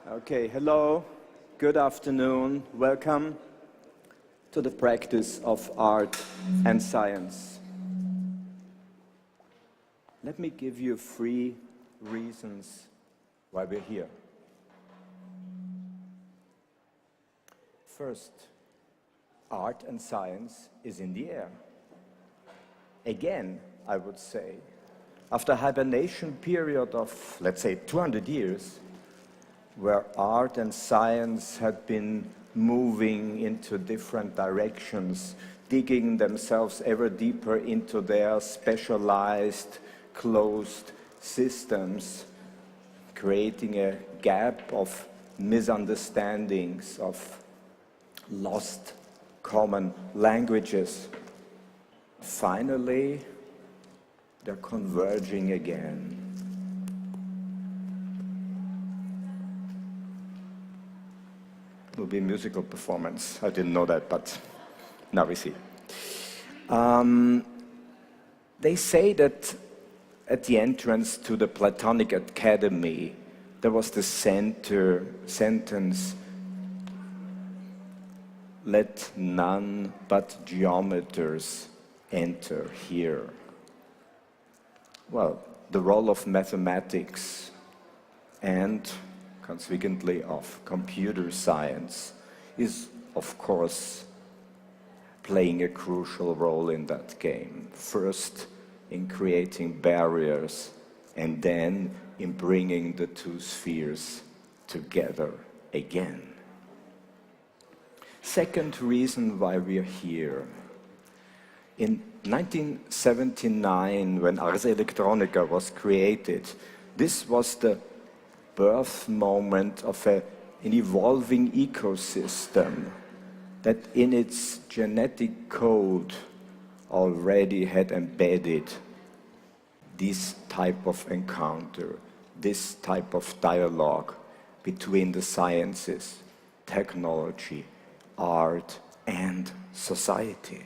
Okay, hello, good afternoon, welcome to the practice of art and science. Let me give you 3 reasons why we're here. First, art and science is in the air. Again, I would say, after a hibernation period of, let's say, 200 years, where art and science had been moving into different directions, digging themselves ever deeper into their specialized, closed systems, creating a gap of misunderstandings, of lost common languages. Finally, they're converging again. It will be a musical performance. I didn't know that, but now we see. They say that at the entrance to the Platonic Academy, there was the sentence, "Let none but geometers enter here." Well, the role of mathematics and consequently of computer science is, of course, playing a crucial role in that game. First, in creating barriers, and then in bringing the 2 spheres together again. Second reason why we're here. In 1979, when Ars Electronica was created, this was the birth moment of an evolving ecosystem that in its genetic code already had embedded this type of encounter, this type of dialogue between the sciences, technology, art, and society.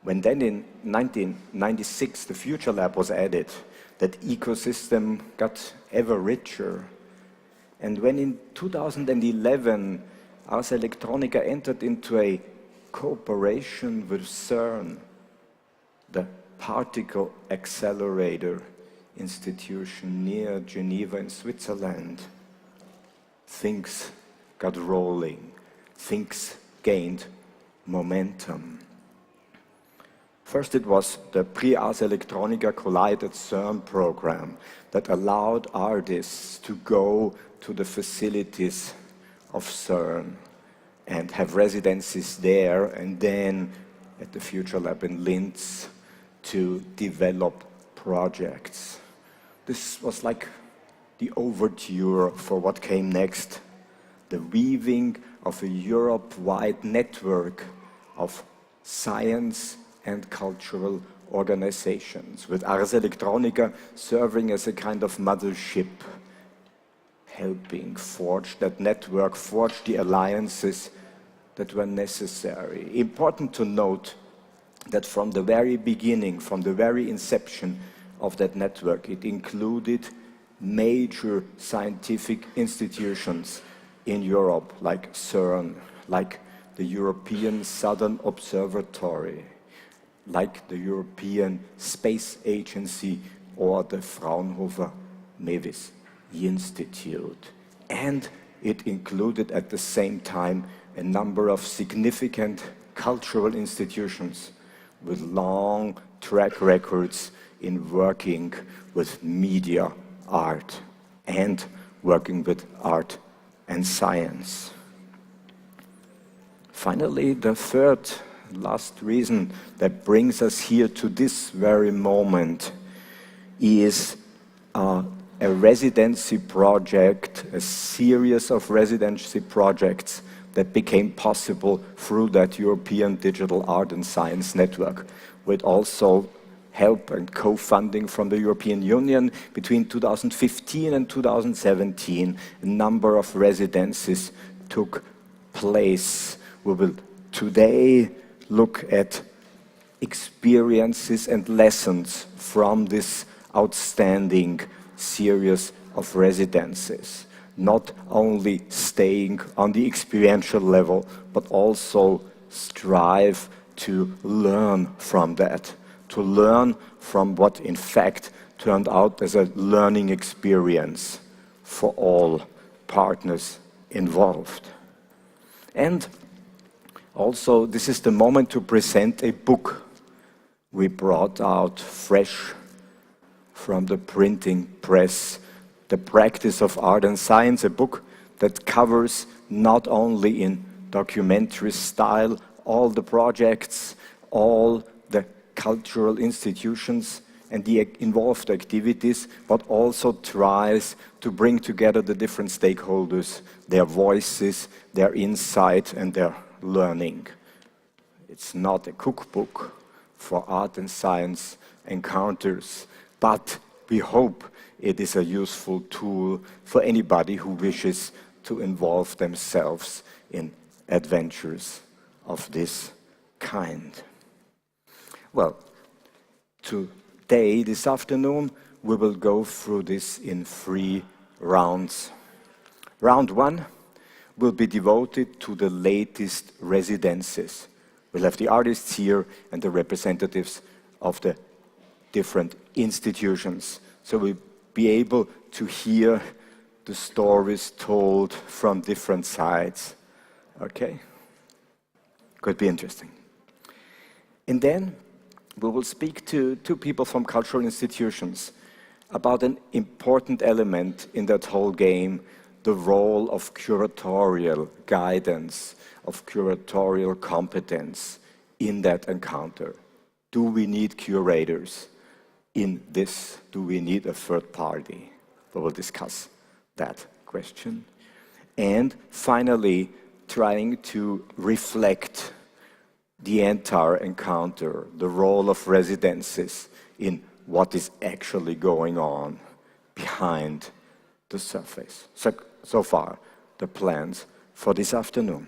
When then in 1996 the Future Lab was added, that ecosystem got ever richer. And when in 2011 Ars Electronica entered into a cooperation with CERN, the particle accelerator institution near Geneva in Switzerland, things got rolling, things gained momentum. First it was the Ars Electronica Collide at CERN program that allowed artists to go to the facilities of CERN and have residencies there, and then at the Future Lab in Linz to develop projects. This was like the overture for what came next, the weaving of a Europe-wide network of science and cultural organizations, with Ars Electronica serving as a kind of mothership, helping forge that network, forge the alliances that were necessary. Important to note that from the very beginning, from the very inception of that network, it included major scientific institutions in Europe, like CERN, like the European Southern Observatory, like the European Space Agency or the Fraunhofer Mewis Institute. And it included at the same time a number of significant cultural institutions with long track records in working with media art and working with art and science. Finally, the third last reason that brings us here to this very moment is a residency project, a series of residency projects that became possible through that European Digital Art and Science Network, with also help and co-funding from the European Union. Between 2015 and 2017, a number of residencies took place. We will today look at experiences and lessons from this outstanding series of residencies, not only staying on the experiential level, but also strive to learn from that, to learn from what in fact turned out as a learning experience for all partners involved. And also, this is the moment to present a book we brought out fresh from the printing press, The Practice of Art and Science, a book that covers not only in documentary style all the projects, all the cultural institutions and the involved activities, but also tries to bring together the different stakeholders, their voices, their insight and their learning. It's not a cookbook for art and science encounters, but we hope it is a useful tool for anybody who wishes to involve themselves in adventures of this kind. Well, today, this afternoon, we will go through this in 3 rounds. Round 1 will be devoted to the latest residencies. We'll have the artists here and the representatives of the different institutions. So we'll be able to hear the stories told from different sides. Okay? Could be interesting. And then we will speak to 2 people from cultural institutions about an important element in that whole game, the role of curatorial guidance, of curatorial competence in that encounter. Do we need curators in this? Do we need a third party? We will discuss that question. And finally, trying to reflect the entire encounter, the role of residencies in what is actually going on behind the surface. So far, the plans for this afternoon.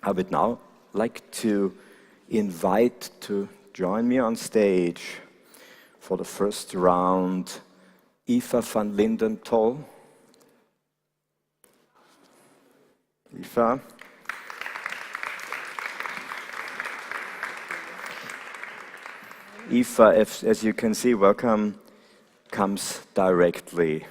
I would now like to invite to join me on stage for the first round Eva van Lindenthal, Aoife. Aoife, as you can see, welcome, comes directly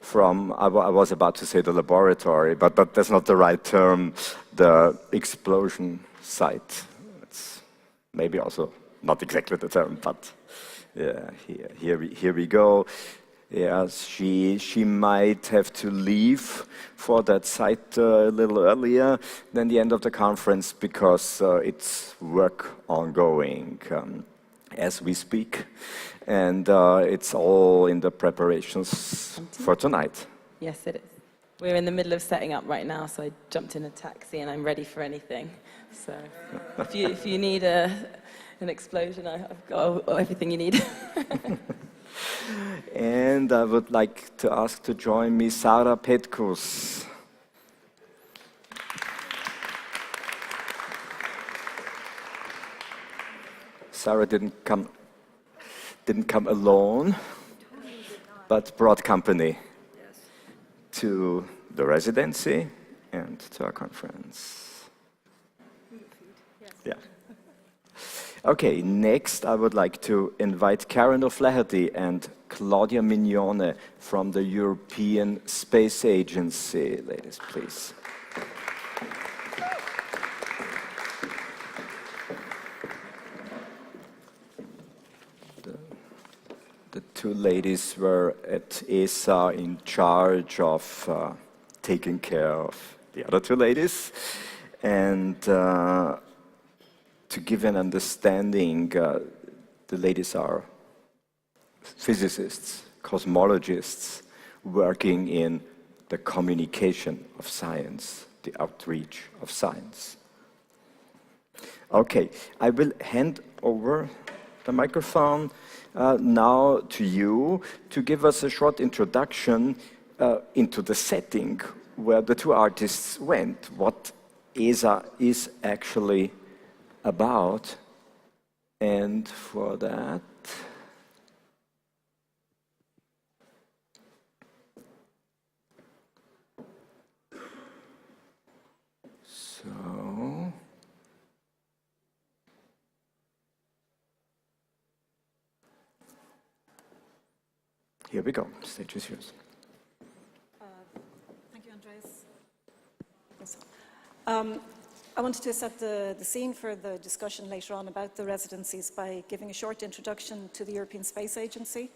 from, I was about to say the laboratory, but that's not the right term, the explosion site. It's maybe also not exactly the term, but yeah, here we go. Yes, she might have to leave for that site a little earlier than the end of the conference because it's work ongoing as we speak, and it's all in the preparations for tonight. Yes, it is. We're in the middle of setting up right now, so I jumped in a taxi and I'm ready for anything. So if you need an explosion, I've got everything you need. And I would like to ask to join me Sarah Petkus. Sarah didn't come alone, but brought company to the residency and to our conference. Yeah. Okay, next I would like to invite Karen O'Flaherty and Claudia Mignone from the European Space Agency. Ladies, please. The two ladies were at ESA in charge of taking care of the other two ladies, and to give an understanding, the ladies are physicists, cosmologists, working in the communication of science, the outreach of science. Okay, I will hand over the microphone now to you to give us a short introduction into the setting where the two artists went, what ESA is actually about, and for that here we go. Stage is yours. Thank you, Andreas. I wanted to set the scene for the discussion later on about the residencies by giving a short introduction to the European Space Agency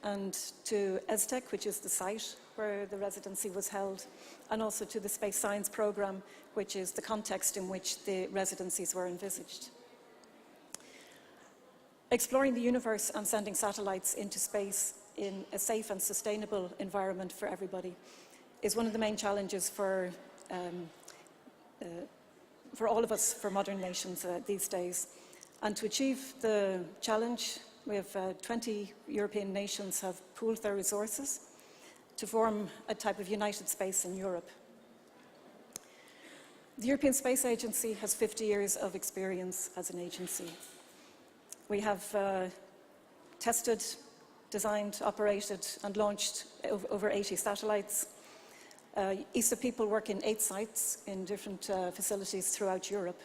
and to ESTEC, which is the site where the residency was held, and also to the Space Science Programme, which is the context in which the residencies were envisaged. Exploring the universe and sending satellites into space in a safe and sustainable environment for everybody is one of the main challenges for all of us, for modern nations these days. And to achieve the challenge, we have 20 European nations have pooled their resources to form a type of united space in Europe. The European Space Agency has 50 years of experience as an agency. We have tested, designed, operated and launched over 80 satellites. ESA people work in 8 sites in different facilities throughout Europe.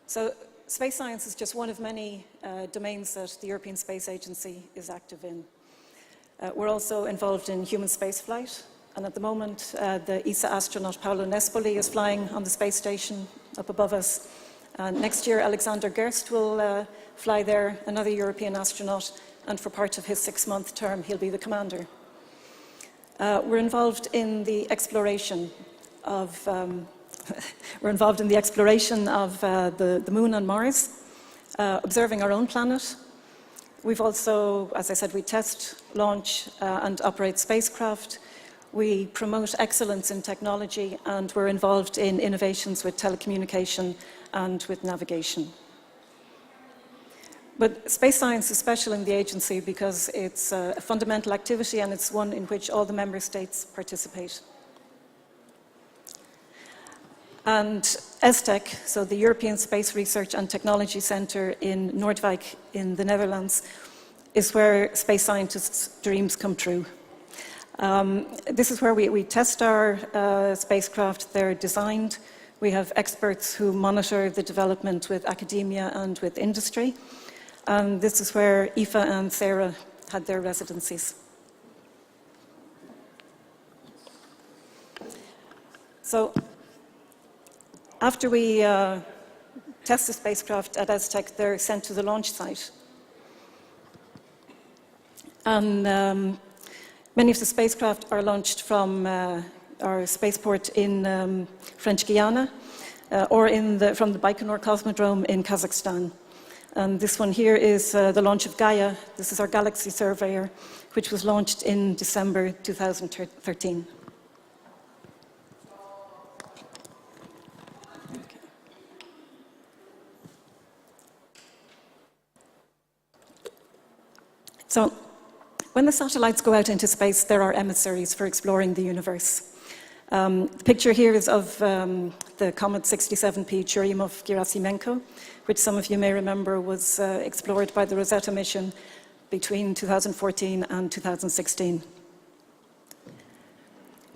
So space science is just one of many domains that the European Space Agency is active in. We're also involved in human spaceflight, and at the moment the ESA astronaut Paolo Nespoli is flying on the space station up above us. Next year Alexander Gerst will fly there, another European astronaut, and for part of his 6-month term he'll be the commander. We're involved in the exploration of the Moon and Mars, observing our own planet. We've also, as I said, we test, launch and operate spacecraft. We promote excellence in technology, and we're involved in innovations with telecommunication and with navigation. But space science is special in the agency because it's a fundamental activity, and it's one in which all the member states participate. And ESTEC, so the European Space Research and Technology Centre in Noordwijk in the Netherlands, is where space scientists' dreams come true. This is where we test our spacecraft. They're designed. We have experts who monitor the development with academia and with industry. And this is where Aoife and Sarah had their residencies. So after we test the spacecraft at ESTEC, they're sent to the launch site. And many of the spacecraft are launched from our spaceport in French Guiana or from the Baikonur Cosmodrome in Kazakhstan. And this one here is the launch of Gaia. This is our galaxy surveyor, which was launched in December 2013. So, when the satellites go out into space, there are emissaries for exploring the universe. The picture here is of the comet 67P Churyumov-Gerasimenko, which some of you may remember was explored by the Rosetta mission between 2014 and 2016.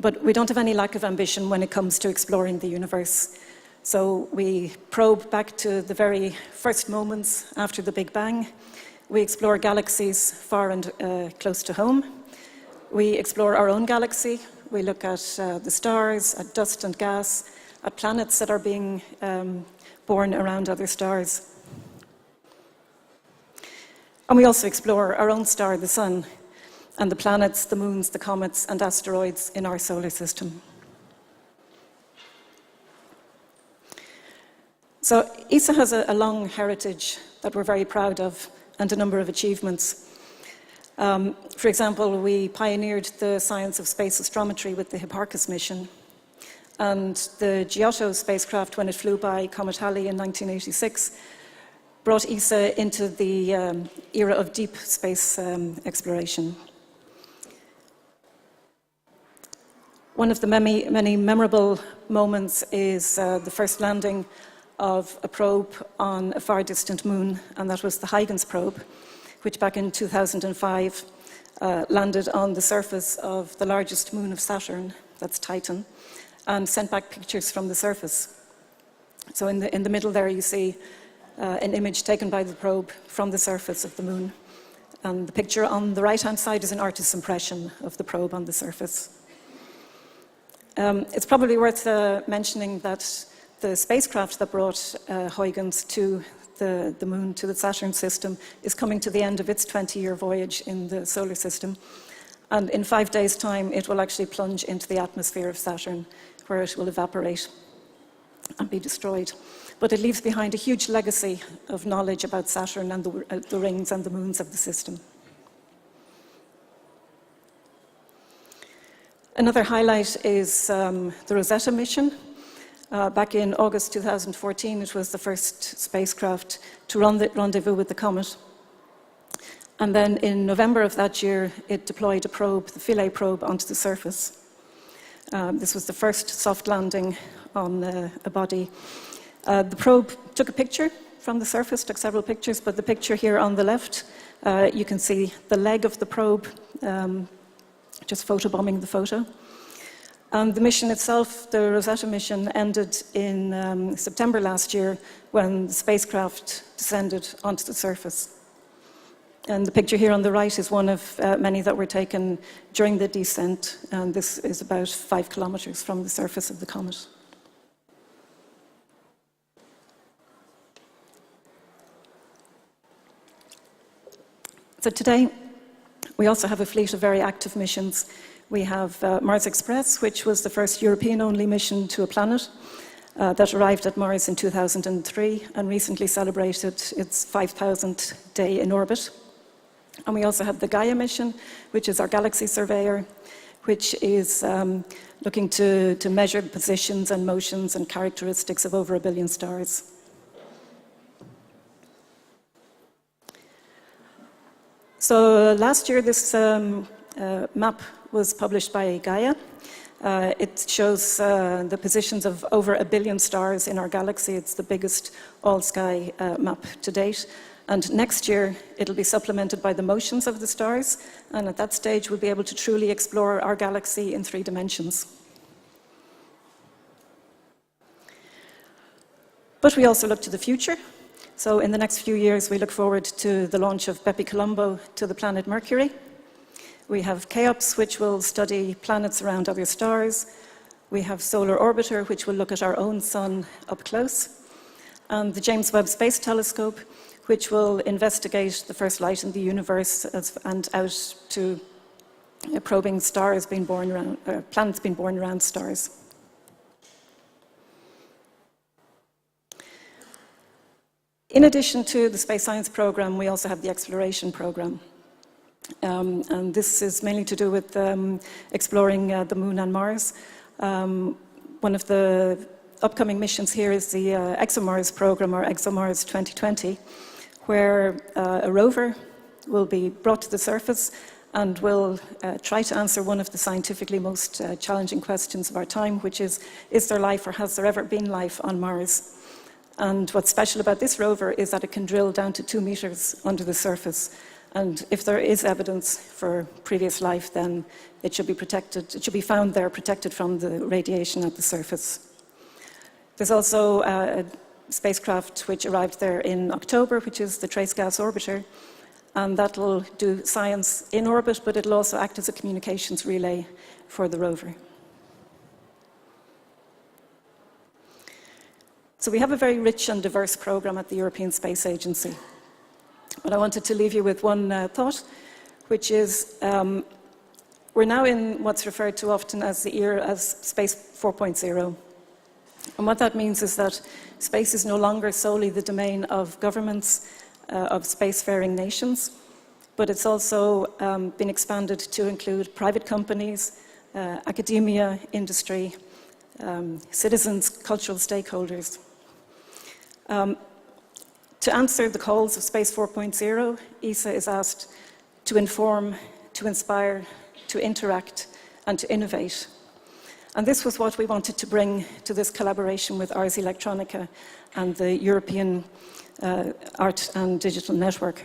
But we don't have any lack of ambition when it comes to exploring the universe. So we probe back to the very first moments after the Big Bang. We explore galaxies far and close to home. We explore our own galaxy. We look at the stars, at dust and gas, at planets that are being born around other stars. And we also explore our own star, the Sun, and the planets, the moons, the comets, and asteroids in our solar system. So ESA has a long heritage that we're very proud of, and a number of achievements. For example, we pioneered the science of space astrometry with the Hipparcos mission. And the Giotto spacecraft, when it flew by Comet Halley in 1986, brought ESA into the era of deep space exploration. One of the many memorable moments is the first landing of a probe on a far distant moon, and that was the Huygens Probe, which back in 2005 landed on the surface of the largest moon of Saturn, that's Titan, and sent back pictures from the surface. So in the middle there you see an image taken by the probe from the surface of the moon. And the picture on the right-hand side is an artist's impression of the probe on the surface. It's probably worth mentioning that the spacecraft that brought Huygens to the moon, to the Saturn system, is coming to the end of its 20-year voyage in the solar system. And in 5 days' time, it will actually plunge into the atmosphere of Saturn, where it will evaporate and be destroyed. But it leaves behind a huge legacy of knowledge about Saturn and the rings and the moons of the system. Another highlight is the Rosetta mission. Back in August 2014, it was the first spacecraft to rendezvous with the comet. And then in November of that year, it deployed a probe, the Philae probe, onto the surface. This was the first soft landing on a body. The probe took a picture from the surface, took several pictures, but the picture here on the left, you can see the leg of the probe just photobombing the photo. And the mission itself, the Rosetta mission, ended in September last year when the spacecraft descended onto the surface. And the picture here on the right is one of many that were taken during the descent, and this is about 5 kilometers from the surface of the comet. So today, we also have a fleet of very active missions. We have Mars Express, which was the first European-only mission to a planet that arrived at Mars in 2003 and recently celebrated its 5,000th day in orbit. And we also have the Gaia Mission, which is our galaxy surveyor, which is looking to measure positions and motions and characteristics of over 1 billion stars. So last year, this map was published by Gaia. It shows the positions of over 1 billion stars in our galaxy. It's the biggest all-sky map to date. And next year, it'll be supplemented by the motions of the stars. And at that stage, we'll be able to truly explore our galaxy in 3 dimensions. But we also look to the future. So in the next few years, we look forward to the launch of Bepi Colombo to the planet Mercury. We have Cheops, which will study planets around other stars. We have Solar Orbiter, which will look at our own sun up close. And the James Webb Space Telescope, which will investigate the first light in the universe and out to probing stars being born around, planets being born around stars. In addition to the space science program, we also have the exploration program. And this is mainly to do with exploring the Moon and Mars. One of the upcoming missions here is the ExoMars program, or ExoMars 2020, where a rover will be brought to the surface and will try to answer one of the scientifically most challenging questions of our time, which is there life, or has there ever been life on Mars? And what's special about this rover is that it can drill down to 2 meters under the surface. And if there is evidence for previous life, then it should be protected. It should be found there, protected from the radiation at the surface. There's also a spacecraft which arrived there in October, which is the Trace Gas Orbiter. And that will do science in orbit, but it'll also act as a communications relay for the rover. So we have a very rich and diverse program at the European Space Agency. But I wanted to leave you with one thought, which is we're now in what's referred to often as the era as Space 4.0. And what that means is that space is no longer solely the domain of governments, of spacefaring nations, but it's also been expanded to include private companies, academia, industry, citizens, cultural stakeholders. To answer the calls of Space 4.0, ESA is asked to inform, to inspire, to interact, and to innovate. And this was what we wanted to bring to this collaboration with Ars Electronica and the European Art and Digital Network.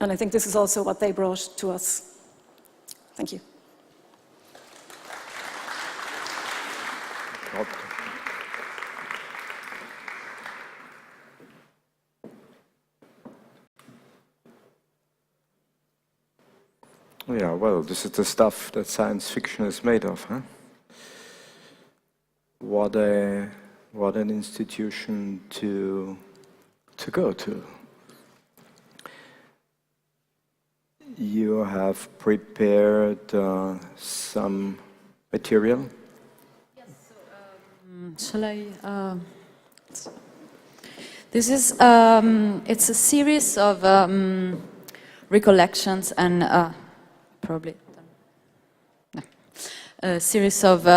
And I think this is also what they brought to us. Thank you. Yeah, well, this is the stuff that science fiction is made of, huh? What an institution to go to. You have prepared some material. Yes. So, shall I? This is it's a series of recollections and probably no, a series of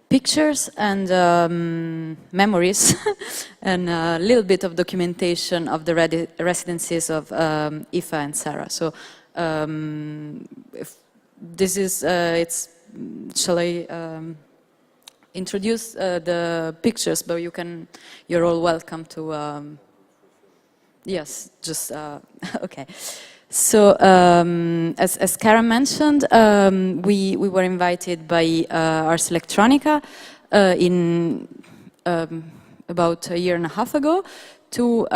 pictures and memories and a little bit of documentation of the residencies of Aoife and Sarah. So if this is, shall I introduce the pictures, but you're all welcome to, yes, just, okay. So, as Karen mentioned, we were invited by Ars Electronica in about a year and a half ago to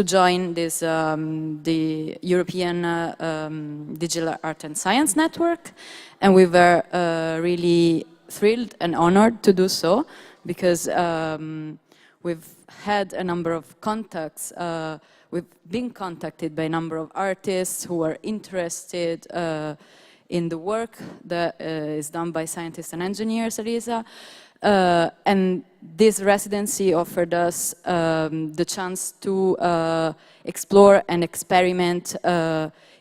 join this the European Digital Art and Science Network, and we were really thrilled and honored to do so because we've had a number of contacts. We've been contacted by a number of artists who are interested in the work that is done by scientists and engineers at ESA. And this residency offered us the chance to explore and experiment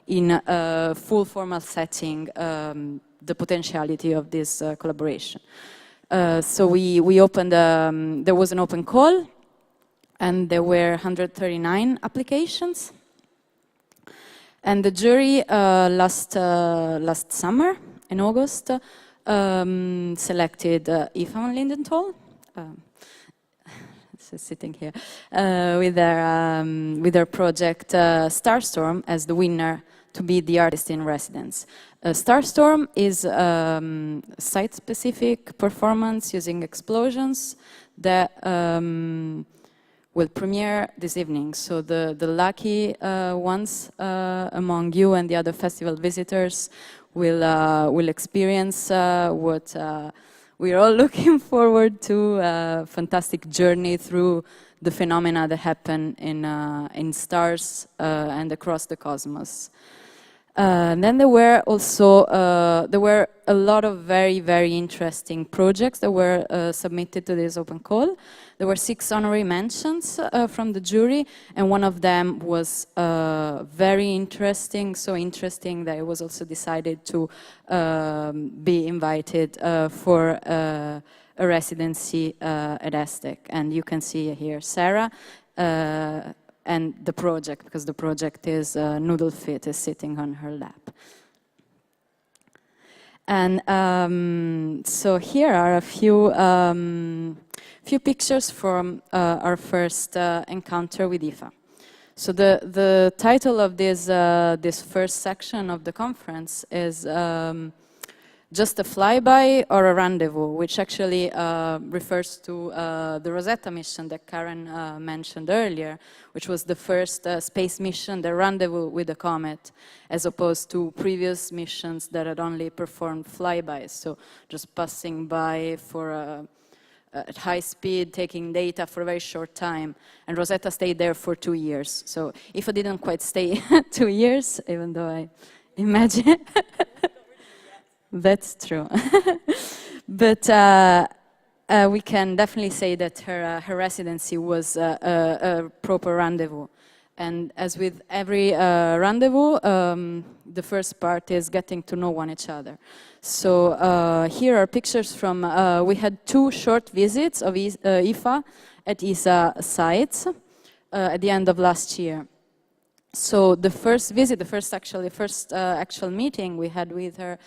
in a full formal setting the potentiality of this collaboration. So we opened, there was an open call, and there were 139 applications. And the jury last summer, in August, selected Aoife van Lindenthal. she's sitting here, with their project Starstorm as the winner to be the artist in residence. Starstorm is site-specific performance using explosions that will premiere this evening. So the lucky ones among you and the other festival visitors will experience what we're all looking forward to, a fantastic journey through the phenomena that happen in stars and across the cosmos. Then there were also a lot of very interesting projects that were submitted to this open call. There were 6 honorary mentions from the jury, and one of them was very interesting, so interesting that it was also decided to be invited for a residency at ESTEC. And you can see here Sarah and the project, because the project is Noodle Fit is sitting on her lap. And so here are a few pictures from our first encounter with IFA. So the title of this first section of the conference is just a flyby or a rendezvous, which actually refers to the Rosetta mission that Karen mentioned earlier, which was the first space mission, the rendezvous with the comet, as opposed to previous missions that had only performed flybys, so just passing by for at high speed, taking data for a very short time. And Rosetta stayed there for 2 years. So if I didn't quite stay 2 years, even though I imagine... That's true. But we can definitely say that her residency was a proper rendezvous. And as with every rendezvous, the first part is getting to know each other. So here are pictures from, we had 2 short visits of IFA at ESA sites at the end of last year. So the first visit, the first actual meeting we had with her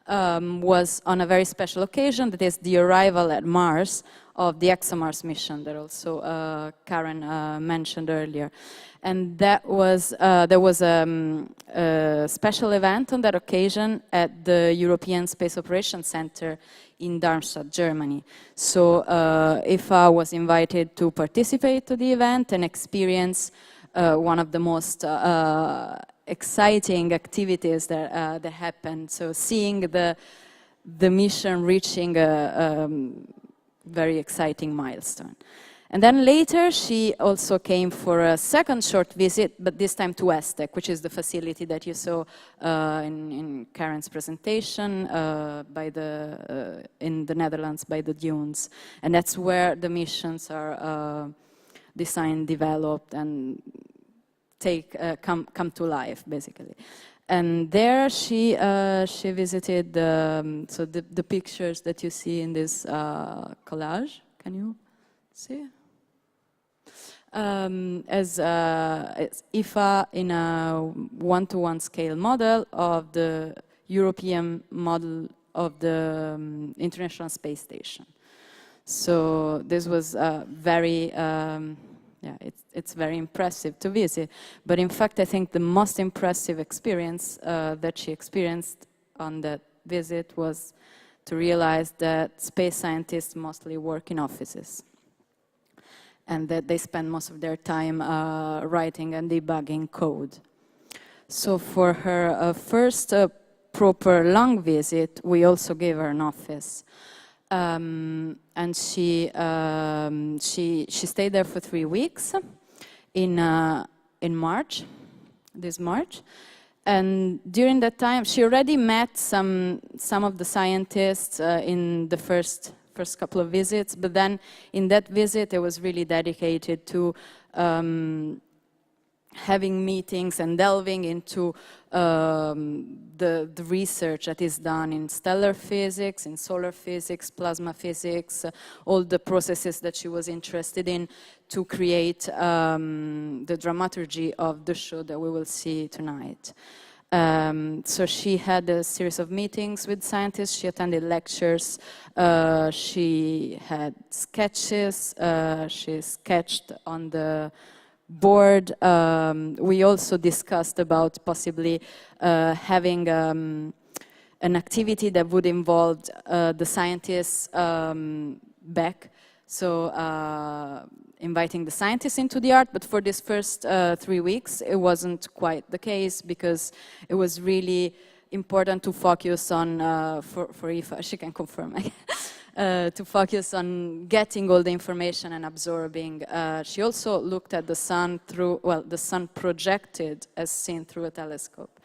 was on a very special occasion, that is the arrival at Mars of the ExoMars mission that also Karen mentioned earlier. And that was, there was a special event on that occasion at the European Space Operations Center in Darmstadt, Germany. So IFA was invited to participate to the event and experience one of the most exciting activities that happened. So seeing the mission reaching a very exciting milestone. And then later she also came for a second short visit, but this time to ESTEC, which is the facility that you saw in Karen's presentation in the Netherlands by the dunes. And that's where the missions are designed, developed, and come to life, basically. And there she visited so the pictures that you see in this collage. Can you see? As IFA in a one-to-one scale model of the European model of the International Space Station. So this was very, yeah, it's very impressive to visit. But in fact, I think the most impressive experience that she experienced on that visit was to realize that space scientists mostly work in offices, and that they spend most of their time writing and debugging code. So for her first proper long visit, we also gave her an office. And she stayed there for 3 weeks in March, this March. And during that time, she already met some of the scientists in the first couple of visits, but then in that visit it was really dedicated to having meetings and delving into the research that is done in stellar physics, in solar physics, plasma physics, all the processes that she was interested in to create the dramaturgy of the show that we will see tonight. So she had a series of meetings with scientists, she attended lectures, she had sketches, she sketched on the board. We also discussed about possibly having an activity that would involve the scientists back. So inviting the scientists into the art, but for this first 3 weeks, it wasn't quite the case because it was really important to focus on, for Aoife, she can confirm, to focus on getting all the information and absorbing. She also looked at the sun through, well, the sun projected as seen through a telescope.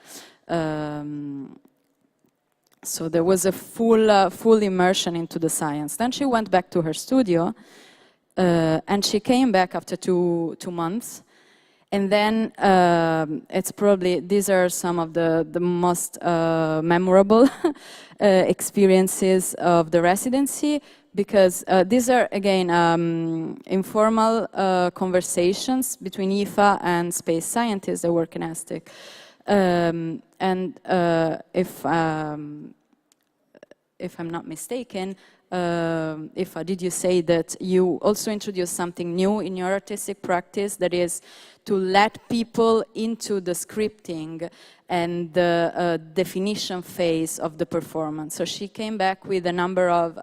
So there was a full immersion into the science. Then she went back to her studio, and she came back after two months. And then it's probably, these are some of the most memorable experiences of the residency, because these are, again, informal conversations between Aoife and space scientists that work in ASTIC. If I'm not mistaken, did you say that you also introduced something new in your artistic practice, that is to let people into the scripting and the definition phase of the performance? So she came back with a number of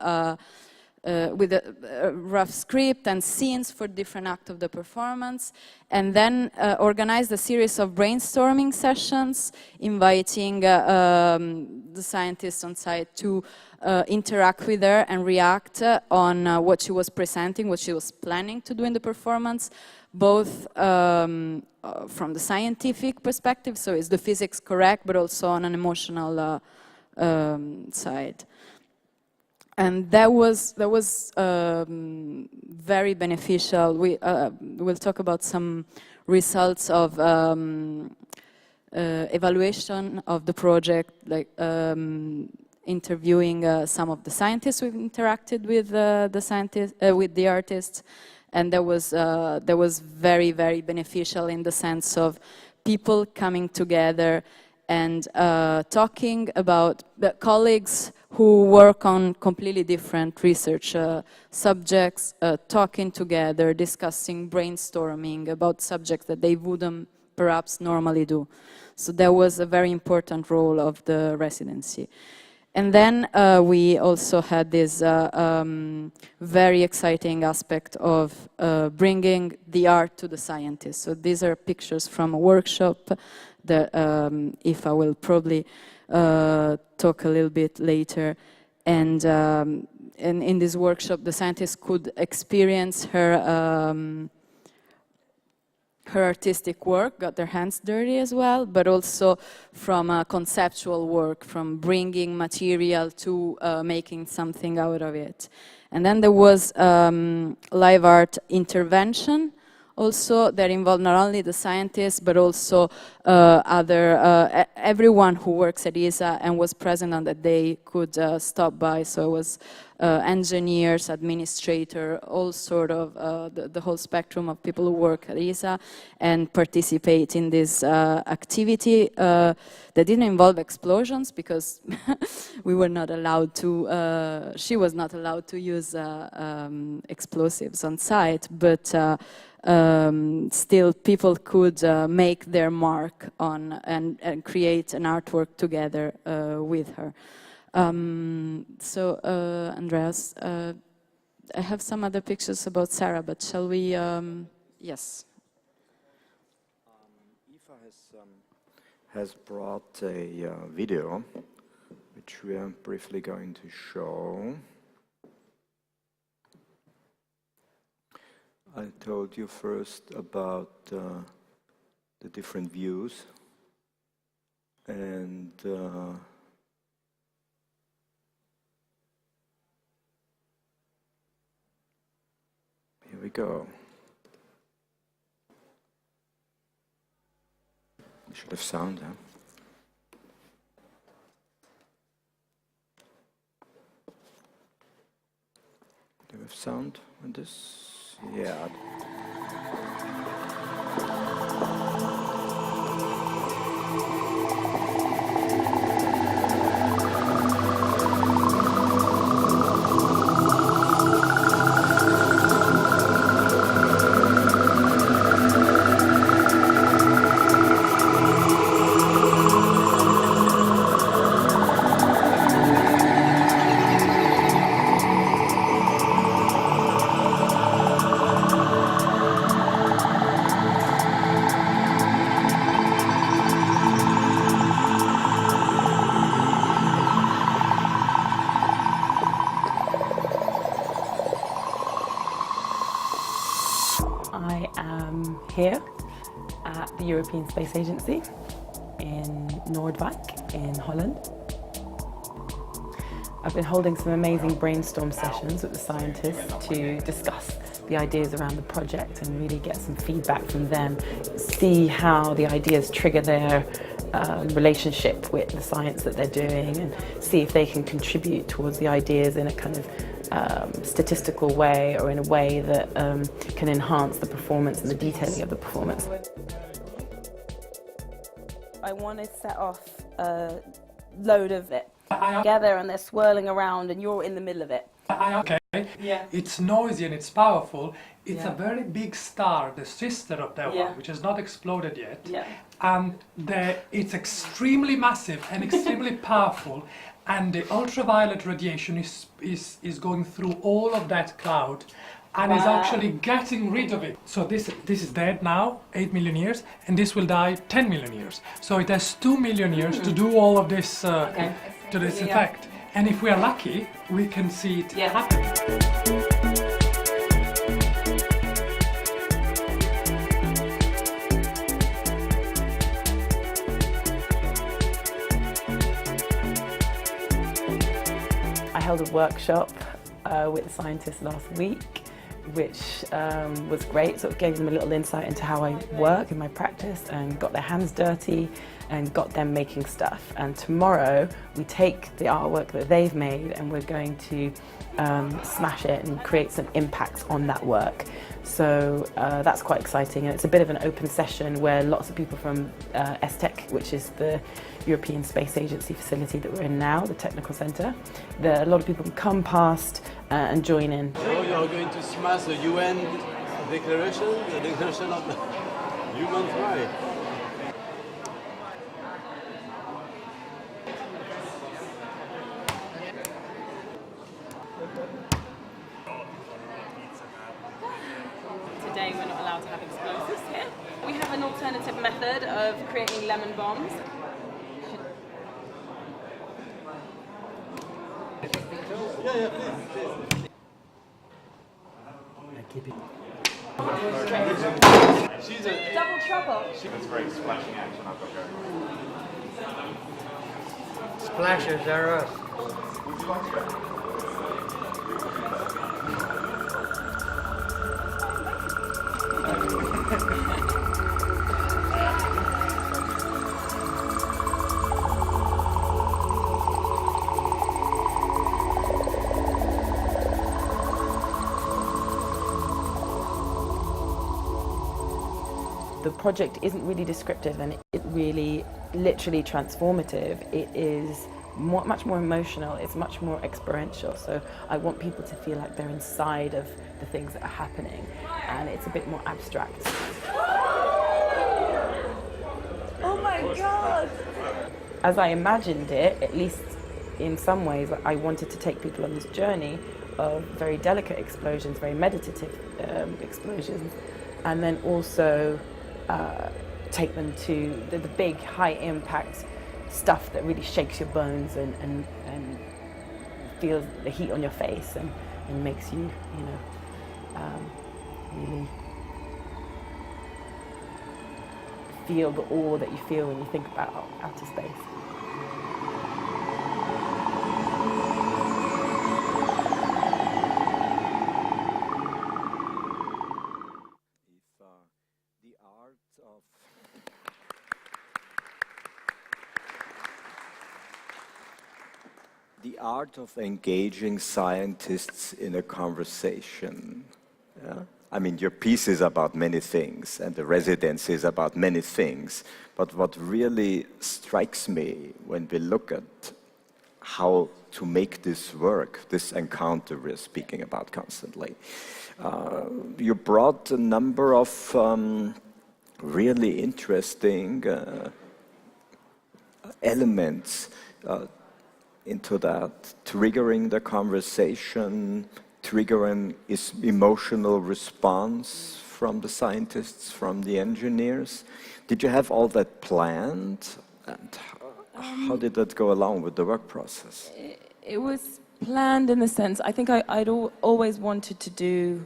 with a rough script and scenes for different acts of the performance, and then organized a series of brainstorming sessions, inviting the scientists on site to interact with her and react on what she was presenting, what she was planning to do in the performance, both from the scientific perspective, so is the physics correct, but also on an emotional side. And that was very beneficial. We'll talk about some results of evaluation of the project, like interviewing some of the scientists we've interacted with, with the artists, and that was very, very beneficial in the sense of people coming together and talking about colleagues who work on completely different research subjects, talking together, discussing, brainstorming about subjects that they wouldn't perhaps normally do. So that was a very important role of the residency. And then we also had this very exciting aspect of bringing the art to the scientists. So these are pictures from a workshop that Aoife will probably talk a little bit later. And in this workshop, the scientists could experience her her artistic work, got their hands dirty as well, but also from conceptual work, from bringing material to making something out of it. And then there was live art intervention, also that involved not only the scientists, but also everyone who works at ESA and was present on that day could stop by. So it was engineers, administrator, all sort of the whole spectrum of people who work at ESA and participate in this activity that didn't involve explosions, because we were not allowed to, she was not allowed to use explosives on site, but still people could make their mark on and create an artwork together with her. So Andreas, I have some other pictures about Sarah, but shall we, yes. Aoife has brought a video, which we are briefly going to show. I told you first about the different views, and here we go. We should have sound, huh? Do we have sound on this? Yeah. am here at the European Space Agency in Noordwijk in Holland. I've been holding some amazing brainstorm sessions with the scientists to discuss the ideas around the project and really get some feedback from them, see how the ideas trigger their relationship with the science that they're doing, and see if they can contribute towards the ideas in a kind of statistical way or in a way that can enhance the performance and the detailing of the performance. I want to set off a load of it together and they're swirling around and you're in the middle of it. Okay. Yeah. It's noisy and it's powerful. It's Yeah. a very big star, the sister of that Yeah. one, which has not exploded yet. Yeah. And it's extremely massive and extremely powerful, and the ultraviolet radiation is going through all of that cloud and is Wow. actually getting rid of it. So this is dead now, 8 million years, and this will die 10 million years. So it has 2 million years to do all of this to this Yeah. effect. And if we are lucky, we can see it Yeah. happen. I held a workshop with the scientists last week, which was great. Sort of gave them a little insight into how I work in my practice and got their hands dirty and got them making stuff. And tomorrow we take the artwork that they've made and we're going to smash it and create some impacts on that work. So that's quite exciting, and it's a bit of an open session where lots of people from ESTEC, which is the European Space Agency facility that we're in now, the technical centre, a lot of people can come past and join in. So you are going to smash the UN declaration, the Declaration of the Human Rights. Today we're not allowed to have explosives here. We have an alternative method of creating lemon bombs. She's a Double trouble. That's great splashing action I've got going. Splashes are us. The project isn't really descriptive and it really literally transformative. It is much more emotional, it's much more experiential. So I want people to feel like they're inside of the things that are happening, and it's a bit more abstract. Oh my God! As I imagined it, at least in some ways, I wanted to take people on this journey of very delicate explosions, very meditative explosions, and then also take them to the big, high-impact stuff that really shakes your bones and feels the heat on your face and makes you, really feel the awe that you feel when you think about outer space. The art of engaging scientists in a conversation. Yeah? I mean, your piece is about many things, and the residency is about many things. But what really strikes me when we look at how to make this work, this encounter we're speaking about constantly, you brought a number of really interesting elements into that, triggering the conversation, triggering emotional response from the scientists, from the engineers. Did you have all that planned? And how did that go along with the work process? It was planned in the sense, I think I'd always wanted to do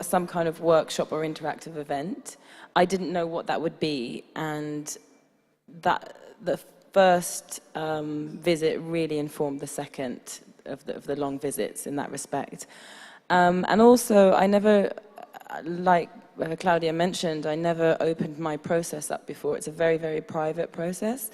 some kind of workshop or interactive event. I didn't know what that would be, and that the first visit really informed the second of the long visits in that respect. And also, I never, like Claudia mentioned, I never opened my process up before. It's a very, very private process.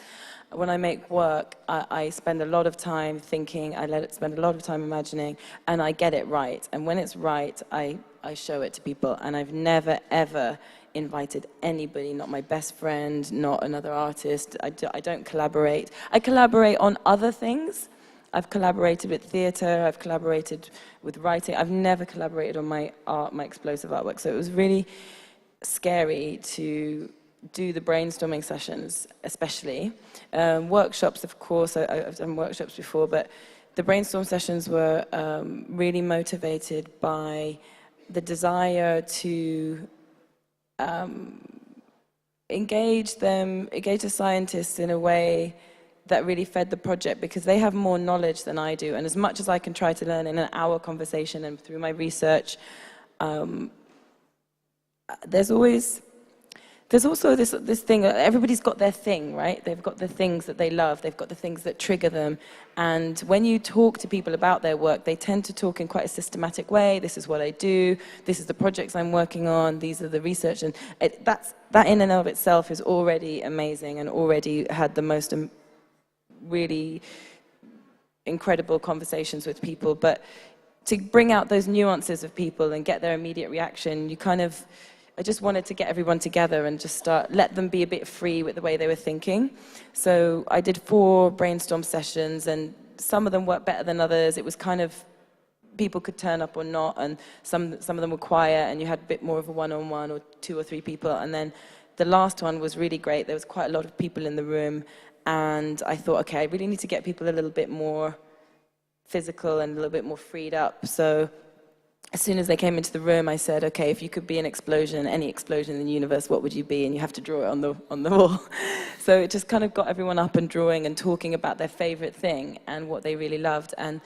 When I make work, I spend a lot of time thinking, I let it spend a lot of time imagining, and I get it right. And when it's right, I show it to people. And I've never, ever invited anybody, not my best friend, not another artist. I don't collaborate. I collaborate on other things. I've collaborated with theatre, I've collaborated with writing. I've never collaborated on my art, my explosive artwork. So it was really scary to do the brainstorming sessions, especially. Workshops, of course, I've done workshops before, but the brainstorm sessions were really motivated by the desire to engage the scientists in a way that really fed the project, because they have more knowledge than I do. And as much as I can try to learn in an hour conversation and through my research, there's also this thing, everybody's got their thing, right? They've got the things that they love, they've got the things that trigger them. And when you talk to people about their work, they tend to talk in quite a systematic way. This is what I do, this is the projects I'm working on, these are the research. And that in and of itself is already amazing, and already had the most really incredible conversations with people. But to bring out those nuances of people and get their immediate reaction, I just wanted to get everyone together and just let them be a bit free with the way they were thinking. So I did 4 brainstorm sessions, and some of them worked better than others. It was kind of, people could turn up or not, and some of them were quiet, and you had a bit more of a one-on-one, or 2 or 3 people. And then the last one was really great. There was quite a lot of people in the room, and I thought, okay, I really need to get people a little bit more physical and a little bit more freed up. So as soon as they came into the room, I said, okay, if you could be an explosion, any explosion in the universe, what would you be? And you have to draw it on the wall. So it just kind of got everyone up and drawing and talking about their favorite thing and what they really loved. And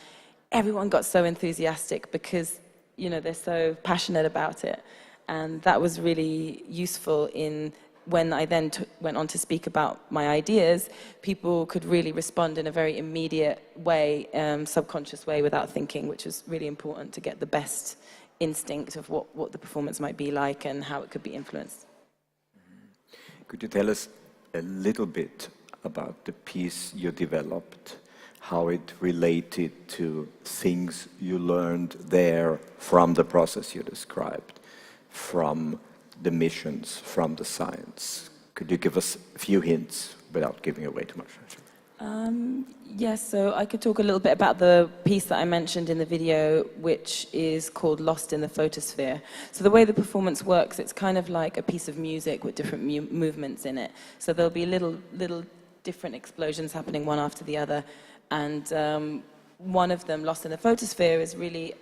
everyone got so enthusiastic because, they're so passionate about it. And that was really useful when I then went on to speak about my ideas. People could really respond in a very immediate way, subconscious way, without thinking, which was really important to get the best instinct of what the performance might be like and how it could be influenced. Could you tell us a little bit about the piece you developed, how it related to things you learned there from the process you described, from the missions, from the science? Could you give us a few hints without giving away too much? Yes, so I could talk a little bit about the piece that I mentioned in the video, which is called Lost in the Photosphere. So the way the performance works, it's kind of like a piece of music with different movements in it. So there'll be little different explosions happening one after the other. And one of them, Lost in the Photosphere, is really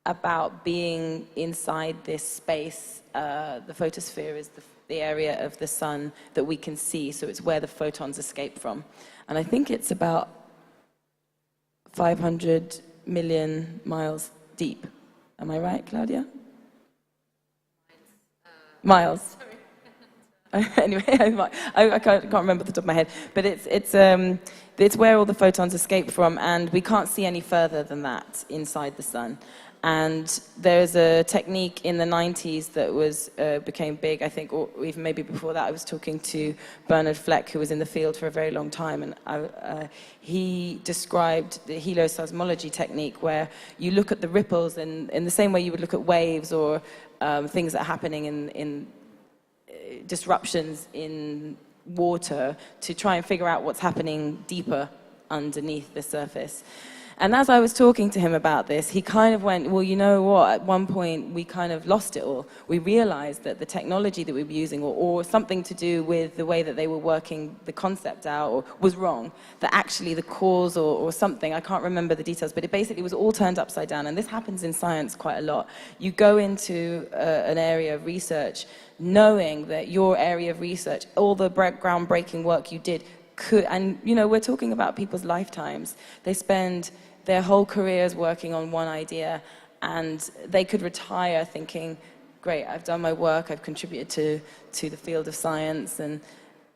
about being inside this space. The photosphere is the area of the sun that we can see, so it's where the photons escape from. And I think it's about 500 million miles deep. Am I right, Claudia? Miles. Anyway, I can't remember off the top of my head, but it's where all the photons escape from, and we can't see any further than that inside the sun. And there's a technique in the 90s that became big, I think, or even maybe before that. I was talking to Bernard Fleck, who was in the field for a very long time, and he described the helioseismology technique, where you look at the ripples in the same way you would look at waves or things that are happening in disruptions in water, to try and figure out what's happening deeper underneath the surface. And as I was talking to him about this, he kind of went, well, you know what, at one point we kind of lost it all. We realized that the technology that we were using, or something to do with the way that they were working the concept out, was wrong. That actually the cause or something, I can't remember the details, but it basically was all turned upside down. And this happens in science quite a lot. You go into an area of research knowing that your area of research, all the groundbreaking work you did, and we're talking about people's lifetimes. They spend their whole careers working on one idea, and they could retire thinking, great, I've done my work, I've contributed to the field of science, and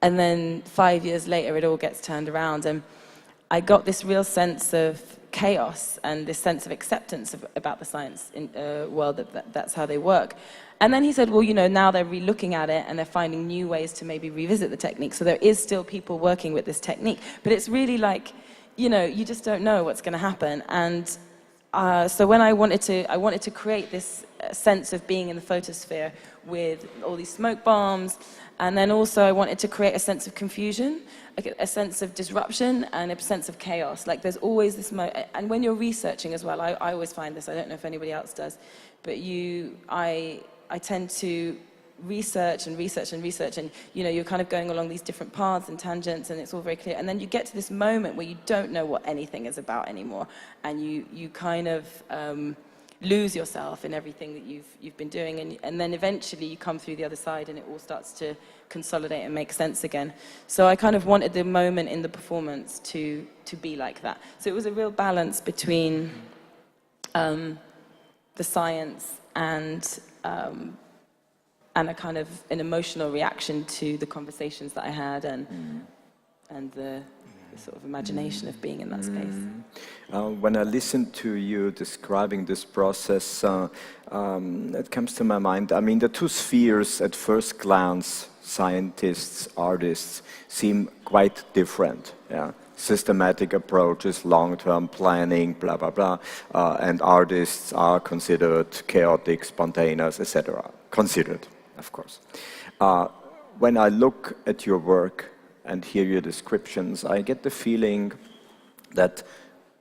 then 5 years later it all gets turned around. And I got this real sense of chaos and this sense of acceptance about the science world, that's how they work. And then he said, well, you know, now they're re-looking at it and they're finding new ways to maybe revisit the technique. So there is still people working with this technique, but it's really like, you know, you just don't know what's going to happen. And so when I wanted to create this sense of being in the photosphere with all these smoke bombs, and then also I wanted to create a sense of confusion, a sense of disruption, and a sense of chaos. Like there's always this and when you're researching as well, I always find this, I don't know if anybody else does, but I tend to research and research and research, and you know, you're kind of going along these different paths and tangents, and it's all very clear, and then you get to this moment where you don't know what anything is about anymore, and you kind of lose yourself in everything that you've been doing, and then eventually you come through the other side and it all starts to consolidate and make sense again. So I kind of wanted the moment in the performance to be like that. So it was a real balance between the science and a kind of an emotional reaction to the conversations that I had, and the sort of imagination of being in that space. When I listen to you describing this process, it comes to my mind, I mean, the two spheres at first glance, scientists, artists, seem quite different. Yeah? Systematic approaches, long-term planning, blah, blah, blah, and artists are considered chaotic, spontaneous, etc. Considered, of course. When I look at your work and hear your descriptions, I get the feeling that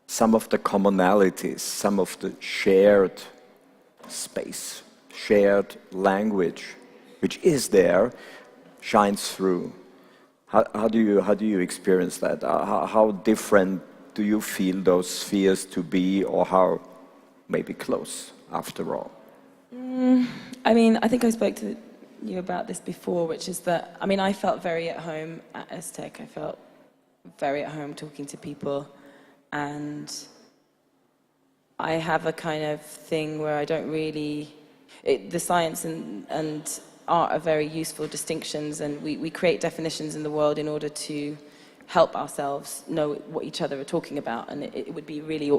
some of the commonalities, some of the shared space, shared language, which is there, shines through. How do you experience that? How different do you feel those spheres to be, or how maybe close after all? I mean, I think I spoke to you about this before, which is that, I mean, I felt very at home at Aztec. I felt very at home talking to people, and I have a kind of thing where I don't really, the science and art are very useful distinctions, and we create definitions in the world in order to help ourselves know what each other are talking about, and it would be really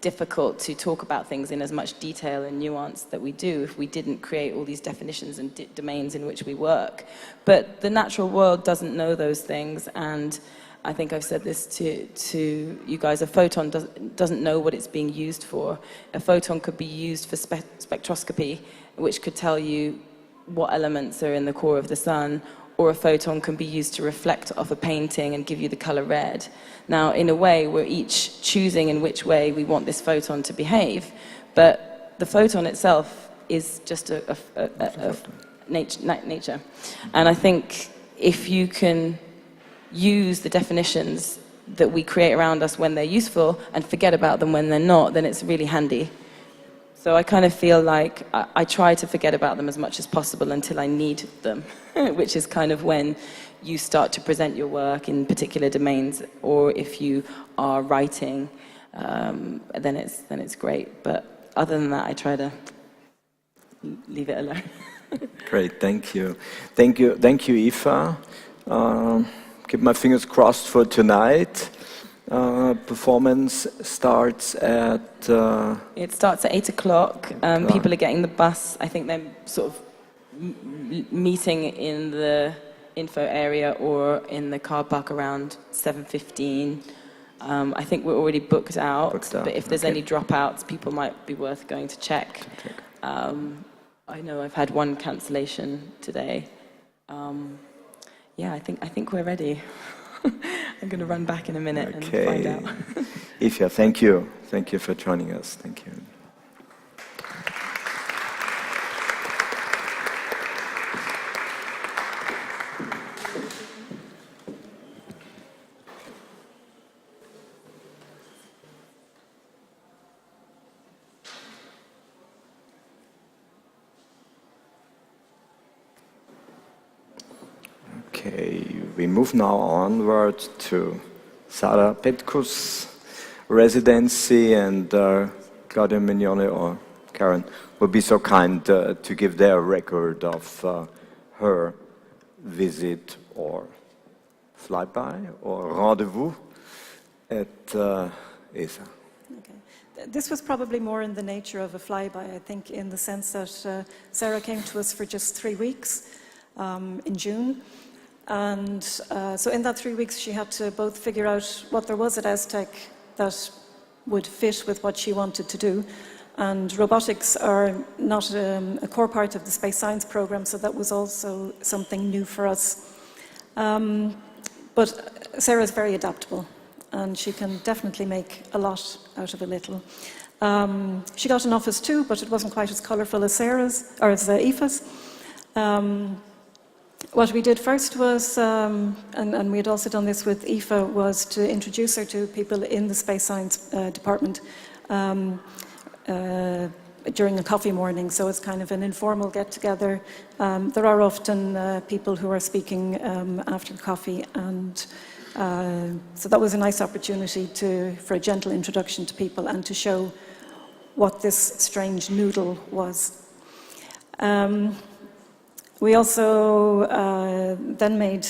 difficult to talk about things in as much detail and nuance that we do if we didn't create all these definitions and domains in which we work. But the natural world doesn't know those things, and I think I've said this to you guys, a photon doesn't know what it's being used for. A photon could be used for spectroscopy, which could tell you what elements are in the core of the sun, or a photon can be used to reflect off a painting and give you the color red. Now, in a way, we're each choosing in which way we want this photon to behave, but the photon itself is just a nature. And I think if you can use the definitions that we create around us when they're useful and forget about them when they're not, then it's really handy. So I kind of feel like I try to forget about them as much as possible until I need them, which is kind of when you start to present your work in particular domains, or if you are writing, then it's great. But other than that, I try to leave it alone. Great, thank you. Thank you, Aoife. Keep my fingers crossed for tonight. Performance starts at... It starts at 8 o'clock. People are getting the bus. I think they're sort of meeting in the info area or in the car park around 7:15. I think we're already booked out. But if there's any dropouts, people might be worth going to check. I know I've had one cancellation today. Yeah, I think we're ready. I'm going to run back in a minute and find out. Aoife, thank you. Thank you for joining us. Thank you. Okay, we move now onward to Sara Petku's residency, and Claudia Mignone or Karen would be so kind to give their record of her visit or flyby or rendezvous at ESA. Okay. This was probably more in the nature of a flyby, I think, in the sense that Sarah came to us for just 3 weeks in June. And so in that 3 weeks, she had to both figure out what there was at ESTEC that would fit with what she wanted to do. And robotics are not a core part of the space science program, so that was also something new for us. But Sarah's very adaptable, and she can definitely make a lot out of a little. She got an office too, but it wasn't quite as colourful as Sarah's, or as Aoife's. What we did first was, and we had also done this with Aoife, was to introduce her to people in the space science department during a coffee morning, so it's kind of an informal get-together. There are often people who are speaking after the coffee, and so that was a nice opportunity for a gentle introduction to people and to show what this strange noodle was. We also then made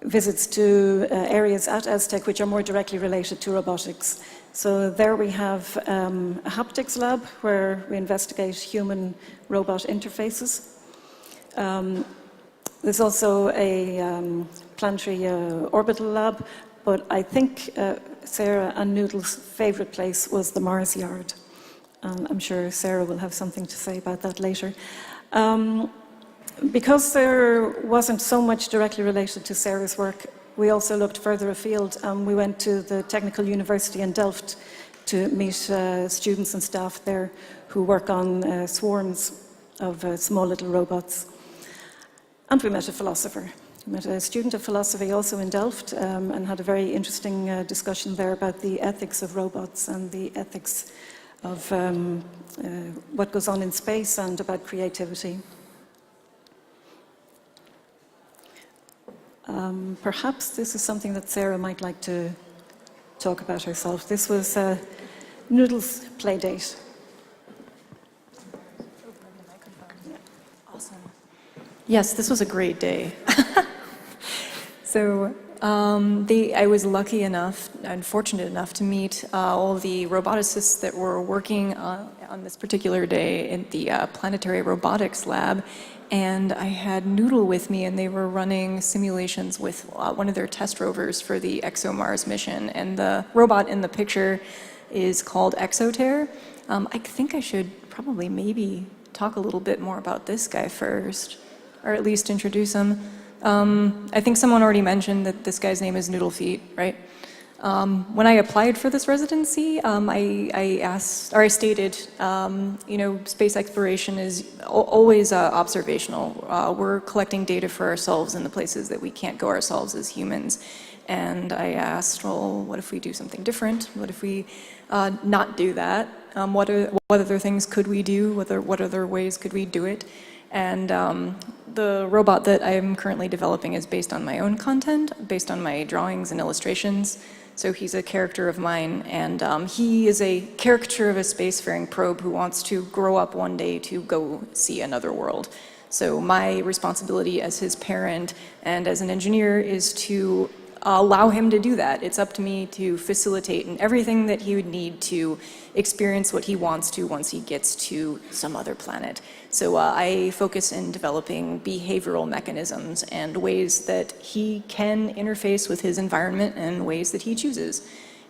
visits to areas at ESTEC which are more directly related to robotics. So there we have a haptics lab where we investigate human-robot interfaces. There's also a planetary orbital lab, but I think Sarah and Noodle's favourite place was the Mars Yard. I'm sure Sarah will have something to say about that later. Because there wasn't so much directly related to Sarah's work, we also looked further afield, and we went to the Technical University in Delft to meet students and staff there who work on swarms of small little robots. And we met a philosopher. We met a student of philosophy also in Delft and had a very interesting discussion there about the ethics of robots and the ethics of what goes on in space and about creativity. Perhaps this is something that Sarah might like to talk about herself. This was Noodle's play date. Awesome. Yes, this was a great day. So I was lucky enough and fortunate enough to meet all the roboticists that were working on this particular day in the Planetary Robotics Lab. And I had Noodle with me, and they were running simulations with one of their test rovers for the ExoMars mission. And the robot in the picture is called Exoterre. I think I should probably maybe talk a little bit more about this guy first, or at least introduce him. I think someone already mentioned that this guy's name is Noodle Feet, right? When I applied for this residency, I stated, space exploration is always observational. We're collecting data for ourselves in the places that we can't go ourselves as humans. And I asked, well, what if we do something different? What if we not do that? What other things could we do? What other ways could we do it? And the robot that I'm currently developing is based on my own content, based on my drawings and illustrations. So he's a character of mine, and he is a caricature of a spacefaring probe who wants to grow up one day to go see another world. So my responsibility as his parent and as an engineer is to allow him to do that. It's up to me to facilitate in everything that he would need to experience what he wants to once he gets to some other planet. So I focus in developing behavioral mechanisms and ways that he can interface with his environment and ways that he chooses.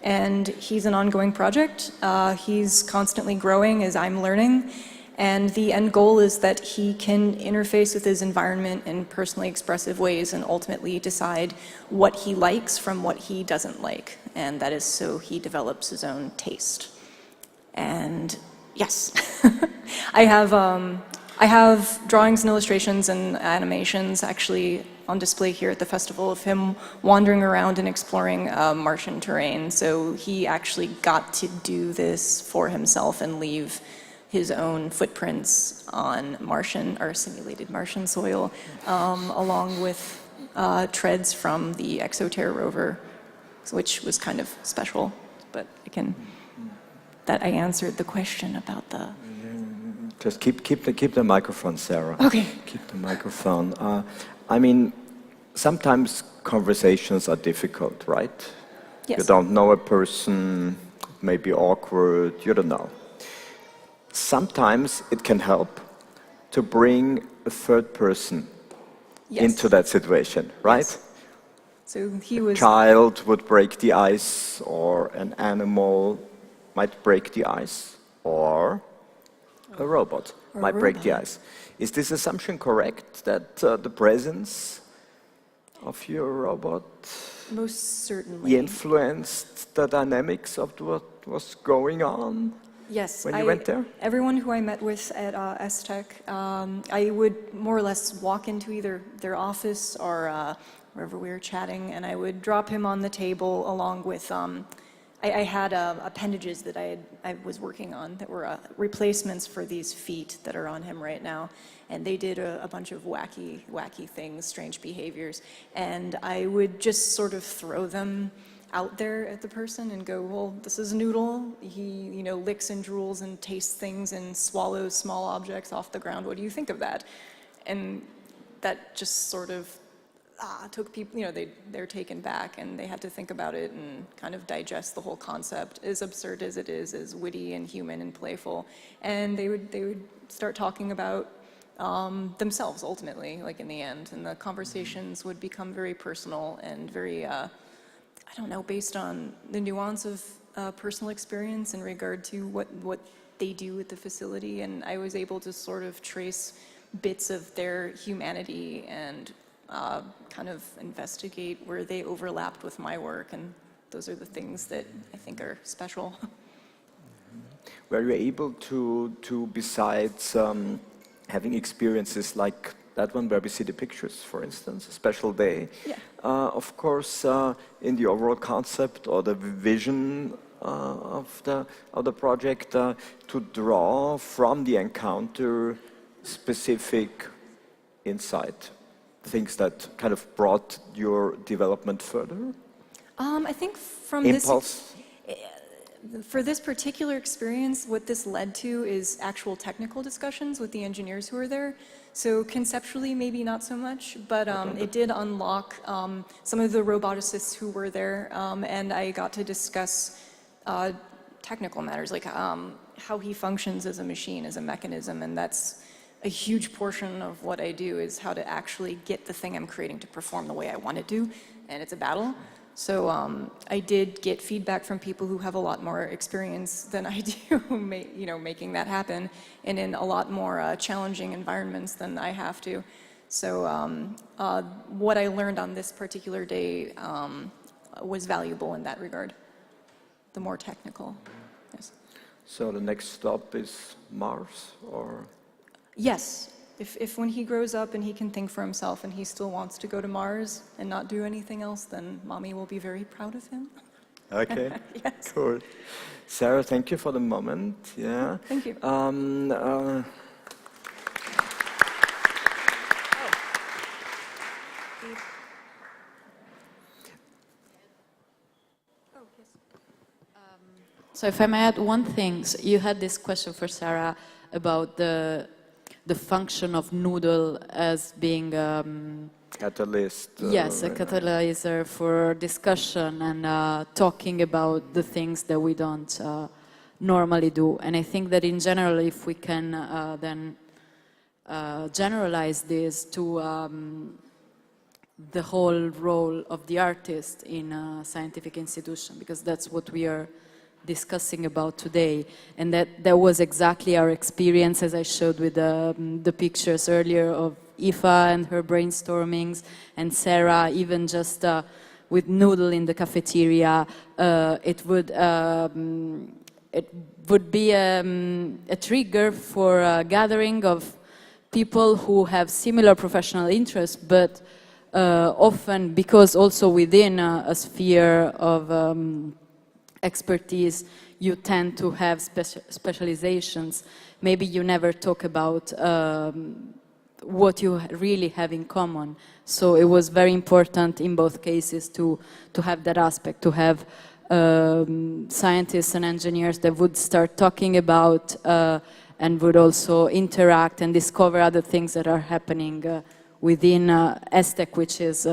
And he's an ongoing project. He's constantly growing as I'm learning. And the end goal is that he can interface with his environment in personally expressive ways and ultimately decide what he likes from what he doesn't like. And that is so he develops his own taste. And yes, I have drawings and illustrations and animations actually on display here at the festival of him wandering around and exploring Martian terrain. So he actually got to do this for himself and leave his own footprints on Martian or simulated Martian soil, along with treads from the Exoterre rover, which was kind of special, but I can that I answered the question about the... Just keep the microphone, Sarah. Okay. Keep the microphone. I mean, sometimes conversations are difficult, right? Yes. You don't know a person, it may be awkward, you don't know. Sometimes it can help to bring a third person Yes. into that situation, right? Yes. So he was... Child would break the ice, or an animal might break the ice, or a robot Or a might break the robot. ice. Is this assumption correct, that the presence of your robot Most certainly. influenced the dynamics of what was going on Yes. when you went there? Everyone who I met with at STech, I would more or less walk into either their office or wherever we were chatting, and I would drop him on the table along with... I had appendages that I was working on that were replacements for these feet that are on him right now, and they did a bunch of wacky things, strange behaviors, and I would just sort of throw them out there at the person and go, well, this is Noodle. He, licks and drools and tastes things and swallows small objects off the ground. What do you think of that? And that just sort of took people, they're taken back, and they had to think about it and kind of digest the whole concept, as absurd as it is, as witty and human and playful. And they would start talking about themselves ultimately, like in the end, and the conversations would become very personal and very, based on the nuance of personal experience in regard to what they do at the facility. And I was able to sort of trace bits of their humanity and kind of investigate where they overlapped with my work, and those are the things that I think are special. Were you able to besides having experiences like that one where we see the pictures, for instance, a special day, Yeah. Of course, in the overall concept or the vision of the project, to draw from the encounter specific insight, things that kind of brought your development further? I think from Impulse? for this particular experience, what this led to is actual technical discussions with the engineers who were there. So conceptually, maybe not so much, but it did unlock some of the roboticists who were there, and I got to discuss technical matters, like how he functions as a machine, as a mechanism, and that's a huge portion of what I do, is how to actually get the thing I'm creating to perform the way I want it to, and it's a battle. So I did get feedback from people who have a lot more experience than I do, making that happen, and in a lot more challenging environments than I have to. So what I learned on this particular day was valuable in that regard, the more technical. Yes. So the next stop is Mars, or? Yes. If when he grows up and he can think for himself and he still wants to go to Mars and not do anything else, then Mommy will be very proud of him. Okay. Yes. Cool. Sarah, thank you for the moment. Yeah. Thank you. So if I may add one thing, so you had this question for Sarah about the function of Noodle as being Catalyst. yes, a catalyzer for discussion and talking about the things that we don't normally do. And I think that in general, if we can then generalize this to the whole role of the artist in a scientific institution, because that's what we are discussing about today, and that was exactly our experience, as I showed with the pictures earlier of Aoife and her brainstormings, and Sarah, even just with Noodle in the cafeteria. It would be a trigger for a gathering of people who have similar professional interests, but often, because also within a sphere of expertise, you tend to have specializations. Maybe you never talk about what you really have in common. So it was very important in both cases to have that aspect, to have scientists and engineers that would start talking about and would also interact and discover other things that are happening within ESTEC, which is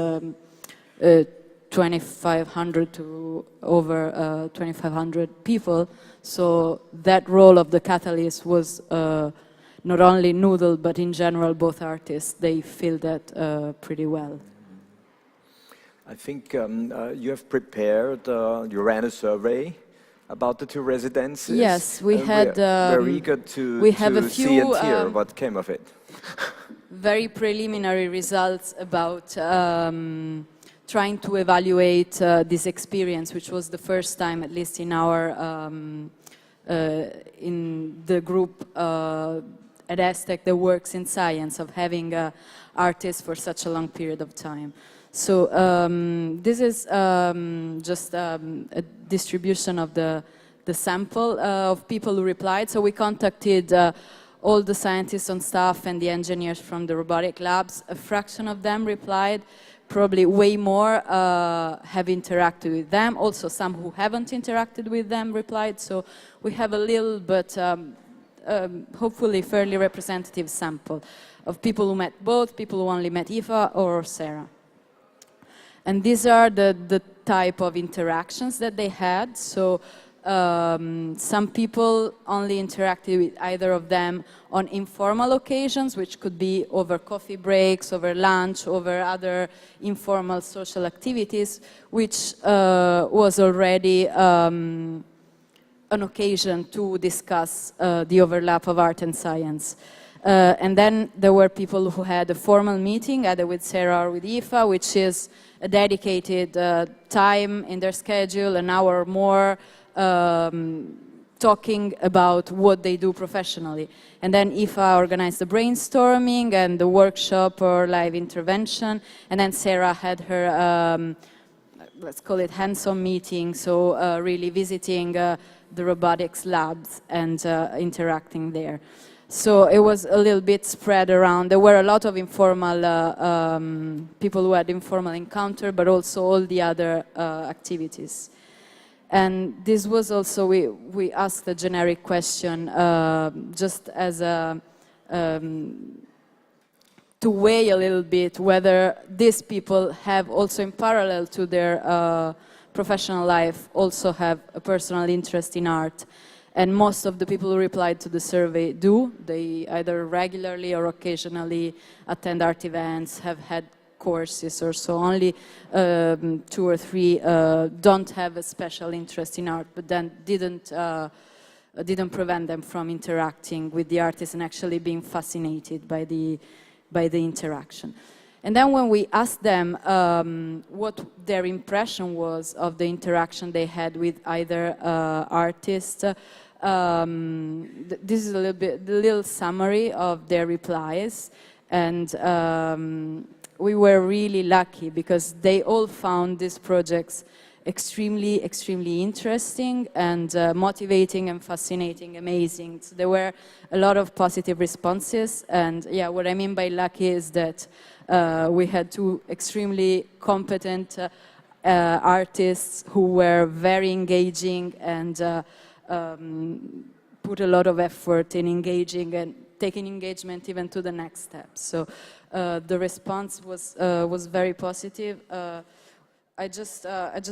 2,500 to over 2,500 people. So that role of the catalyst was not only Noodle, but in general, both artists, they feel that pretty well. I think you have prepared, you ran a survey about the two residencies. Yes, we had. We're eager to see and hear what came of it. Very preliminary results about trying to evaluate this experience, which was the first time, at least in our in the group at ESTEC that works in science, of having artists for such a long period of time. So this is just a distribution of the sample of people who replied. So we contacted all the scientists on staff and the engineers from the robotic labs. A fraction of them replied. Probably way more have interacted with them. Also some who haven't interacted with them replied. So we have a little but hopefully fairly representative sample of people who met both, people who only met Eva or Sarah. And these are the type of interactions that they had. So some people only interacted with either of them on informal occasions, which could be over coffee breaks, over lunch, over other informal social activities, which was already an occasion to discuss the overlap of art and science. And then there were people who had a formal meeting, either with Sarah or with Eva, which is a dedicated time in their schedule, an hour or more, talking about what they do professionally. And then Eva organized the brainstorming and the workshop or live intervention. And then Sarah had her, let's call it hands-on meeting, so really visiting the robotics labs and interacting there. So it was a little bit spread around. There were a lot of informal people who had informal encounter, but also all the other activities. And this was also, we asked a generic question just as a, to weigh a little bit whether these people have also in parallel to their professional life also have a personal interest in art. And most of the people who replied to the survey do. They either regularly or occasionally attend art events, have had courses or so. Only 2 or 3 don't have a special interest in art, but then didn't prevent them from interacting with the artists and actually being fascinated by the interaction. And then when we asked them what their impression was of the interaction they had with either artist, this is a little summary of their replies, and we were really lucky because they all found these projects extremely interesting and motivating and fascinating, amazing. So there were a lot of positive responses, and yeah, what I mean by lucky is that we had 2 extremely competent artists who were very engaging and put a lot of effort in engaging and taking engagement even to the next step. So the response was very positive. I just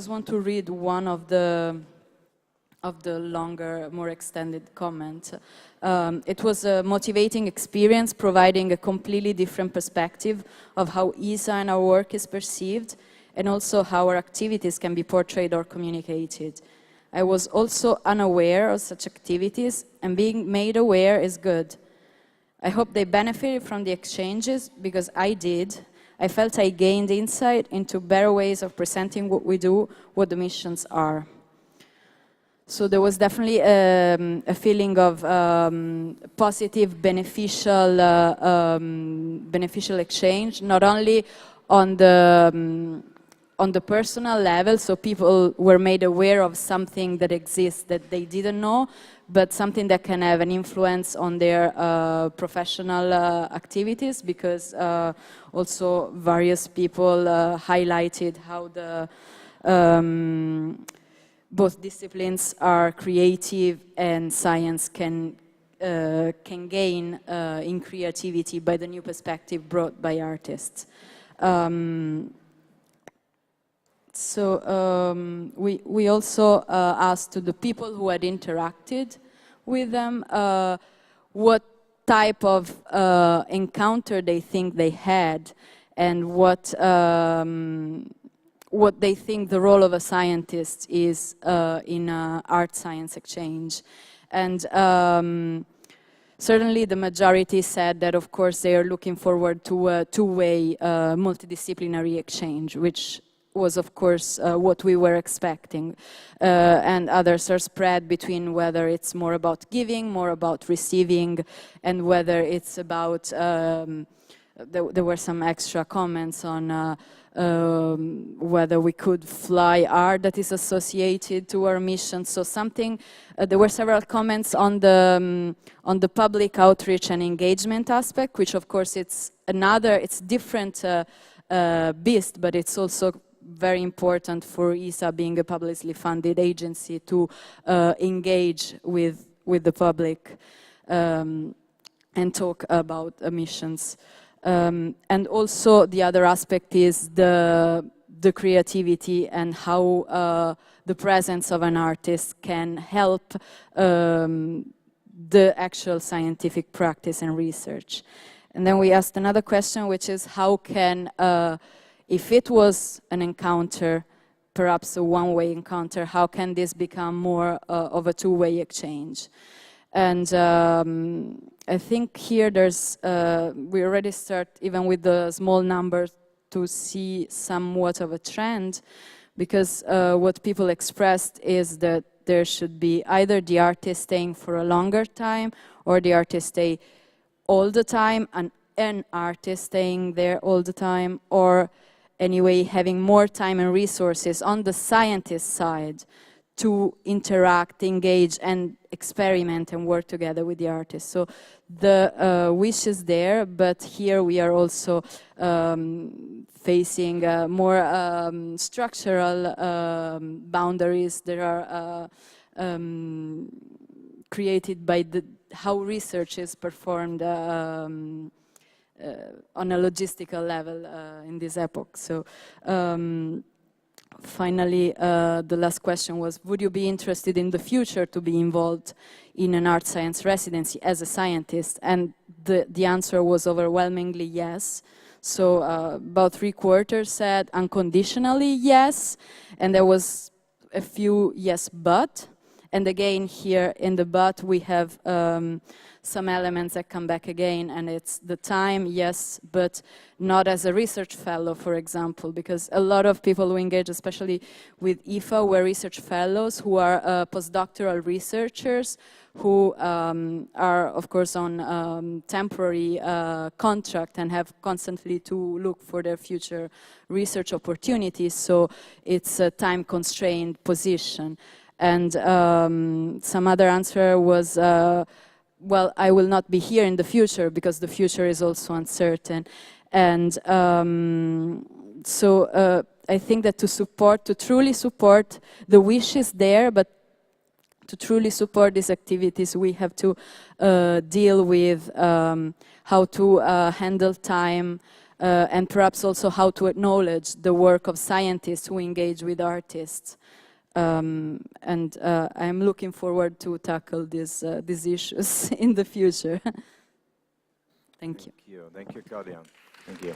want to read one of the longer, more extended comments. It was a motivating experience, providing a completely different perspective of how ESA and our work is perceived, and also how our activities can be portrayed or communicated. I was also unaware of such activities, and being made aware is good. I hope they benefited from the exchanges, because I did. I felt I gained insight into better ways of presenting what we do, what the missions are. So there was definitely a feeling of positive, beneficial exchange, not only on the personal level, so people were made aware of something that exists that they didn't know, but something that can have an influence on their professional activities, because also various people highlighted how both disciplines are creative and science can gain in creativity by the new perspective brought by artists. We also asked to the people who had interacted with them what type of encounter they think they had and what they think the role of a scientist is in art science exchange. And certainly the majority said that, of course, they are looking forward to a two-way multidisciplinary exchange, which was, of course, what we were expecting. And others are spread between whether it's more about giving, more about receiving, and whether it's about, there were some extra comments on whether we could fly art that is associated to our mission. So something, there were several comments on the public outreach and engagement aspect, which of course it's different beast, but it's also very important for ESA being a publicly funded agency to engage with the public and talk about missions. And also the other aspect is the creativity and how the presence of an artist can help the actual scientific practice and research. And then we asked another question, which is how can, if it was an encounter, perhaps a one-way encounter, how can this become more of a two-way exchange? And I think here there's, we already start, even with the small numbers, to see somewhat of a trend, because what people expressed is that there should be either the artist staying for a longer time, or the artist stay all the time, and an artist staying there all the time, or anyway having more time and resources on the scientist side to interact, engage, and experiment and work together with the artist. So the wish is there, but here we are also facing more structural boundaries that are created by how research is performed on a logistical level in this epoch. So. Finally, the last question was, would you be interested in the future to be involved in an art science residency as a scientist? And the answer was overwhelmingly yes. So about 3/4 said unconditionally yes, and there was a few yes but. And again, here in the but we have some elements that come back again, and it's the time, yes, but not as a research fellow, for example, because a lot of people who engage, especially with IFA, were research fellows who are postdoctoral researchers who are, of course, on temporary contract and have constantly to look for their future research opportunities, so it's a time-constrained position. And some other answer was, well, I will not be here in the future because the future is also uncertain. And so I think that to truly support, the wish is there, but to truly support these activities, we have to deal with how to handle time and perhaps also how to acknowledge the work of scientists who engage with artists. And I'm looking forward to tackle these issues in the future. Thank you. Thank you, Claudia. Thank you.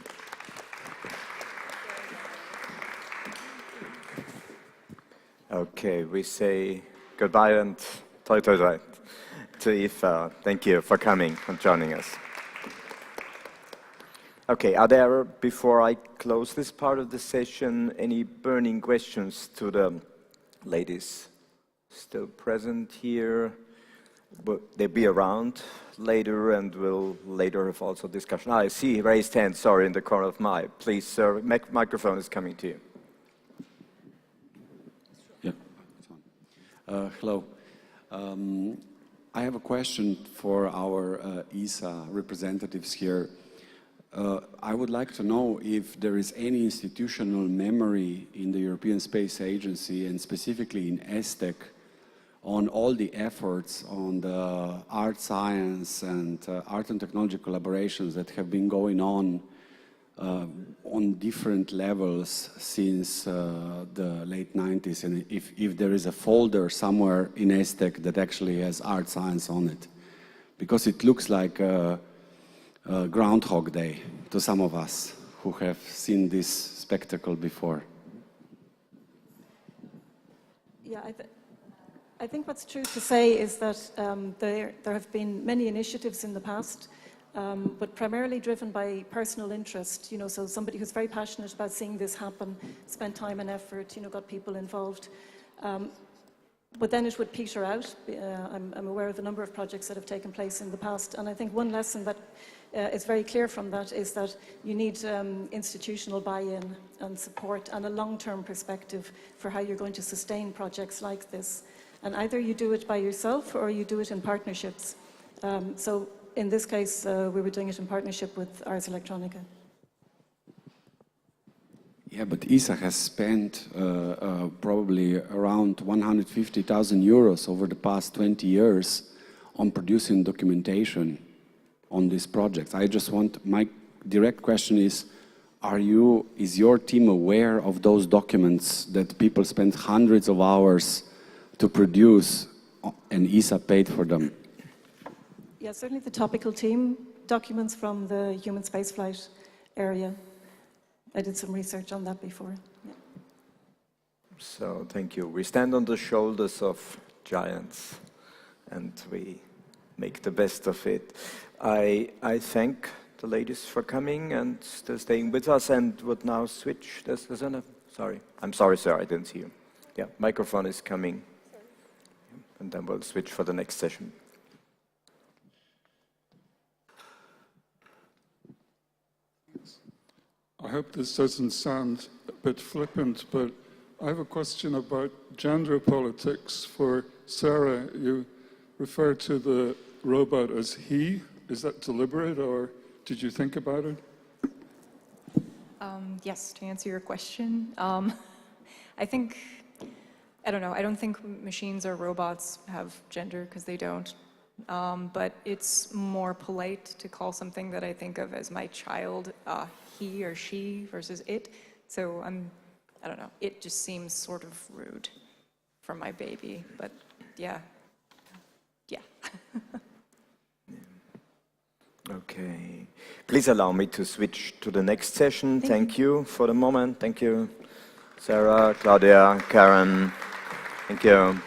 Okay, we say goodbye and toi toi toi to Aoife. Thank you for coming and joining us. Okay, are there, before I close this part of the session, any burning questions to the ladies still present here? Will they be around later, and we'll later have also discussion? I see raised hand, sorry, in the corner of my. Please, sir, microphone is coming to you. Yeah, it's on. Hello. I have a question for our ESA representatives here. I would like to know if there is any institutional memory in the European Space Agency, and specifically in ESTEC, on all the efforts on the art science and art and technology collaborations that have been going on different levels since the late 90s, and if there is a folder somewhere in ESTEC that actually has art science on it. Because it looks like Groundhog Day to some of us who have seen this spectacle before. Yeah, I think what's true to say is that there have been many initiatives in the past, but primarily driven by personal interest. You know, so somebody who's very passionate about seeing this happen, spent time and effort, you know, got people involved. But then it would peter out. I'm aware of a number of projects that have taken place in the past, and I think one lesson that is very clear from that is that you need institutional buy-in and support and a long-term perspective for how you're going to sustain projects like this. And either you do it by yourself or you do it in partnerships. So in this case, we were doing it in partnership with Ars Electronica. Yeah, but ESA has spent probably around 150,000 euros over the past 20 years on producing documentation on this project. I just want, my direct question is your team aware of those documents that people spent hundreds of hours to produce and ESA paid for them? Yeah, certainly the topical team documents from the human spaceflight area. I did some research on that before. Yeah. So, thank you. We stand on the shoulders of giants and we make the best of it. I thank the ladies for coming and staying with us, and would now switch. Sorry. I'm sorry, sir, I didn't see you. Yeah, microphone is coming. And then we'll switch for the next session. I hope this doesn't sound a bit flippant, but I have a question about gender politics. For Sarah, you refer to the robot as he. Is that deliberate, or did you think about it? Yes, to answer your question, I don't know, I don't think machines or robots have gender, because they don't. But it's more polite to call something that I think of as my child he or she versus it. So I don't know, it just seems sort of rude for my baby, but yeah. Okay. Please allow me to switch to the next session. Thank you for the moment. Thank you, Sarah, Claudia, Karen. Thank you.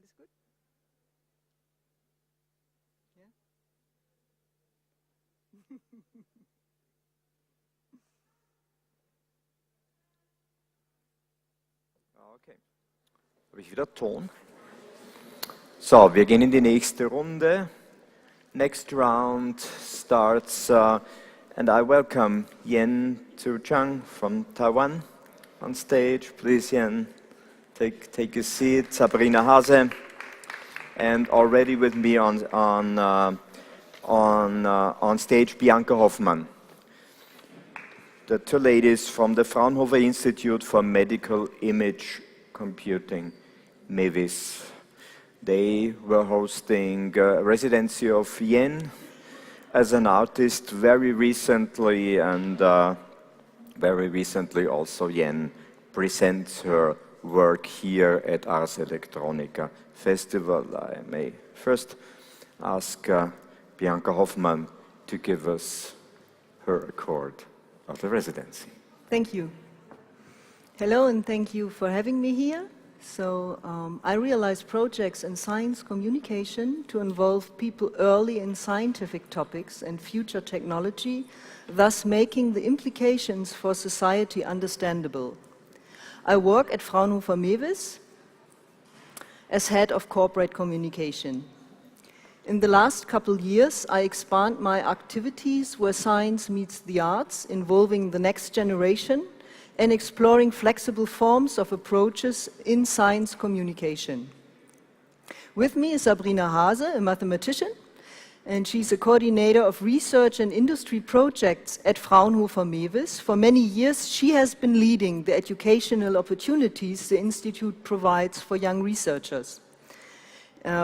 Alles gut? Okay. Habe ich wieder Ton? So, wir gehen in die nächste Runde. Next round starts, and I welcome Yen Chang from Taiwan on stage. Please, Yen, take a seat. Sabrina Haase, and already with me on stage, Bianca Hoffman. The two ladies from the Fraunhofer Institute for Medical Image Computing, MEVIS. They were hosting residency of Yen as an artist very recently, and very recently also Yen presents her work here at Ars Electronica Festival. I may first ask Bianca Hoffman to give us her record of the residency. Thank you. Hello, and thank you for having me here. So I realize projects in science communication to involve people early in scientific topics and future technology, thus making the implications for society understandable. I work at Fraunhofer MEVIS as head of corporate communication. In the last couple years, I expand my activities where science meets the arts, involving the next generation and exploring flexible forms of approaches in science communication. With me is Sabrina Haase, a mathematician, and she's a coordinator of research and industry projects at Fraunhofer MEVIS. For many years, she has been leading the educational opportunities the Institute provides for young researchers.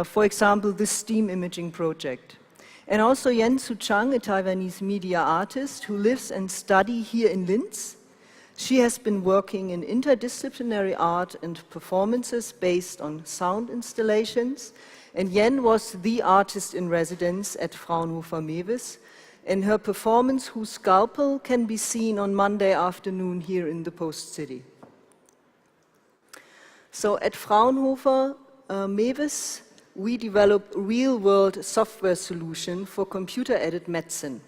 For example, the STEAM imaging project. And also Yen Chang, a Taiwanese media artist who lives and studies here in Linz. She has been working in interdisciplinary art and performances based on sound installations. And Yen was the artist in residence at Fraunhofer MEVIS. And her performance, Whose Scalpel, can be seen on Monday afternoon here in the Post City. So at Fraunhofer MEVIS, we develop real-world software solution for computer-aided medicine,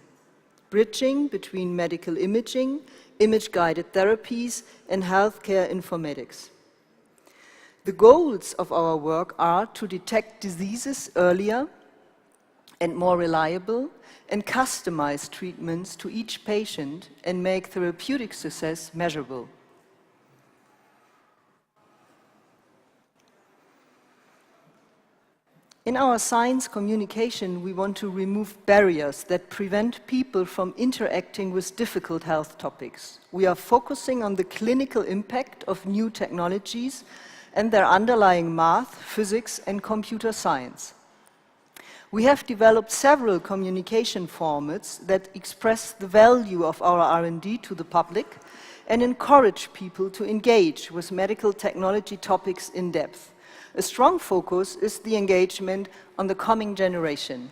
bridging between medical imaging, image-guided therapies, and healthcare informatics. The goals of our work are to detect diseases earlier and more reliable, and customize treatments to each patient and make therapeutic success measurable. In our science communication, we want to remove barriers that prevent people from interacting with difficult health topics. We are focusing on the clinical impact of new technologies and their underlying math, physics, and computer science. We have developed several communication formats that express the value of our R&D to the public and encourage people to engage with medical technology topics in depth. A strong focus is the engagement on the coming generation.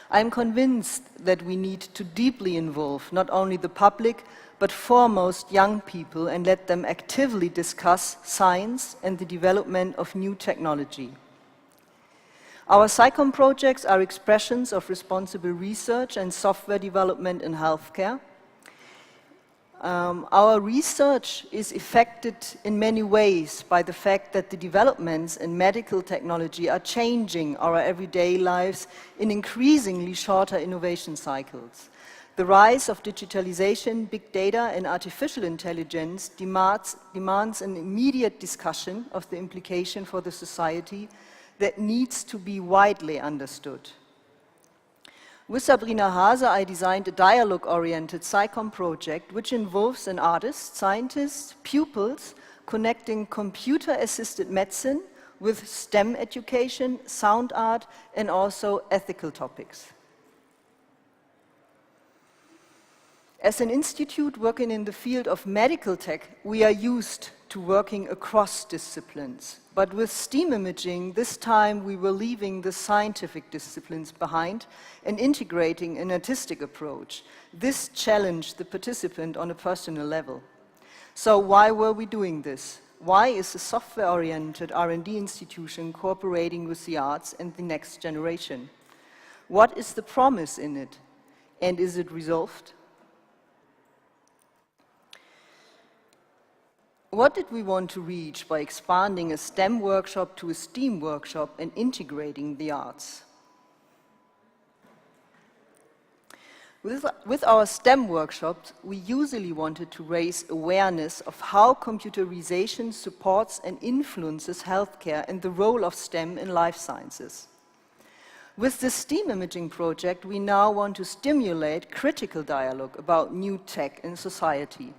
I am convinced that we need to deeply involve not only the public, but foremost young people, and let them actively discuss science and the development of new technology. Our SciComm projects are expressions of responsible research and software development in healthcare. Our research is affected in many ways by the fact that the developments in medical technology are changing our everyday lives in increasingly shorter innovation cycles. The rise of digitalization, big data, and artificial intelligence demands an immediate discussion of the implication for the society that needs to be widely understood. With Sabrina Haase, I designed a dialogue-oriented SciComm project which involves an artist, scientist, pupils, connecting computer-assisted medicine with STEM education, sound art, and also ethical topics. As an institute working in the field of medical tech, we are used to working across disciplines. But with STEAM imaging, this time we were leaving the scientific disciplines behind and integrating an artistic approach. This challenged the participant on a personal level. So why were we doing this? why is a software-oriented R&D institution cooperating with the arts and the next generation? What is the promise in it? And is it resolved? What did we want to reach by expanding a STEM workshop to a STEAM workshop and integrating the arts? With our STEM workshops, we usually wanted to raise awareness of how computerization supports and influences healthcare and the role of STEM in life sciences. With the STEAM imaging project, we now want to stimulate critical dialogue about new tech in society.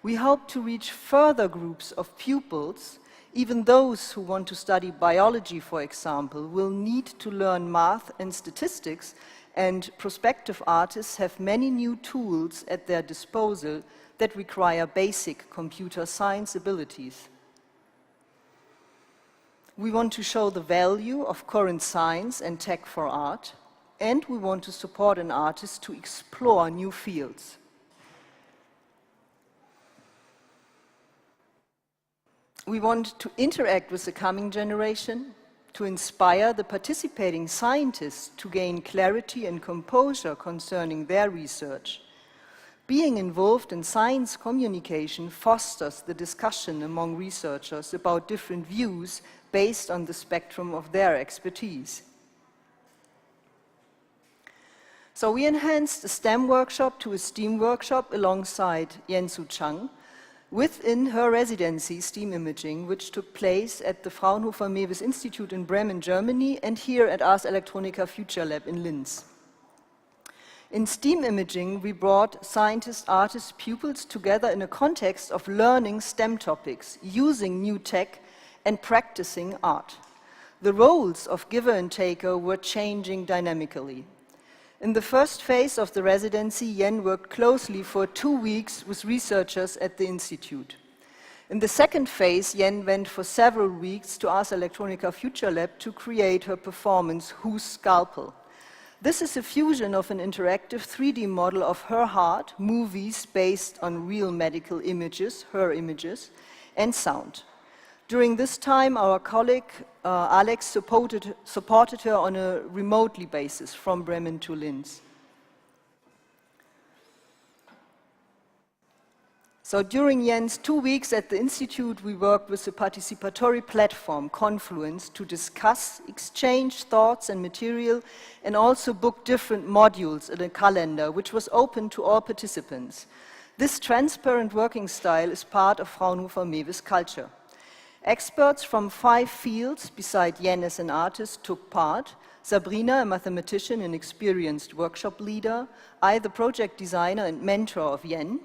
We hope to reach further groups of pupils. Even those who want to study biology, for example, will need to learn math and statistics, and prospective artists have many new tools at their disposal that require basic computer science abilities. We want to show the value of current science and tech for art, and we want to support an artist to explore new fields. We want to interact with the coming generation, to inspire the participating scientists to gain clarity and composure concerning their research. Being involved in science communication fosters the discussion among researchers about different views based on the spectrum of their expertise. So we enhanced a STEM workshop to a STEAM workshop alongside Yen-Su Chang, within her residency, STEAM Imaging, which took place at the Fraunhofer Mewes Institute in Bremen, Germany, and here at Ars Electronica Future Lab in Linz. In STEAM Imaging, we brought scientists, artists, pupils together in a context of learning STEM topics, using new tech, and practicing art. The roles of giver and taker were changing dynamically. In the first phase of the residency, Yen worked closely for 2 weeks with researchers at the institute. In the second phase, Yen went for several weeks to Ars Electronica Future Lab to create her performance, Whose Scalpel? This is a fusion of an interactive 3D model of her heart, movies based on real medical images, her images, and sound. During this time, our colleague Alex supported her on a remotely basis from Bremen to Linz. So during Yen's 2 weeks at the Institute, we worked with the participatory platform Confluence to discuss, exchange thoughts and material, and also book different modules in a calendar, which was open to all participants. This transparent working style is part of Fraunhofer Mewes culture. Experts from 5 fields, beside Yen as an artist, took part. Sabrina, a mathematician and experienced workshop leader, I, the project designer and mentor of Yen,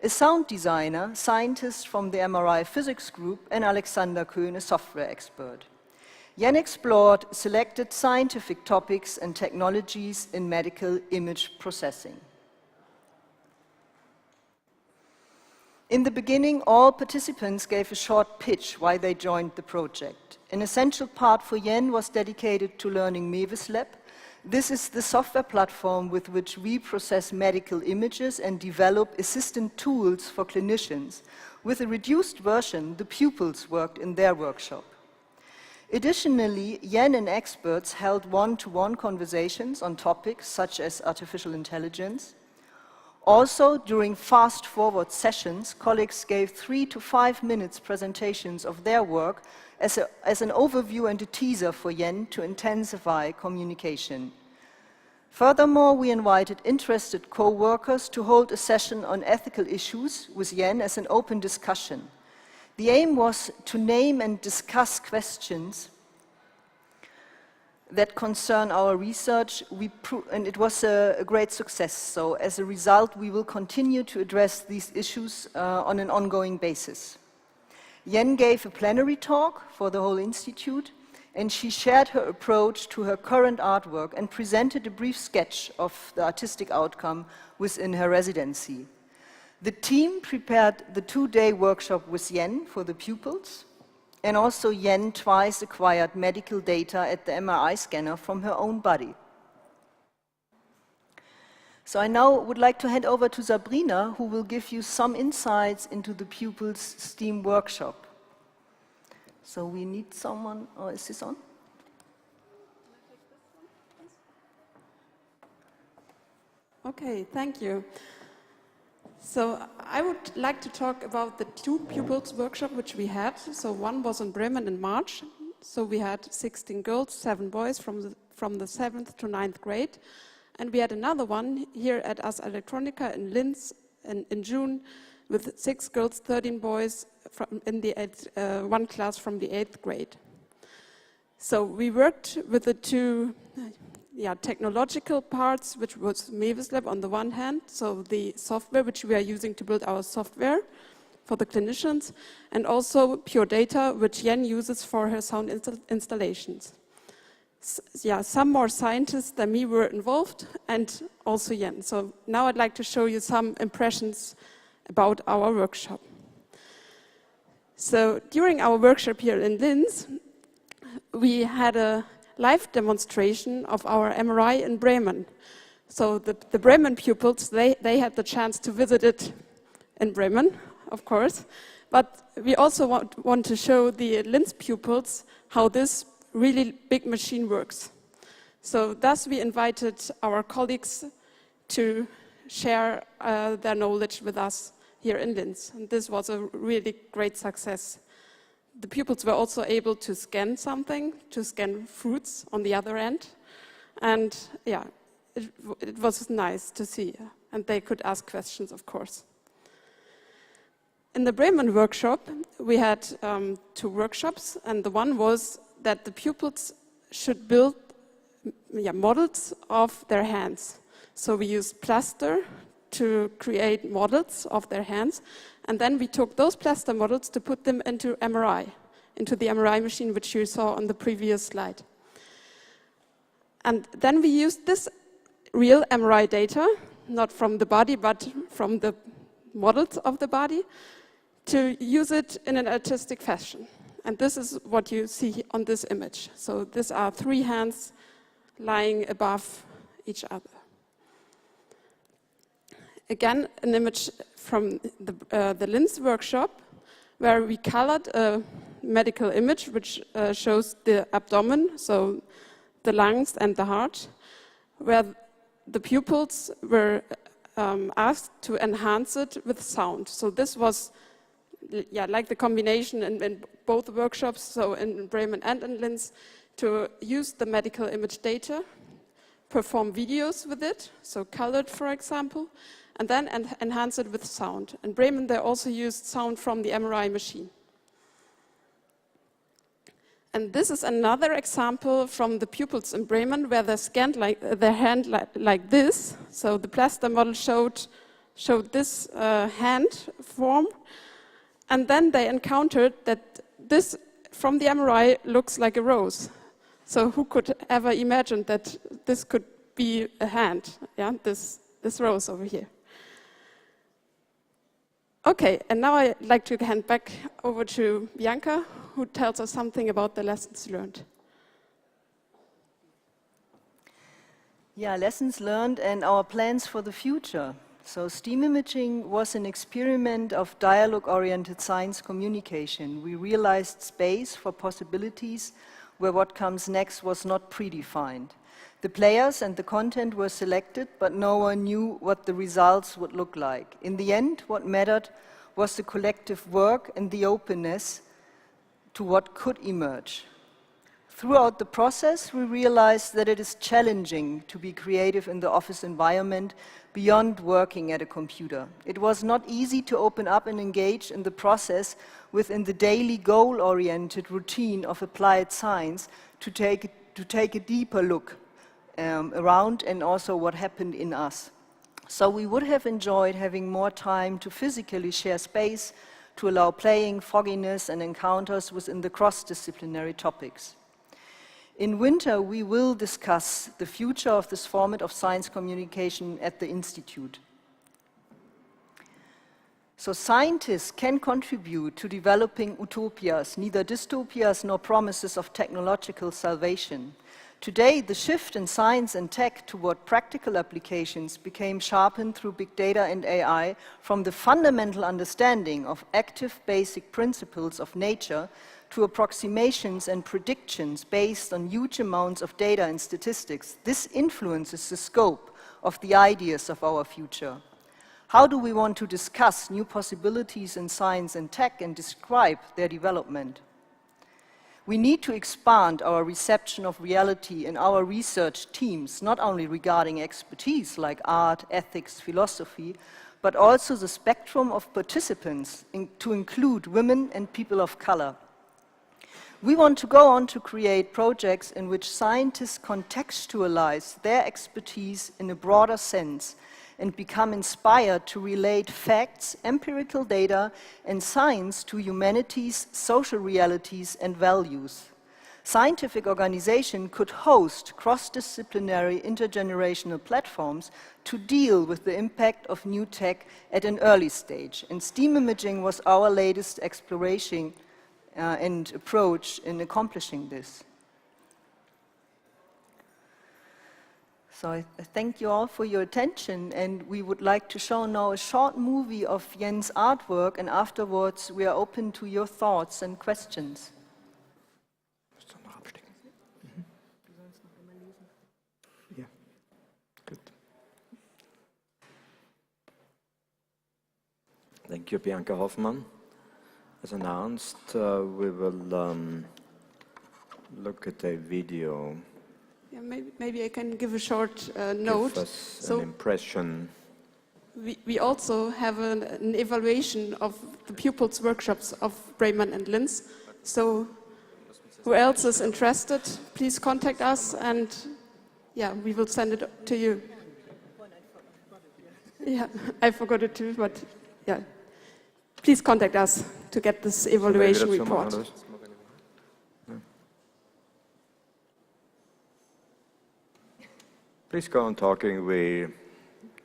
a sound designer, scientist from the MRI physics group, and Alexander Köhn, a software expert. Yen explored selected scientific topics and technologies in medical image processing. In the beginning, all participants gave a short pitch why they joined the project. An essential part for Yen was dedicated to learning Mewes Lab. This is the software platform with which we process medical images and develop assistant tools for clinicians. With a reduced version, the pupils worked in their workshop. Additionally, Yen and experts held one-to-one conversations on topics such as artificial intelligence. Also, during fast-forward sessions, colleagues gave 3 to 5 minutes presentations of their work as an overview and a teaser for Yen to intensify communication. Furthermore, we invited interested co-workers to hold a session on ethical issues with Yen as an open discussion. The aim was to name and discuss questions that concern our research, and it was a great success. So as a result, we will continue to address these issues on an ongoing basis. Yen gave a plenary talk for the whole institute, and she shared her approach to her current artwork and presented a brief sketch of the artistic outcome within her residency. The team prepared the 2-day workshop with Yen for the pupils, and also Yen twice acquired medical data at the MRI scanner from her own body. So I now would like to hand over to Sabrina, who will give you some insights into the pupils' STEAM workshop. So we need someone, or is this on? Okay, thank you. So I would like to talk about the two Pupils workshop which we had. So one was in Bremen in March. So we had 16 girls, 7 boys from the 7th to 9th grade. And we had another one here at Ars Electronica in Linz in June with 6 girls, 13 boys in one class from the 8th grade. So we worked with the two technological parts, which was Mavis Lab on the one hand, so the software which we are using to build our software for the clinicians, and also pure data, which Yen uses for her sound installations. Some more scientists than me were involved, and also Yen. So now I'd like to show you some impressions about our workshop. So during our workshop here in Linz, we had a live demonstration of our MRI in Bremen. So the Bremen pupils, they had the chance to visit it in Bremen, of course. But we also want to show the Linz pupils how this really big machine works. So thus we invited our colleagues to share their knowledge with us here in Linz. And this was a really great success. The pupils were also able to scan something, to scan fruits on the other end. And yeah, it was nice to see. And they could ask questions, of course. In the Bremen workshop, we had 2 workshops. And the one was that the pupils should build models of their hands. So we used plaster to create models of their hands. And then we took those plaster models to put them into MRI, into the MRI machine, which you saw on the previous slide. And then we used this real MRI data, not from the body, but from the models of the body, to use it in an artistic fashion. And this is what you see on this image. So these are 3 hands lying above each other. Again, an image from the Linz workshop, where we colored a medical image which shows the abdomen, so the lungs and the heart, where the pupils were asked to enhance it with sound. So this was like the combination in both workshops, so in Bremen and in Linz, to use the medical image data, perform videos with it, so colored, for example, and then enhance it with sound. In Bremen, they also used sound from the MRI machine. And this is another example from the pupils in Bremen, where they scanned their hand like this. So the plaster model showed this hand form, and then they encountered that this, from the MRI, looks like a rose. So who could ever imagine that this could be a hand? Yeah, this rose over here. Okay, and now I'd like to hand back over to Bianca, who tells us something about the lessons learned. Yeah, lessons learned and our plans for the future. So STEAM imaging was an experiment of dialogue-oriented science communication. We realized space for possibilities where what comes next was not predefined. The players and the content were selected, but no one knew what the results would look like. In the end, what mattered was the collective work and the openness to what could emerge. Throughout the process, we realized that it is challenging to be creative in the office environment beyond working at a computer. It was not easy to open up and engage in the process within the daily goal-oriented routine of applied science to take a deeper look around and also what happened in us. So we would have enjoyed having more time to physically share space, to allow playing, fogginess and encounters within the cross-disciplinary topics. In winter, we will discuss the future of this format of science communication at the Institute. So scientists can contribute to developing utopias, neither dystopias nor promises of technological salvation. Today, the shift in science and tech toward practical applications became sharpened through big data and AI from the fundamental understanding of active basic principles of nature to approximations and predictions based on huge amounts of data and statistics. This influences the scope of the ideas of our future. How do we want to discuss new possibilities in science and tech and describe their development? We need to expand our reception of reality in our research teams, not only regarding expertise like art, ethics, philosophy, but also the spectrum of participants to include women and people of color. We want to go on to create projects in which scientists contextualize their expertise in a broader sense and become inspired to relate facts, empirical data, and science to humanity's social realities and values. Scientific organization could host cross-disciplinary intergenerational platforms to deal with the impact of new tech at an early stage. And STEAM imaging was our latest exploration and approach in accomplishing this. So I thank you all for your attention, and we would like to show now a short movie of Jens' artwork, and afterwards we are open to your thoughts and questions. Yeah, good. Thank you, Bianca Hoffman. As announced, we will look at a video. Yeah, maybe I can give a short note. Give us an impression. We also have an evaluation of the pupils' workshops of Bremen and Linz. So who else is interested, please contact us, and yeah, we will send it to you. Yeah, I forgot it too, but yeah. Please contact us to get this evaluation report. Please go on talking. We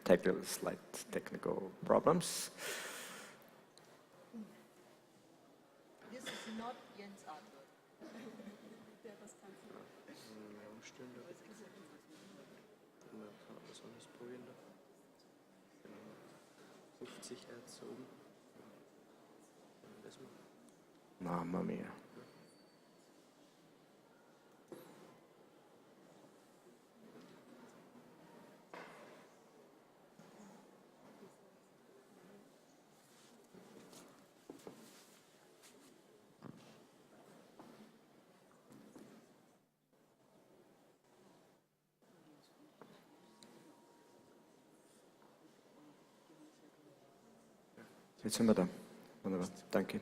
tackle slight technical problems. This is not Jens' artwork. Mamma mia. Jetzt sind wir da. Wunderbar, danke.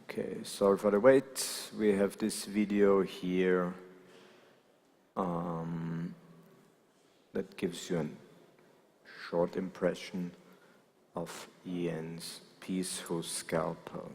Okay, sorry for the wait. We have this video here that gives you a short impression of Ian's peaceful scalpel.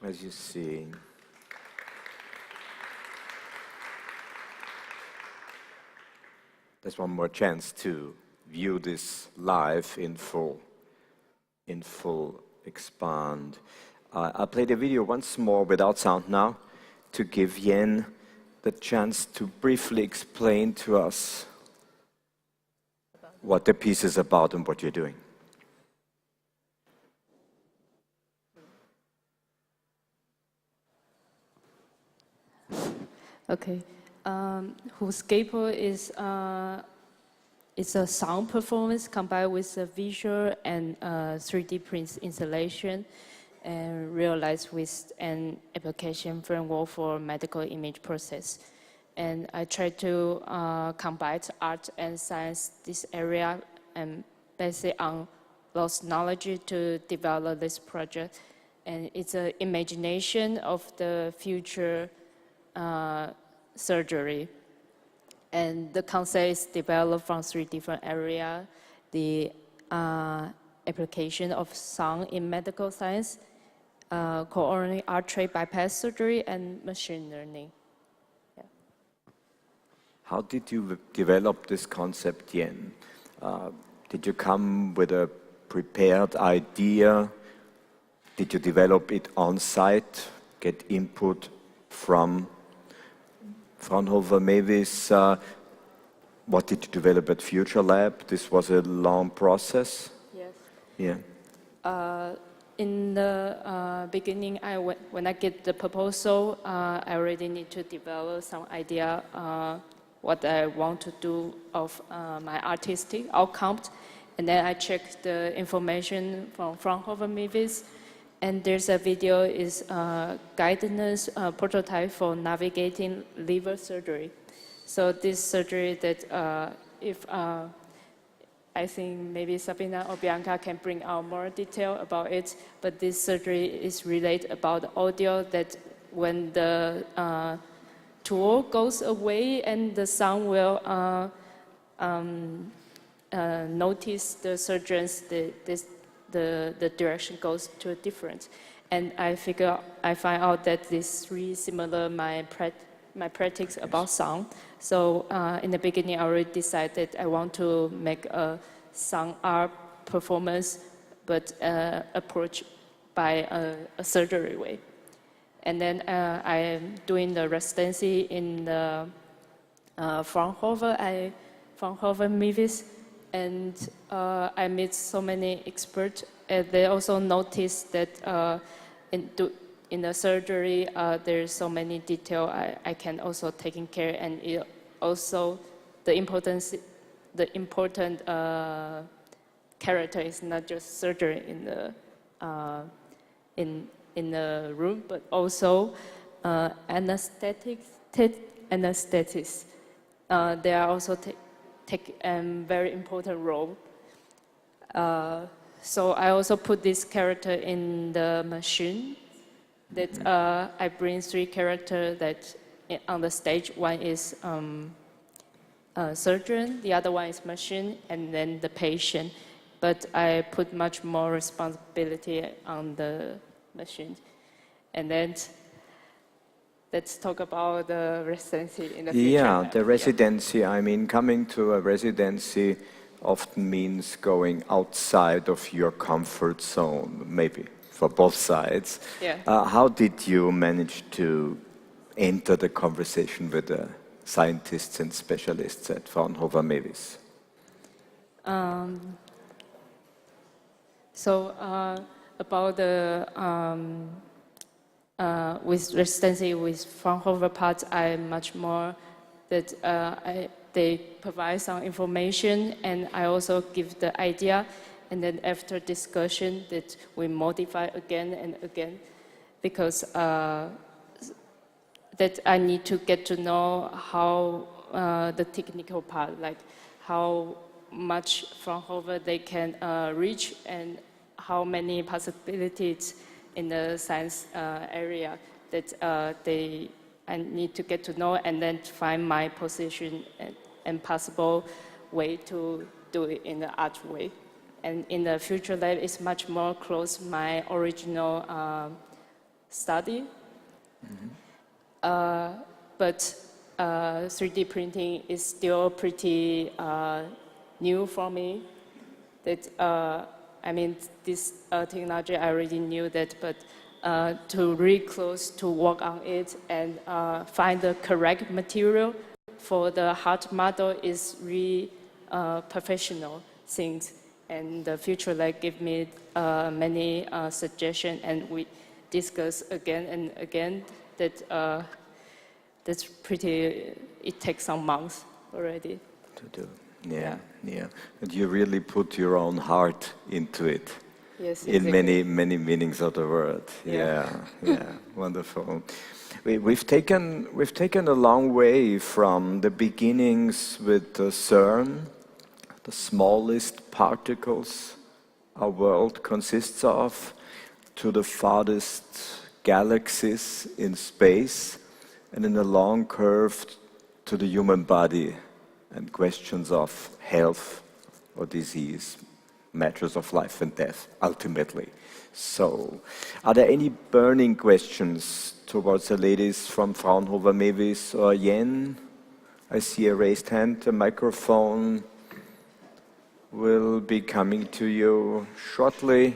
As you see, there's one more chance to view this live in full expand. I'll play the video once more without sound now to give Yen the chance to briefly explain to us what the piece is about and what you're doing. Okay. Whose scalpel is it's a sound performance combined with a visual and 3D print installation, and realized with an application framework for medical image process. And I try to combine art and science this area and based on those knowledge to develop this project. And it's an imagination of the future surgery. And the concept is developed from 3 different areas. The application of sound in medical science, coronary artery bypass surgery, and machine learning. Yeah. How did you develop this concept, Yen? Did you come with a prepared idea? Did you develop it on site, get input from Fraunhofer Mewis? What did you develop at Future Lab? This was a long process? Yes. Yeah. In the beginning, when I get the proposal, I already need to develop some idea what I want to do of my artistic outcome. And then I check the information from Fraunhofer Mewis, and there's a video is guidance prototype for navigating liver surgery. So this surgery that if I think maybe Sabrina or Bianca can bring out more detail about it, but this surgery is related about the audio that when the tool goes away and the sound will notice the surgeons, the direction goes to a different. And I find out that this really similar my practice about sound. So in the beginning, I already decided I want to make a sound art performance, but approach by a surgery way. And then I am doing the residency in the Fraunhofer Mewis, and I meet so many experts. And they also noticed that in the surgery, there's so many detail I can also taking care, and it also the important character is not just surgery in the room, but also anesthetics. They are also take a very important role. So I also put this character in the machine. That I bring 3 characters that on the stage. One is surgeon, the other one is machine, and then the patient. But I put much more responsibility on the machine. And then let's talk about the residency in the future. Yeah, the residency. Yeah. I mean, coming to a residency often means going outside of your comfort zone, maybe. For both sides. Yeah. How did you manage to enter the conversation with the scientists and specialists at Fraunhofer Mewis? So about the with residency with Fraunhofer part, I'm much more that they provide some information, and I also give the idea. And then after discussion, that we modify again and again, because that I need to get to know how the technical part, like how much Fraunhofer they can reach, and how many possibilities in the science area that I need to get to know, and then find my position and possible way to do it in the art way. And in the Future Lab, it's much more close my original study. Mm-hmm. But 3D printing is still pretty new for me. That I mean, this technology I already knew that, but to really close to work on it and find the correct material for the heart model is really professional things. And the Future Lab gave me many suggestions, and we discuss again and again that that's pretty. It takes some months already to do. Yeah, yeah. And you really put your own heart into it. Yes, in exactly. many meanings of the word. Yeah, yeah, wonderful. We've taken a long way from the beginnings with CERN, the smallest particles our world consists of, to the farthest galaxies in space, and in a long curve to the human body and questions of health or disease, matters of life and death, ultimately. So, are there any burning questions towards the ladies from Fraunhofer, Mewis or Yen? I see a raised hand. The microphone will be coming to you shortly.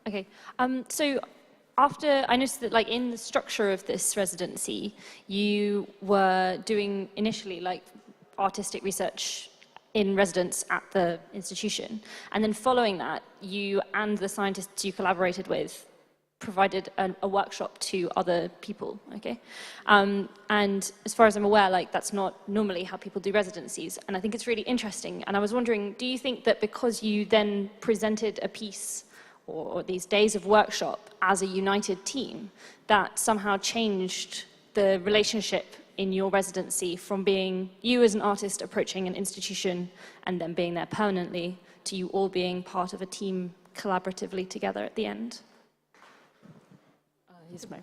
Okay, so after I noticed that, like, in the structure of this residency, you were doing initially like artistic research in residence at the institution, and then following that, you and the scientists you collaborated with provided a workshop to other people. Okay, and as far as I'm aware, like, that's not normally how people do residencies, and I think it's really interesting. And I was wondering, do you think that because you then presented a piece or these days of workshop as a united team, that somehow changed the relationship in your residency from being you as an artist approaching an institution and then being there permanently to you all being part of a team collaboratively together at the end?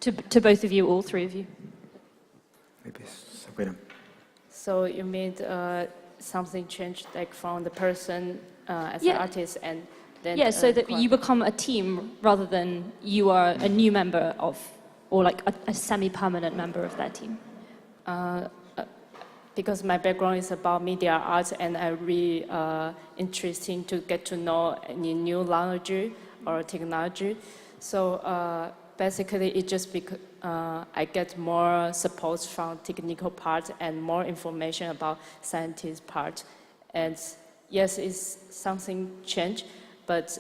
To both of you, all three of you. Maybe Sabrina. So you made something changed, like from the person as an artist and then... Yeah, so that you become a team rather than you are a new member of, or like a semi-permanent member of that team. Because my background is about media arts, and I really interesting to get to know any new language or technology. So basically, it just because I get more support from technical part and more information about scientist part. And yes, it's something changed, but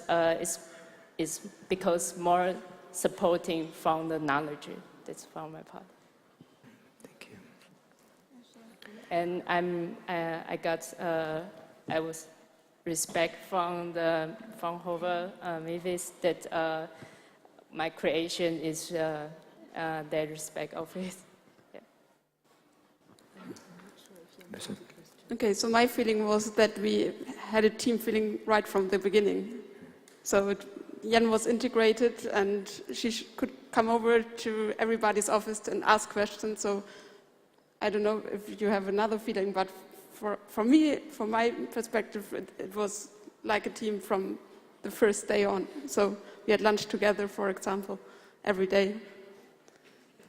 it's because more supporting from the knowledge. That's from my part. Thank you. And I was respect from the Fraunhofer Mewis that my creation is their respect of it. Yeah. Okay, so my feeling was that we had a team feeling right from the beginning. So Yen was integrated, and she could come over to everybody's office and ask questions. So I don't know if you have another feeling, but for me, from my perspective, it was like a team from the first day on. So we had lunch together, for example, every day.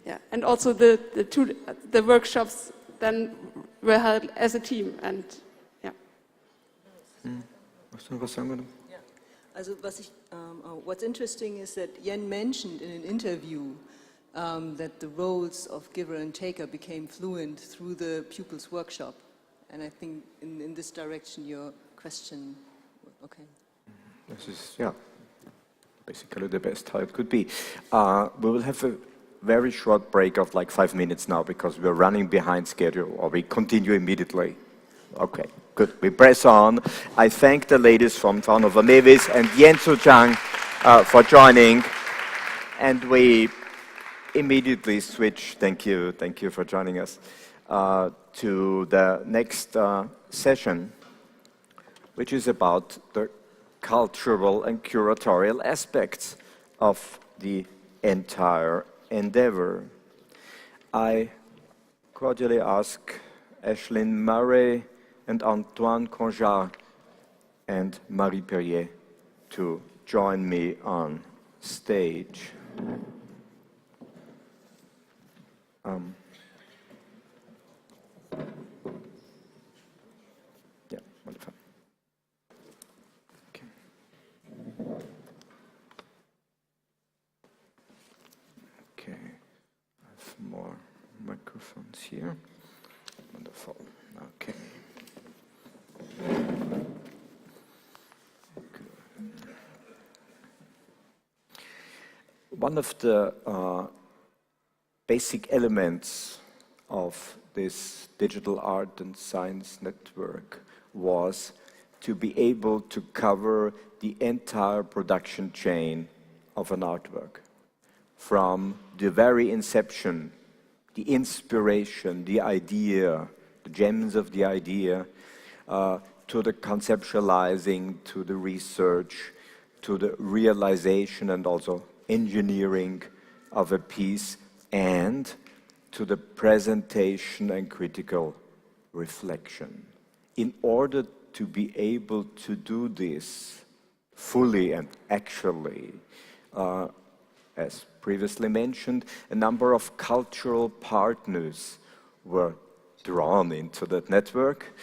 Yeah, and also the workshops then were held as a team, and yeah. Also what's interesting is that Yen mentioned in an interview that the roles of giver and taker became fluent through the Pupils workshop, and I think in this direction your question, okay. This is, yeah, basically the best how it could be. We will have a very short break of like 5 minutes now because we're running behind schedule, or we continue immediately. Okay, good. We press on. I thank the ladies from Fraunhofer Mewis and Yen Su Chang for joining, and we immediately switch. Thank you for joining us to the next session, which is about the cultural and curatorial aspects of the entire endeavor. I cordially ask Ashlyn Murray and Antoine Conjard and Marie Perrier to join me on stage. Yeah, wonderful. Okay. Okay, I have more microphones here. Wonderful. Okay. One of the basic elements of this digital art and science network was to be able to cover the entire production chain of an artwork. From the very inception, the inspiration, the idea, the gems of the idea, to the conceptualizing, to the research, to the realization and also engineering of a piece, and to the presentation and critical reflection. In order to be able to do this fully and actually, as previously mentioned, a number of cultural partners were drawn into that network,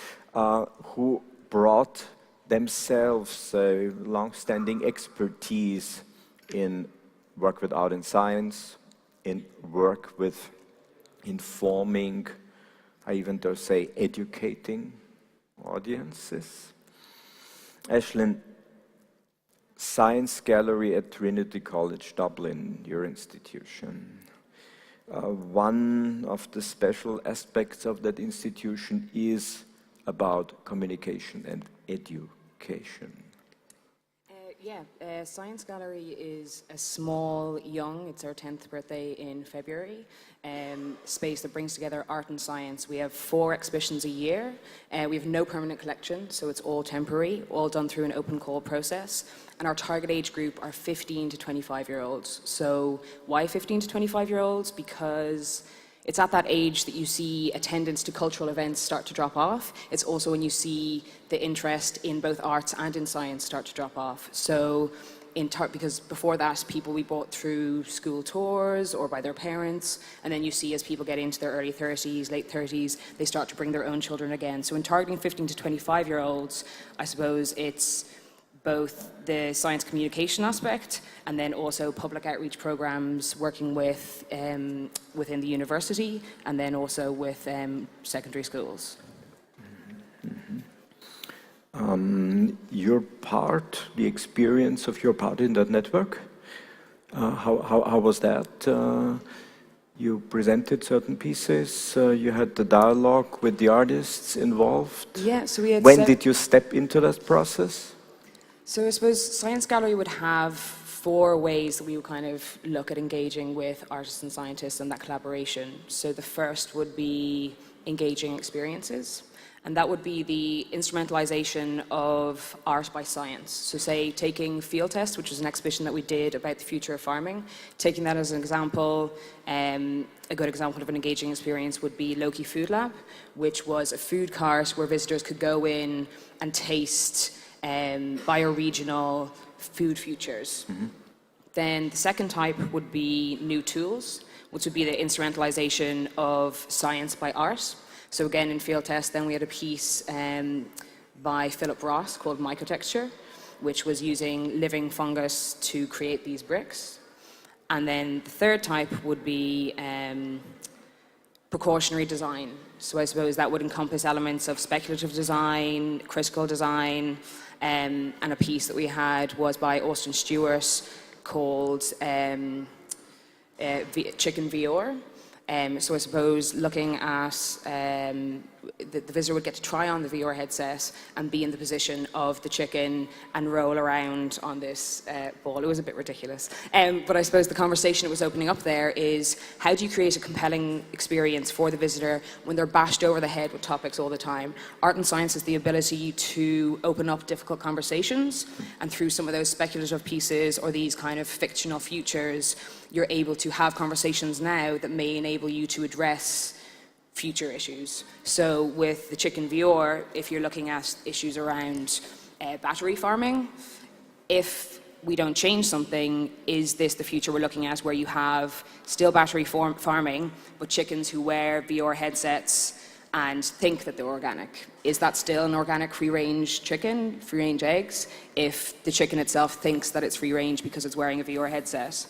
who brought themselves a long-standing expertise in work with art and science, in work with informing, I even dare say educating audiences. Aislinn, Science Gallery at Trinity College Dublin, your institution. One of the special aspects of that institution is about communication and education. Science Gallery is a small, young, it's our 10th birthday in February, space that brings together art and science. We have 4 exhibitions a year. We have no permanent collection, so it's all temporary, all done through an open call process. And our target age group are 15 to 25-year-olds. So why 15 to 25-year-olds? Because it's at that age that you see attendance to cultural events start to drop off. It's also when you see the interest in both arts and in science start to drop off. So, because before that, people we brought through school tours or by their parents, and then you see as people get into their early 30s, late 30s, they start to bring their own children again. So in targeting 15 to 25-year-olds, I suppose it's both the science communication aspect and then also public outreach programs working with within the university and then also with secondary schools. Your part, the experience of your part in that network, how was that? You presented certain pieces, you had the dialogue with the artists involved. Yeah, so we had When did you step into that process? So I suppose Science Gallery would have 4 ways that we would kind of look at engaging with artists and scientists and that collaboration. So the first would be engaging experiences, and that would be the instrumentalization of art by science. So say taking Field Test, which was an exhibition that we did about the future of farming, taking that as an example, a good example of an engaging experience would be Loki Food Lab, which was a food cart where visitors could go in and taste bioregional food futures. Then the second type would be new tools, which would be the instrumentalization of science by art. So again, in Field Test, then we had a piece by Philip Ross called Microtexture, which was using living fungus to create these bricks. And then the third type would be precautionary design. So I suppose that would encompass elements of speculative design, critical design, and a piece that we had was by Austin Stewart called Chicken VR. So I suppose looking at the visitor would get to try on the VR headset and be in the position of the chicken and roll around on this ball. It was a bit ridiculous. But I suppose the conversation that was opening up there is how do you create a compelling experience for the visitor when they're bashed over the head with topics all the time? Art and science has the ability to open up difficult conversations, and through some of those speculative pieces or these kind of fictional futures, you're able to have conversations now that may enable you to address future issues. So with the chicken VR, if you're looking at issues around battery farming, if we don't change something, is this the future we're looking at where you have still battery farming, but chickens who wear VR headsets and think that they're organic? Is that still an organic free-range chicken, free-range eggs, if the chicken itself thinks that it's free-range because it's wearing a VR headset?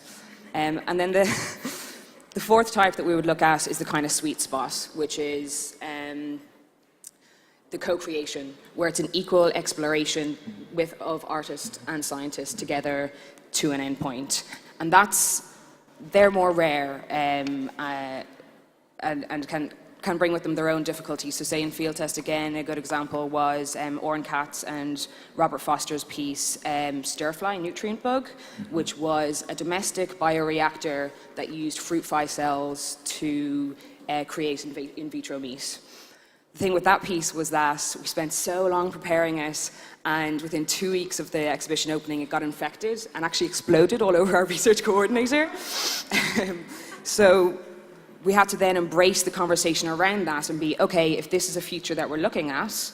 And then the fourth type that we would look at is the kind of sweet spot, which is the co-creation, where it's an equal exploration of artists and scientists together to an endpoint. And that's they're more rare and can bring with them their own difficulties. So say in field test again, a good example was Oren Katz and Robert Foster's piece, Stirfly Nutrient Bug, which was a domestic bioreactor that used fruit fly cells to create in vitro meat. The thing with that piece was that we spent so long preparing it, and within 2 weeks of the exhibition opening, it got infected and actually exploded all over our research coordinator. So we had to then embrace the conversation around that and be, okay, if this is a future that we're looking at,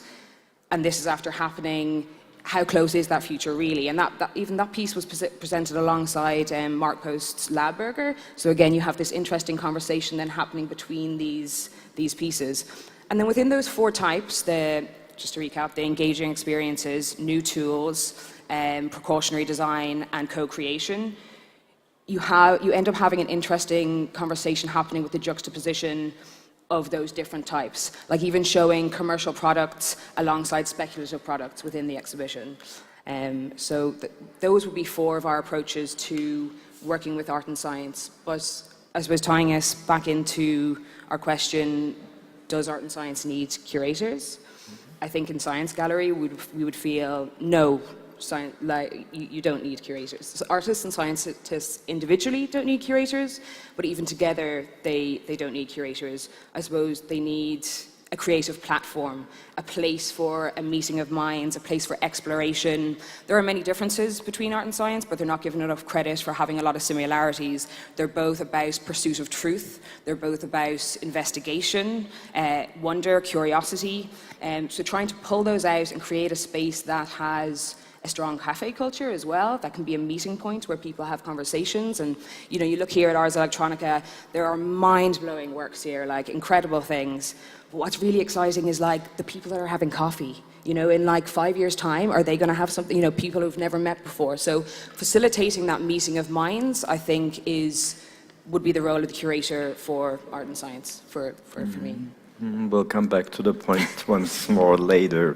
and this is after happening, how close is that future really? And even that piece was presented alongside Mark Post's Labburger. So again, you have this interesting conversation then happening between these pieces. And then within those 4 types, just to recap, the engaging experiences, new tools, precautionary design, and co-creation, you end up having an interesting conversation happening with the juxtaposition of those different types, like even showing commercial products alongside speculative products within the exhibition. So those would be 4 of our approaches to working with art and science. But I suppose tying us back into our question, does art and science need curators? I think in Science Gallery we would feel no, you don't need curators. So artists and scientists individually don't need curators, but even together they don't need curators. I suppose they need a creative platform, a place for a meeting of minds, a place for exploration. There are many differences between art and science, but they're not given enough credit for having a lot of similarities. They're both about pursuit of truth. They're both about investigation, wonder, curiosity. So trying to pull those out and create a space that has a strong cafe culture as well, that can be a meeting point where people have conversations. And you look here at Ars Electronica, there are mind-blowing works here, like incredible things. But what's really exciting is like the people that are having coffee. In like 5 years' time, are they going to have something? People who've never met before. So facilitating that meeting of minds, I think, would be the role of the curator for art and science for me. We'll come back to the point once more later.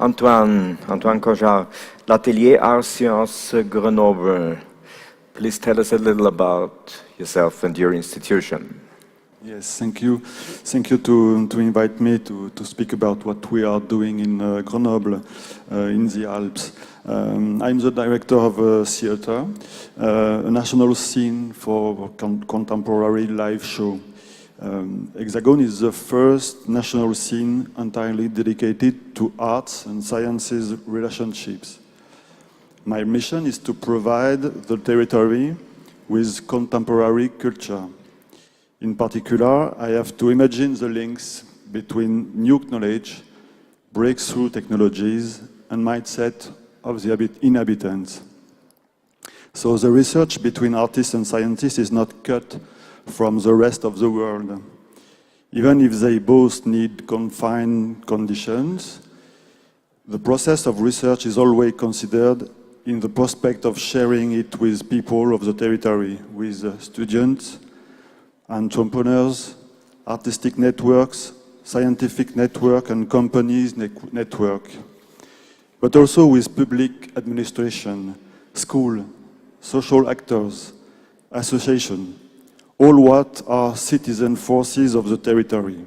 Antoine Cojard, l'Atelier Art Sciences Grenoble. Please tell us a little about yourself and your institution. Yes, thank you. Thank you to invite me to speak about what we are doing in Grenoble, in the Alps. I'm the director of a theater, a national scene for contemporary live show. Hexagon is the first national scene entirely dedicated to arts and sciences relationships. My mission is to provide the territory with contemporary culture. In particular, I have to imagine the links between new knowledge, breakthrough technologies, and mindset of the inhabitants. So the research between artists and scientists is not cut from the rest of the world. Even if they both need confined conditions, the process of research is always considered in the prospect of sharing it with people of the territory, with students, entrepreneurs, artistic networks, scientific network, and companies network, but also with public administration, school, social actors, associations, all what are citizen forces of the territory.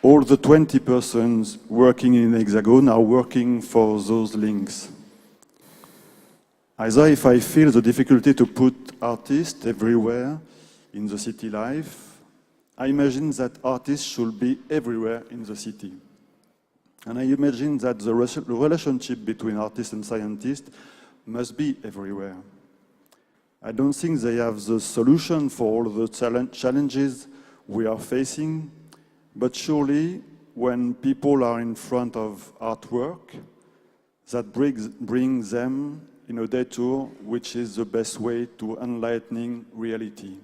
All the 20 persons working in Hexagon are working for those links. Either if I feel the difficulty to put artists everywhere in the city life, I imagine that artists should be everywhere in the city. And I imagine that the relationship between artists and scientists must be everywhere. I don't think they have the solution for all the challenges we are facing, but surely when people are in front of artwork, that brings them in a detour, which is the best way to enlightening reality.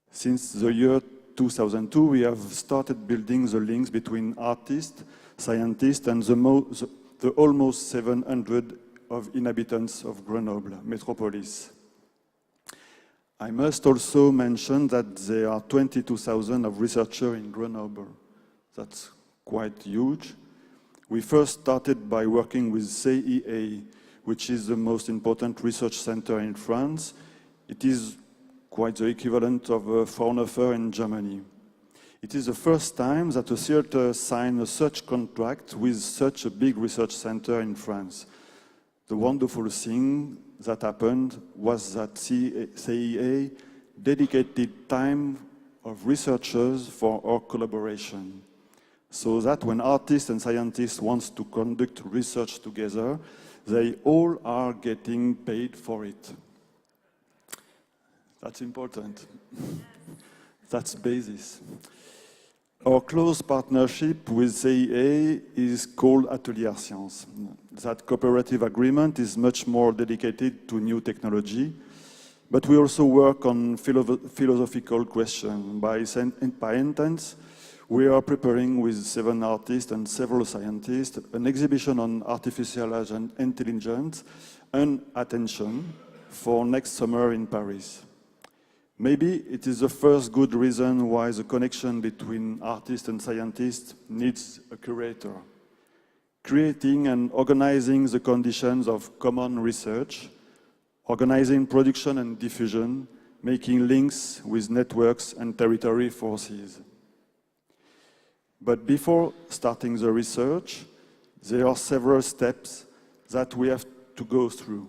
Since the year 2002, we have started building the links between artists, scientists, and the almost 700 of inhabitants of Grenoble metropolis. I must also mention that there are 22,000 of researchers in Grenoble. That's quite huge. We first started by working with CEA, which is the most important research center in France, It is quite the equivalent of a Fraunhofer in Germany. It is the first time that a theater signed such contract with such a big research center in France. The wonderful thing that happened was that CEA dedicated time of researchers for our collaboration, so that when artists and scientists want to conduct research together, they all are getting paid for it. That's important. That's basis. Our close partnership with CEA is called Atelier Science. That cooperative agreement is much more dedicated to new technology, but we also work on philosophical questions. By instance, we are preparing with 7 artists and several scientists an exhibition on artificial intelligence and attention for next summer in Paris. Maybe it is the first good reason why the connection between artists and scientists needs a curator. Creating and organizing the conditions of common research, organizing production and diffusion, making links with networks and territory forces. But before starting the research, there are several steps that we have to go through.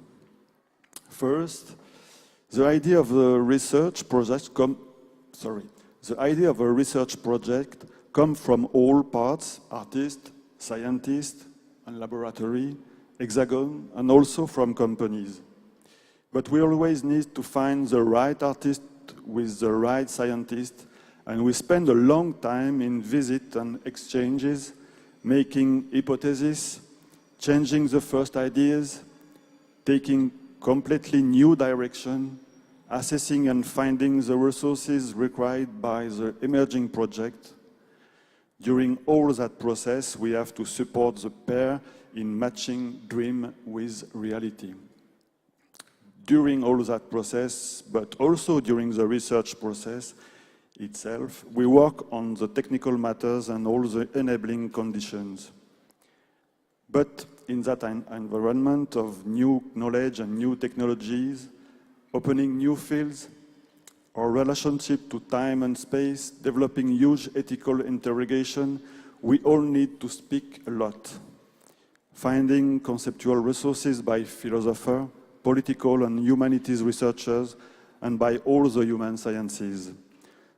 First, the idea of a research project comes from all parts, artists, scientists, and laboratory, hexagon, and also from companies. But we always need to find the right artist with the right scientist, and we spend a long time in visits and exchanges, making hypotheses, changing the first ideas, taking completely new direction, assessing and finding the resources required by the emerging project. During all that process, we have to support the pair in matching dream with reality. During all that process, but also during the research process itself, we work on the technical matters and all the enabling conditions. But in that environment of new knowledge and new technologies, opening new fields, our relationship to time and space, developing huge ethical interrogation, we all need to speak a lot. Finding conceptual resources by philosophers, political and humanities researchers, and by all the human sciences.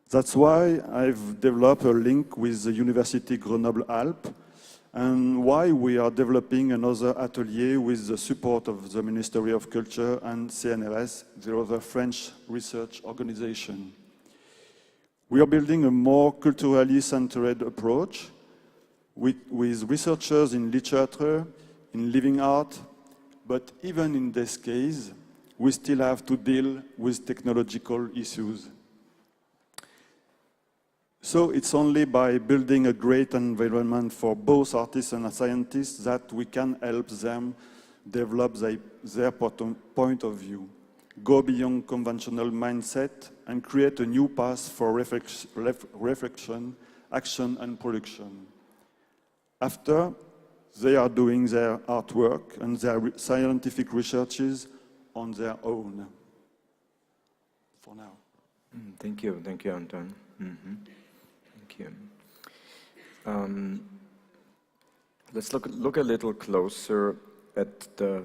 That's why I've developed a link with the University Grenoble-Alpes, and why we are developing another atelier with the support of the Ministry of Culture and CNRS, the other French research organization. We are building a more culturally centered approach with researchers in literature, in living art, but even in this case, we still have to deal with technological issues. So it's only by building a great environment for both artists and scientists that we can help them develop their point of view, go beyond conventional mindset, and create a new path for reflection, action, and production. After, they are doing their artwork and their scientific researches on their own. For now. Thank you, Anton. Mm-hmm. Thank you. Let's look a little closer at the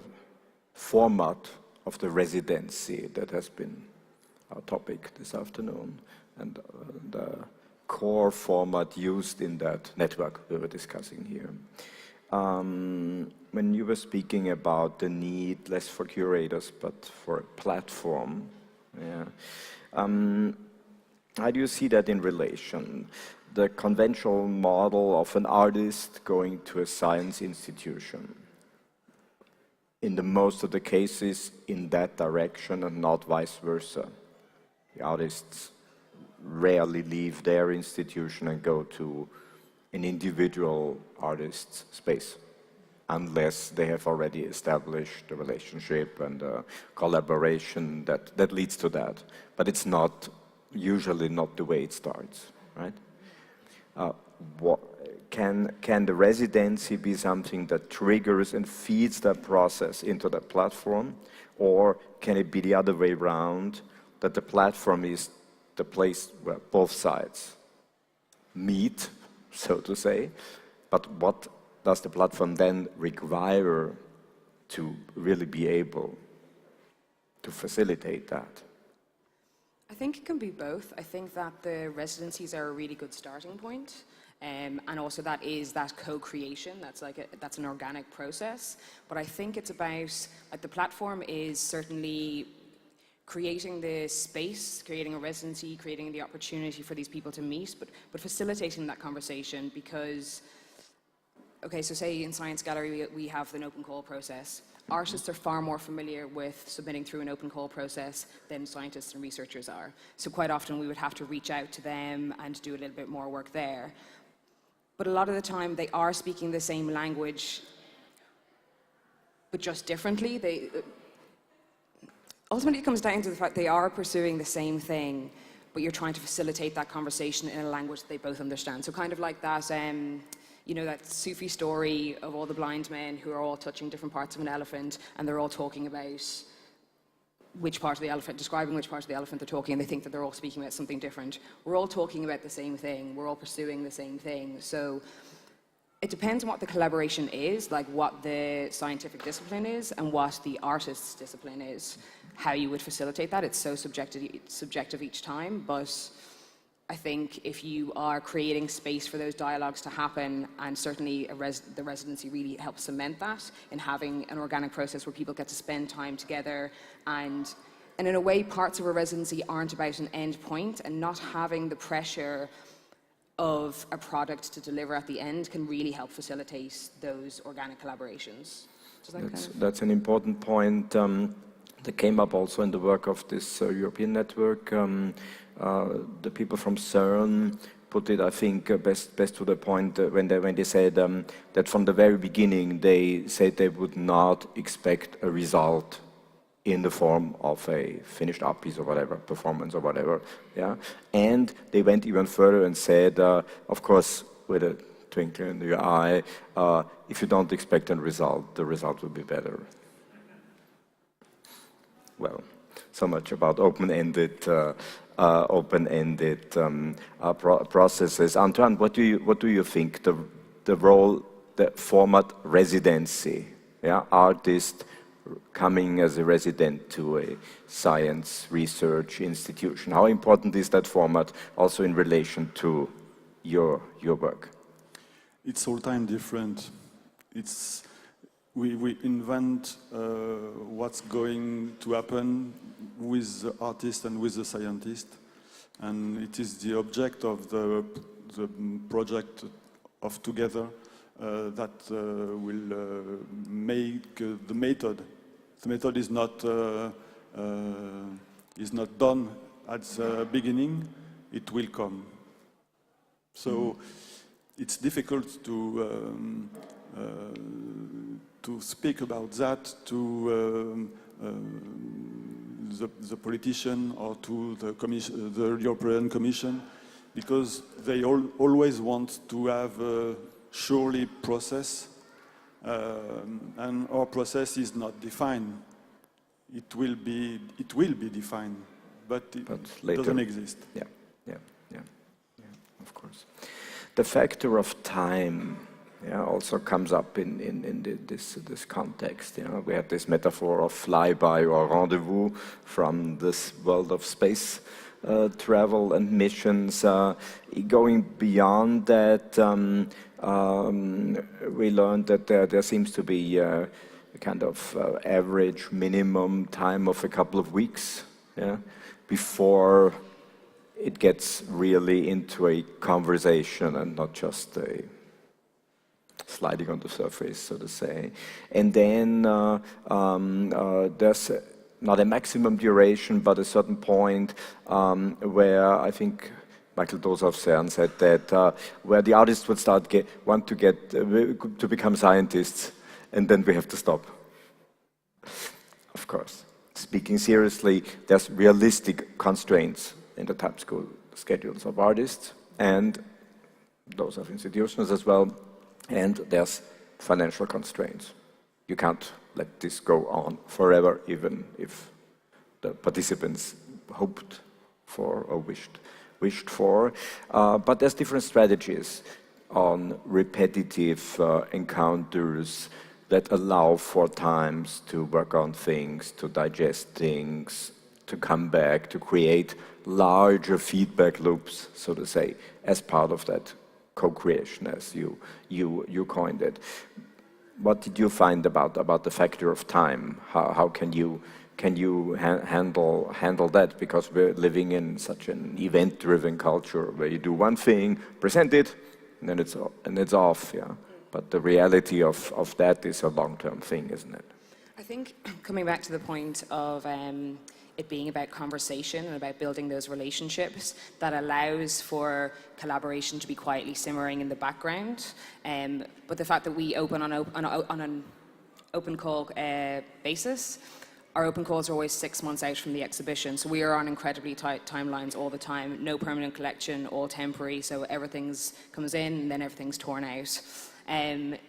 format of the residency that has been our topic this afternoon, and the core format used in that network we were discussing here. When you were speaking about the need, less for curators, but for a platform, how do you see that in relation? The conventional model of an artist going to a science institution, in the most of the cases in that direction and not vice versa. The artists rarely leave their institution and go to an individual artist's space, unless they have already established a relationship and a collaboration that leads to that. But it's usually not the way it starts, right? can the residency be something that triggers and feeds that process into the platform, or can it be the other way around, that the platform is the place where both sides meet, so to say, but what does the platform then require to really be able to facilitate that? I think it can be both. I think that the residencies are a really good starting point. And also that is that co-creation, that's an organic process. But I think it's about, like, the platform is certainly creating the space, creating a residency, creating the opportunity for these people to meet, but facilitating that conversation because, okay, so say in Science Gallery we have an open call process. Artists are far more familiar with submitting through an open call process than scientists and researchers are. So quite often we would have to reach out to them and do a little bit more work there. But a lot of the time they are speaking the same language, but just differently. Ultimately it comes down to the fact they are pursuing the same thing, but you're trying to facilitate that conversation in a language that they both understand. So kind of like that, you know, that Sufi story of all the blind men who are all touching different parts of an elephant, and they're all talking about which part of the elephant, describing which part of the elephant they're talking, and they think that they're all speaking about something different. We're all talking about the same thing. We're all pursuing the same thing. So it depends on what the collaboration is, like what the scientific discipline is and what the artist's discipline is, how you would facilitate that. It's so subjective each time, but I think if you are creating space for those dialogues to happen, and certainly the residency really helps cement that in having an organic process where people get to spend time together, and in a way parts of a residency aren't about an end point, and not having the pressure of a product to deliver at the end can really help facilitate those organic collaborations. That's an important point that came up also in the work of this European network. The people from CERN put it, I think, best to the point when they said that from the very beginning they said they would not expect a result in the form of a finished art piece or whatever, performance or whatever, yeah. And they went even further and said, of course, with a twinkle in your eye, if you don't expect a result, the result will be better. Well, so much about open-ended processes. Antoine, what do you think the role, the format residency, yeah, artist coming as a resident to a science research institution, how important is that format also in relation to your work? It's all time different. We invent what's going to happen with the artist and with the scientist, and it is the object of the project of Together that will make the method. The method is not done at the beginning. It will come. So it's difficult to speak about that to the politician or to the European Commission, because they always want to have a surely process, and our process is not defined. It will be defined, but it doesn't exist. Yeah, of course. The factor of time, yeah, also comes up in this context. You know, we have this metaphor of flyby or rendezvous from this world of space travel and missions. Going beyond that, we learned that there seems to be a kind of average minimum time of a couple of weeks, yeah, before it gets really into a conversation and not just a sliding on the surface, so to say. And then there's not a maximum duration, but a certain point where I think Michael Dosa of CERN said that where the artists would want to become scientists, and then we have to stop. Of course, speaking seriously, there's realistic constraints in the time schedules of artists, and those of institutions as well, and there's financial constraints. You can't let this go on forever, even if the participants hoped for or wished for. But there's different strategies on repetitive encounters that allow for times to work on things, to digest things, to come back, to create larger feedback loops, so to say, as part of that co-creation, as you coined it. What did you find about the factor of time? How can you handle that? Because we're living in such an event-driven culture where you do one thing, present it, and then it's off. Yeah. But the reality of that is a long-term thing, isn't it? I think coming back to the point of it being about conversation and about building those relationships that allows for collaboration to be quietly simmering in the background. But the fact that we open on an open call basis, our open calls are always 6 months out from the exhibition, so we are on incredibly tight timelines all the time. No permanent collection, all temporary, so everything's comes in and then everything's torn out.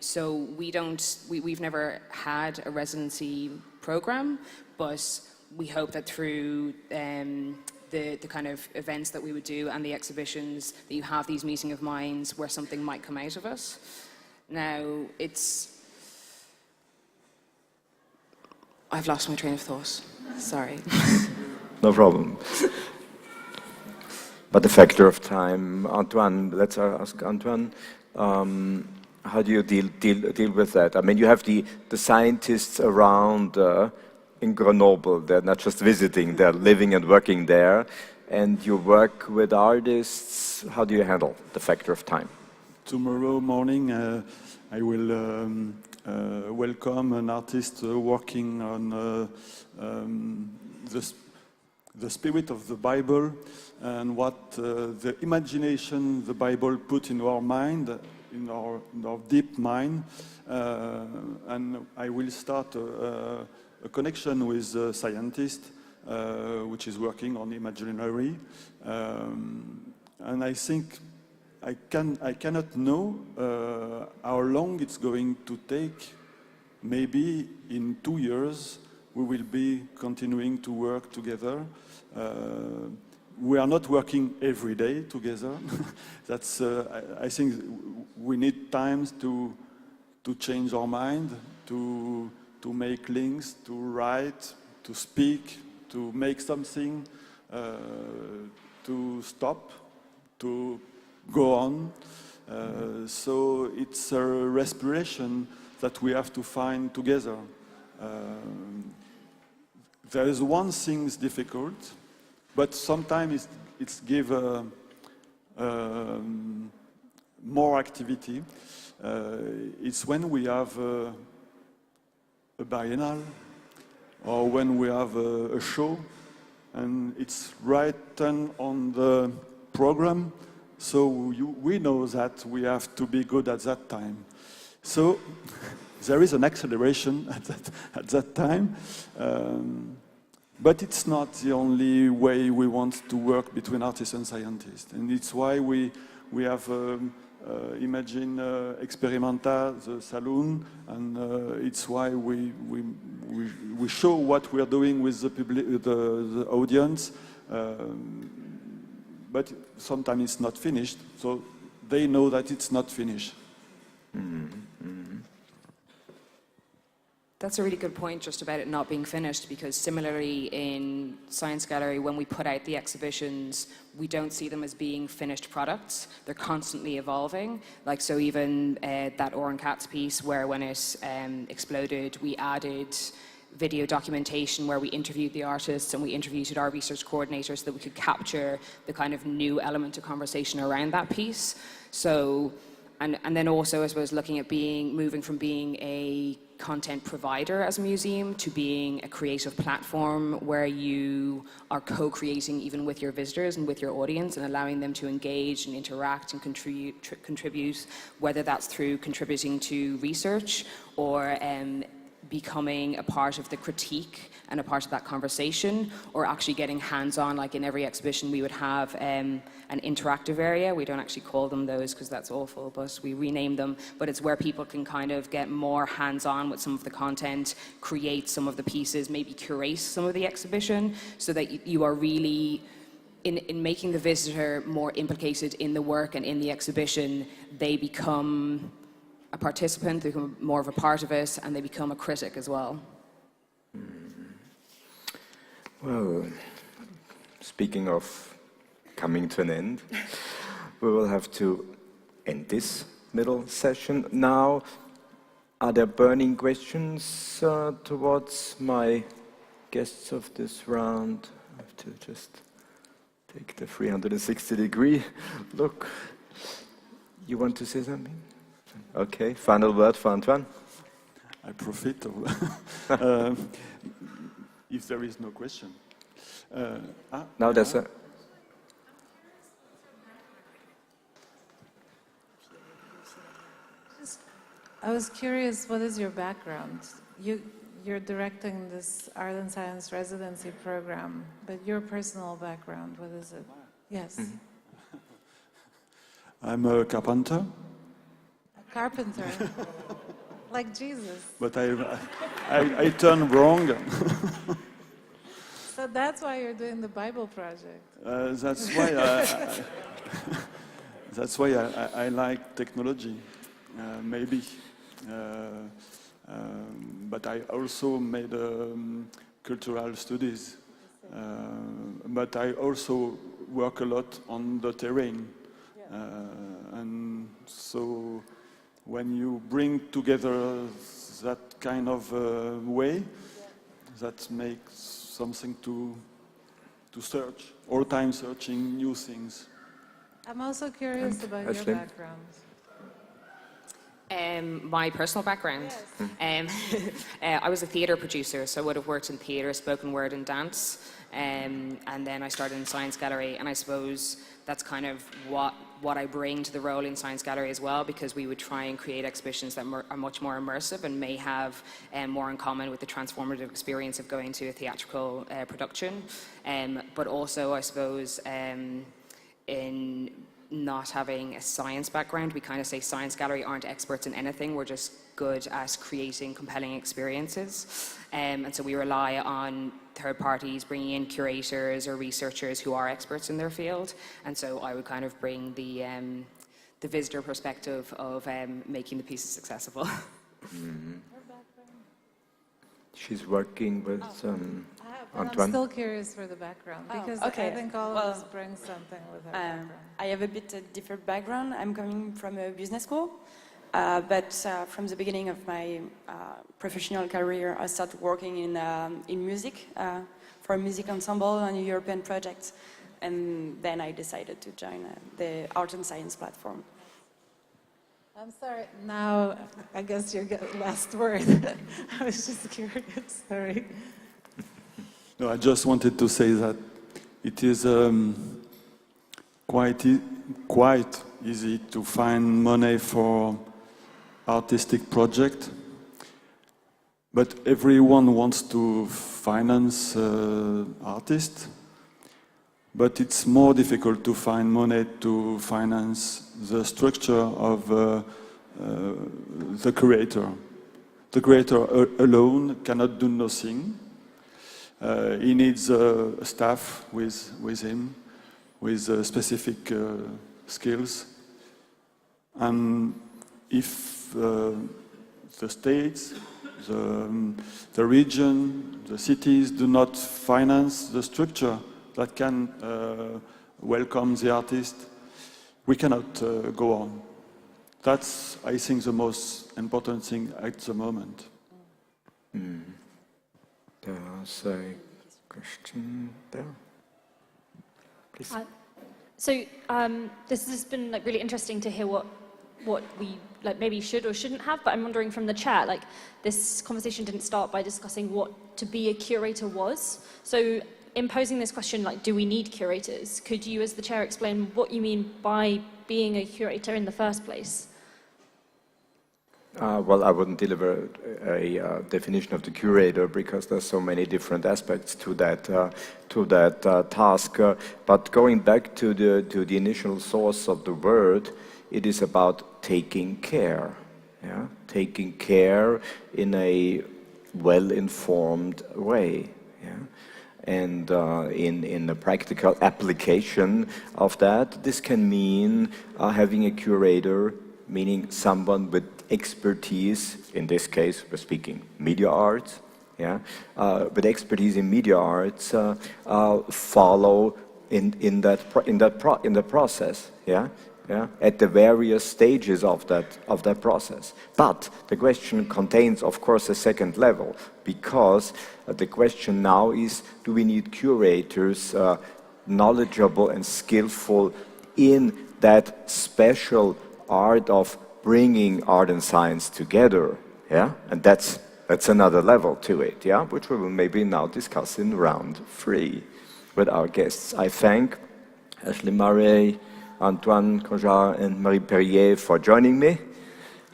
So we've never had a residency program, but we hope that through the kind of events that we would do and the exhibitions that you have these meeting of minds where something might come out of us. Now, I've lost my train of thought. Sorry. No problem. But the factor of time, Antoine, let's ask Antoine, how do you deal with that? I mean, you have the scientists around in Grenoble. They're not just visiting, they're living and working there. And you work with artists. How do you handle the factor of time? Tomorrow morning, I will welcome an artist working on the spirit of the Bible and what the imagination the Bible put in our mind, in our deep mind. And I will start a connection with a scientist which is working on imaginary. And I think I cannot know how long it's going to take. Maybe in 2 years we will be continuing to work together. We are not working every day together. That's I think we need times to change our mind, to make links, to write, to speak, to make something, to stop, to go on. So it's a respiration that we have to find together. There is one thing is difficult, but sometimes it's give more activity. It's when we have a biennale or when we have a show and it's written on the program, so we know that we have to be good at that time. So there is an acceleration at that time, but it's not the only way we want to work between artists and scientists, and it's why we have Imagine Experimenta, the saloon, and it's why we show what we are doing with the public, the audience. But sometimes it's not finished, so they know that it's not finished. Mm-hmm. That's a really good point just about it not being finished, because similarly in Science Gallery, when we put out the exhibitions, we don't see them as being finished products. They're constantly evolving. Like, so even that Oren Katz piece where when it exploded, we added video documentation where we interviewed the artists and we interviewed our research coordinators so that we could capture the kind of new element of conversation around that piece. So, and then also, I suppose, looking at moving from being a content provider as a museum to being a creative platform where you are co-creating even with your visitors and with your audience and allowing them to engage and interact and contribute, whether that's through contributing to research or becoming a part of the critique and a part of that conversation, or actually getting hands-on. Like in every exhibition we would have an interactive area. We don't actually call them those because that's awful, but we rename them. But it's where people can kind of get more hands-on with some of the content, create some of the pieces, maybe curate some of the exhibition, so that you are really, in making the visitor more implicated in the work and in the exhibition, they become a participant, they become more of a part of it, and they become a critic as well. Well, speaking of coming to an end, we will have to end this middle session now. Are there burning questions towards my guests of this round? I have to just take the 360-degree look. You want to say something? Okay, final word for Antoine. I profit of if there is no question. Now there's a... I was curious, what is your background? You're directing this Art and Science Residency program, but your personal background, what is it? Yes. I'm a carpenter. A carpenter? Like Jesus. But I turned wrong. So that's why you're doing the Bible project. That's why I like technology, maybe. But I also made cultural studies. But I also work a lot on the terrain. And so when you bring together that kind of way, that makes something to search, all time searching new things. I'm also curious about your background. My personal background? Yes. I was a theatre producer, so I would have worked in theatre, spoken word and dance. And then I started in Science Gallery, and I suppose that's kind of what I bring to the role in Science Gallery as well, because we would try and create exhibitions that are much more immersive and may have more in common with the transformative experience of going to a theatrical production. But also, I suppose, in not having a science background, we kind of say Science Gallery aren't experts in anything, we're just good at creating compelling experiences. And so we rely on third parties bringing in curators or researchers who are experts in their field. And so I would kind of bring the visitor perspective of making the pieces accessible. Mm-hmm. She's working with Antoine. I'm still curious for the background, because I think all of us bring something with our background. I have a bit different background. I'm coming from a business school, but from the beginning of my professional career, I started working in music for a music ensemble on a European project, and then I decided to join the Art and Science platform. I'm sorry, now I guess you get the last word. I was just curious, sorry. No, I just wanted to say that it is quite easy to find money for artistic project, but everyone wants to finance artists, but it's more difficult to find money to finance the structure of the creator. The creator alone cannot do nothing. He needs staff with him, with specific skills. And if the states, the region, the cities do not finance the structure that can welcome the artist, we cannot go on. That's, I think, the most important thing at the moment. Mm. There's a question there. Please. This has been really interesting to hear what we maybe should or shouldn't have, but I'm wondering from the chair, this conversation didn't start by discussing what to be a curator was. So in posing this question, do we need curators? Could you, as the chair, explain what you mean by being a curator in the first place? Well, I wouldn't deliver a definition of the curator because there's so many different aspects to that task. But going back to the initial source of the word, it is about taking care. Yeah, taking care in a well-informed way. Yeah. And in the practical application of that, this can mean having a curator, meaning someone with expertise. In this case, we're speaking media arts. Yeah, with expertise in media arts, follow in the process. Yeah. Yeah, at the various stages of that process. But the question contains, of course, a second level, because the question now is, do we need curators knowledgeable and skillful in that special art of bringing art and science together? Yeah, and that's another level to it. Yeah, which we will maybe now discuss in round 3 with our guests. I thank Ashley Murray, Antoine Conjar and Marie Perrier for joining me,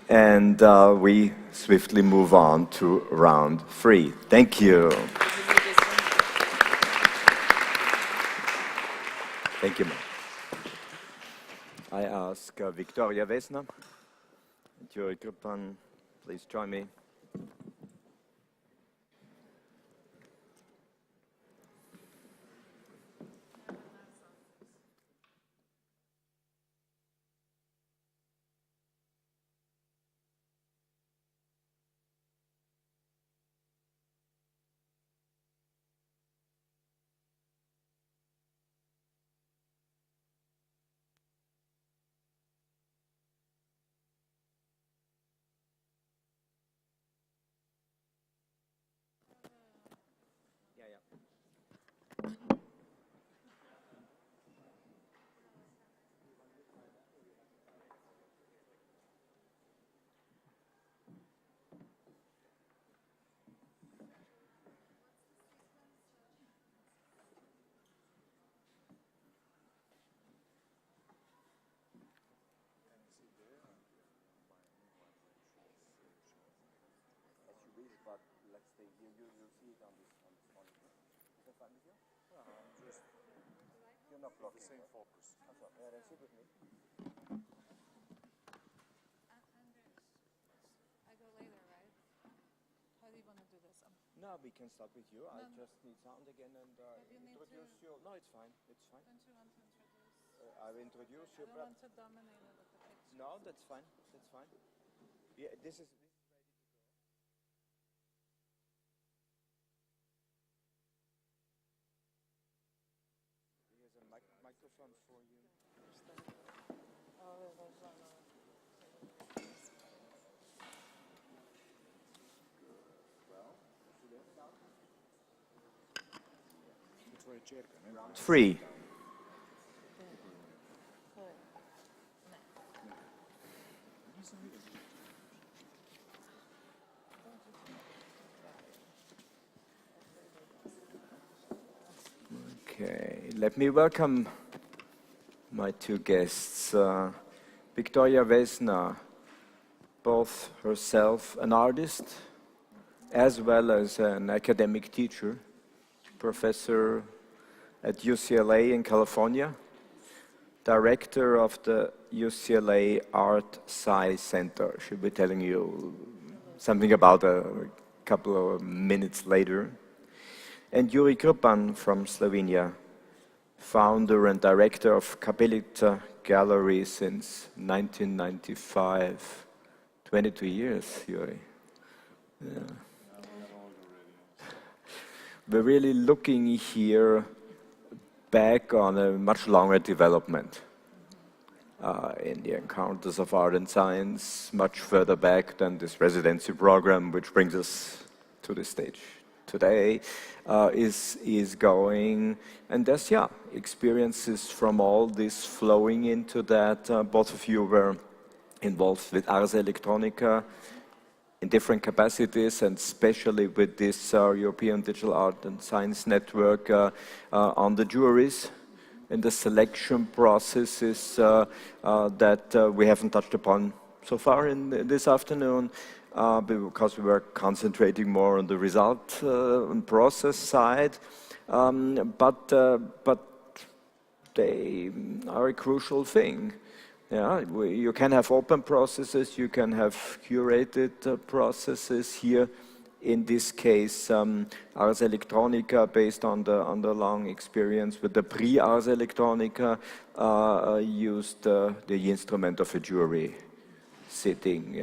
and we swiftly move on to round 3. Thank you. Thank you. I ask Victoria Wesner and Juri Kruppan, please join me. No, we can start with you. I just need sound again and introduce you. No, it's fine. It's fine. Don't you want to introduce? I'll introduce you. I don't want to dominate it with the picture. No, that's fine. That's fine. Yeah, this is ready to go. Here's a microphone for you. Round 3. Okay, let me welcome my 2 guests. Victoria Wesner, both herself an artist as well as an academic teacher, professor at UCLA in California, director of the UCLA Art Sci Center. She'll be telling you something about a couple of minutes later. And Juri Kruppan from Slovenia, founder and director of Kapelica Gallery since 1995. 22 years, Juri. Yeah. We're really looking here back on a much longer development in the encounters of art and science, much further back than this residency program, which brings us to this stage today, is going. And there's, experiences from all this flowing into that. Both of you were involved with Ars Electronica in different capacities, and especially with this European Digital Art and Science Network on the juries and the selection processes that we haven't touched upon so far in this afternoon, because we were concentrating more on the result and process side, but they are a crucial thing. Yeah, you can have open processes, you can have curated processes. Here, in this case, Ars Electronica, based on the long experience with the pre-Ars Electronica, used the instrument of a jury sitting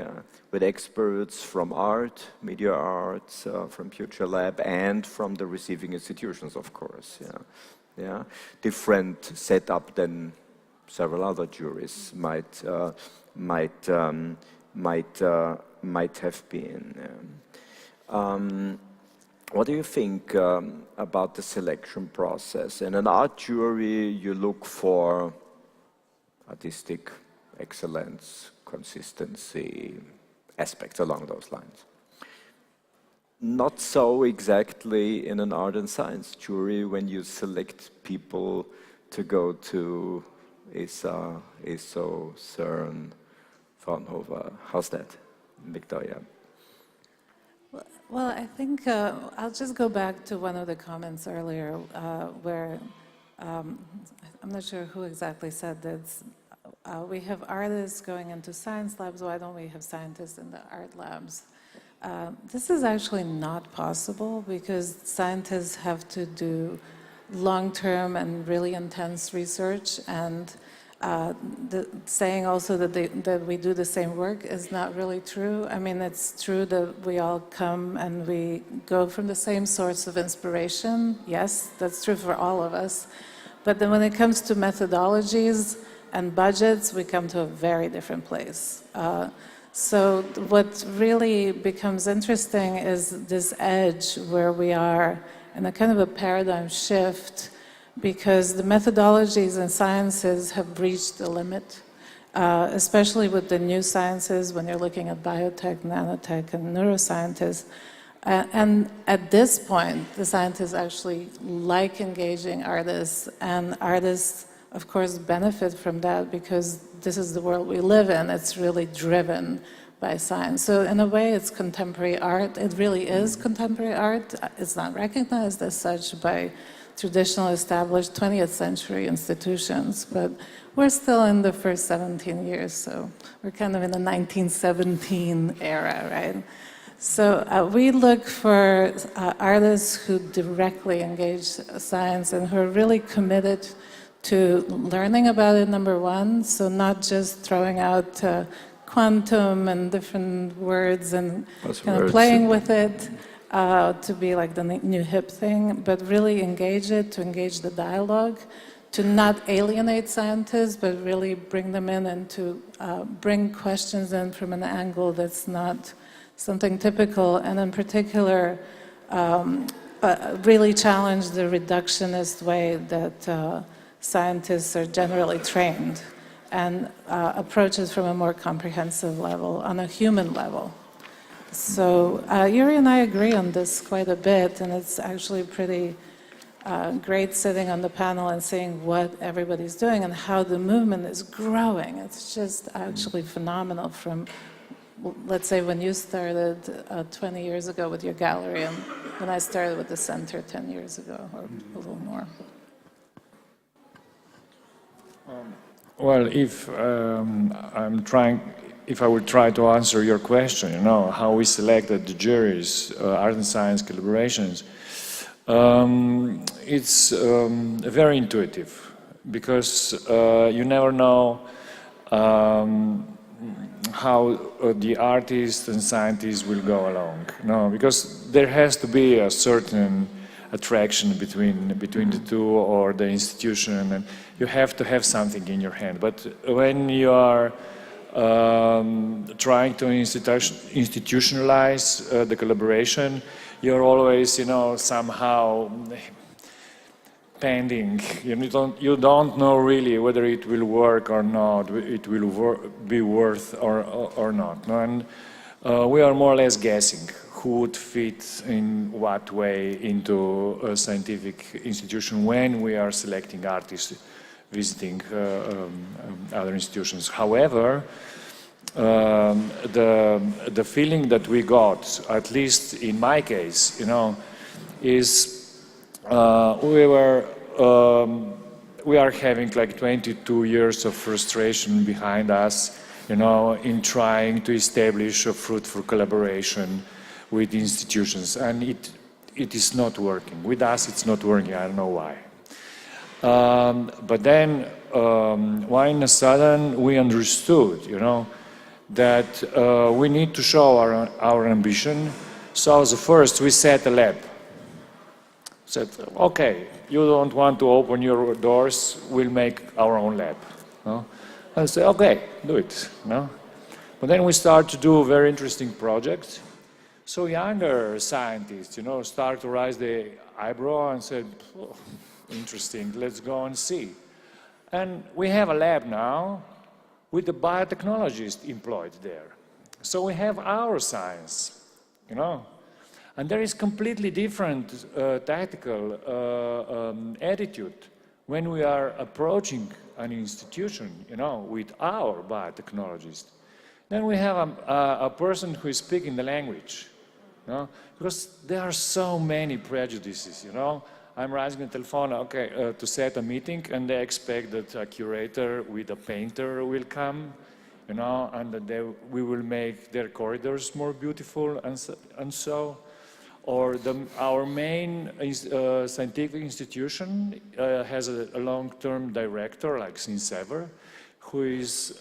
with experts from art, media arts, from Future Lab, and from the receiving institutions, of course. Yeah, different setup than several other juries might have been. What do you think about the selection process? In an art jury, you look for artistic excellence, consistency, aspects along those lines. Not so exactly in an art and science jury when you select people to go to ESA, ESO, CERN, Fraunhofer. How's that, Victoria? Well, I think I'll just go back to one of the comments earlier where I'm not sure who exactly said this. We have artists going into science labs, why don't we have scientists in the art labs? This is actually not possible because scientists have to do long-term and really intense research, and saying also that we do the same work is not really true. I mean, it's true that we all come and we go from the same source of inspiration. Yes, that's true for all of us. But then when it comes to methodologies and budgets, we come to a very different place. So what really becomes interesting is this edge where we are in a kind of a paradigm shift, because the methodologies and sciences have reached the limit, especially with the new sciences when you're looking at biotech, nanotech, and neuroscientists. And at this point, the scientists actually like engaging artists, and artists, of course, benefit from that because this is the world we live in. It's really driven by science. So in a way, it's contemporary art. It really is contemporary art. It's not recognized as such by traditional established 20th century institutions, but we're still in the first 17 years, so we're kind of in the 1917 era, right? So we look for artists who directly engage science and who are really committed to learning about it, number one, so not just throwing out quantum and different words and kind of playing with it to be like the new hip thing, but really engage it, to engage the dialogue, to not alienate scientists, but really bring them in and to bring questions in from an angle that's not something typical, and in particular, really challenge the reductionist way that scientists are generally trained, and approaches from a more comprehensive level, on a human level. So Yuri and I agree on this quite a bit, and it's actually pretty great sitting on the panel and seeing what everybody's doing and how the movement is growing. It's just actually phenomenal from, let's say, when you started 20 years ago with your gallery, and when I started with the center 10 years ago, or a little more. Well, if I would try to answer your question, you know, how we selected the juries, art and science collaborations, it's very intuitive, because you never know how the artists and scientists will go along. No, because there has to be a certain attraction between the two, or the institution, and you have to have something in your hand. But when you are trying to institutionalize the collaboration, you're always, you know, somehow pending. You don't know really whether it will work or not, it will be worth or not. No? And we are more or less guessing who would fit in what way into a scientific institution when we are selecting artists visiting other institutions. However, the feeling that we got, at least in my case, you know, is we are having like 22 years of frustration behind us, you know, in trying to establish a fruitful collaboration with institutions, and it is not working. With us, it's not working. I don't know why. But then, why in a sudden we understood, you know, that we need to show our ambition. So first we set a lab. Said, okay, you don't want to open your doors, we'll make our own lab. No? I said, okay, do it. No? But then we start to do very interesting projects. So younger scientists, you know, start to raise the eyebrow and said, oh, interesting, let's go and see. And we have a lab now with the biotechnologists employed there. So we have our science, you know. And there is completely different tactical attitude when we are approaching an institution, you know, with our biotechnologist. Then we have a person who is speaking the language, you know, because there are so many prejudices, you know. I'm raising the telephone, okay, to set a meeting, and they expect that a curator with a painter will come, you know, and that we will make their corridors more beautiful, and so. Or our main scientific institution has a long-term director, like since ever, who is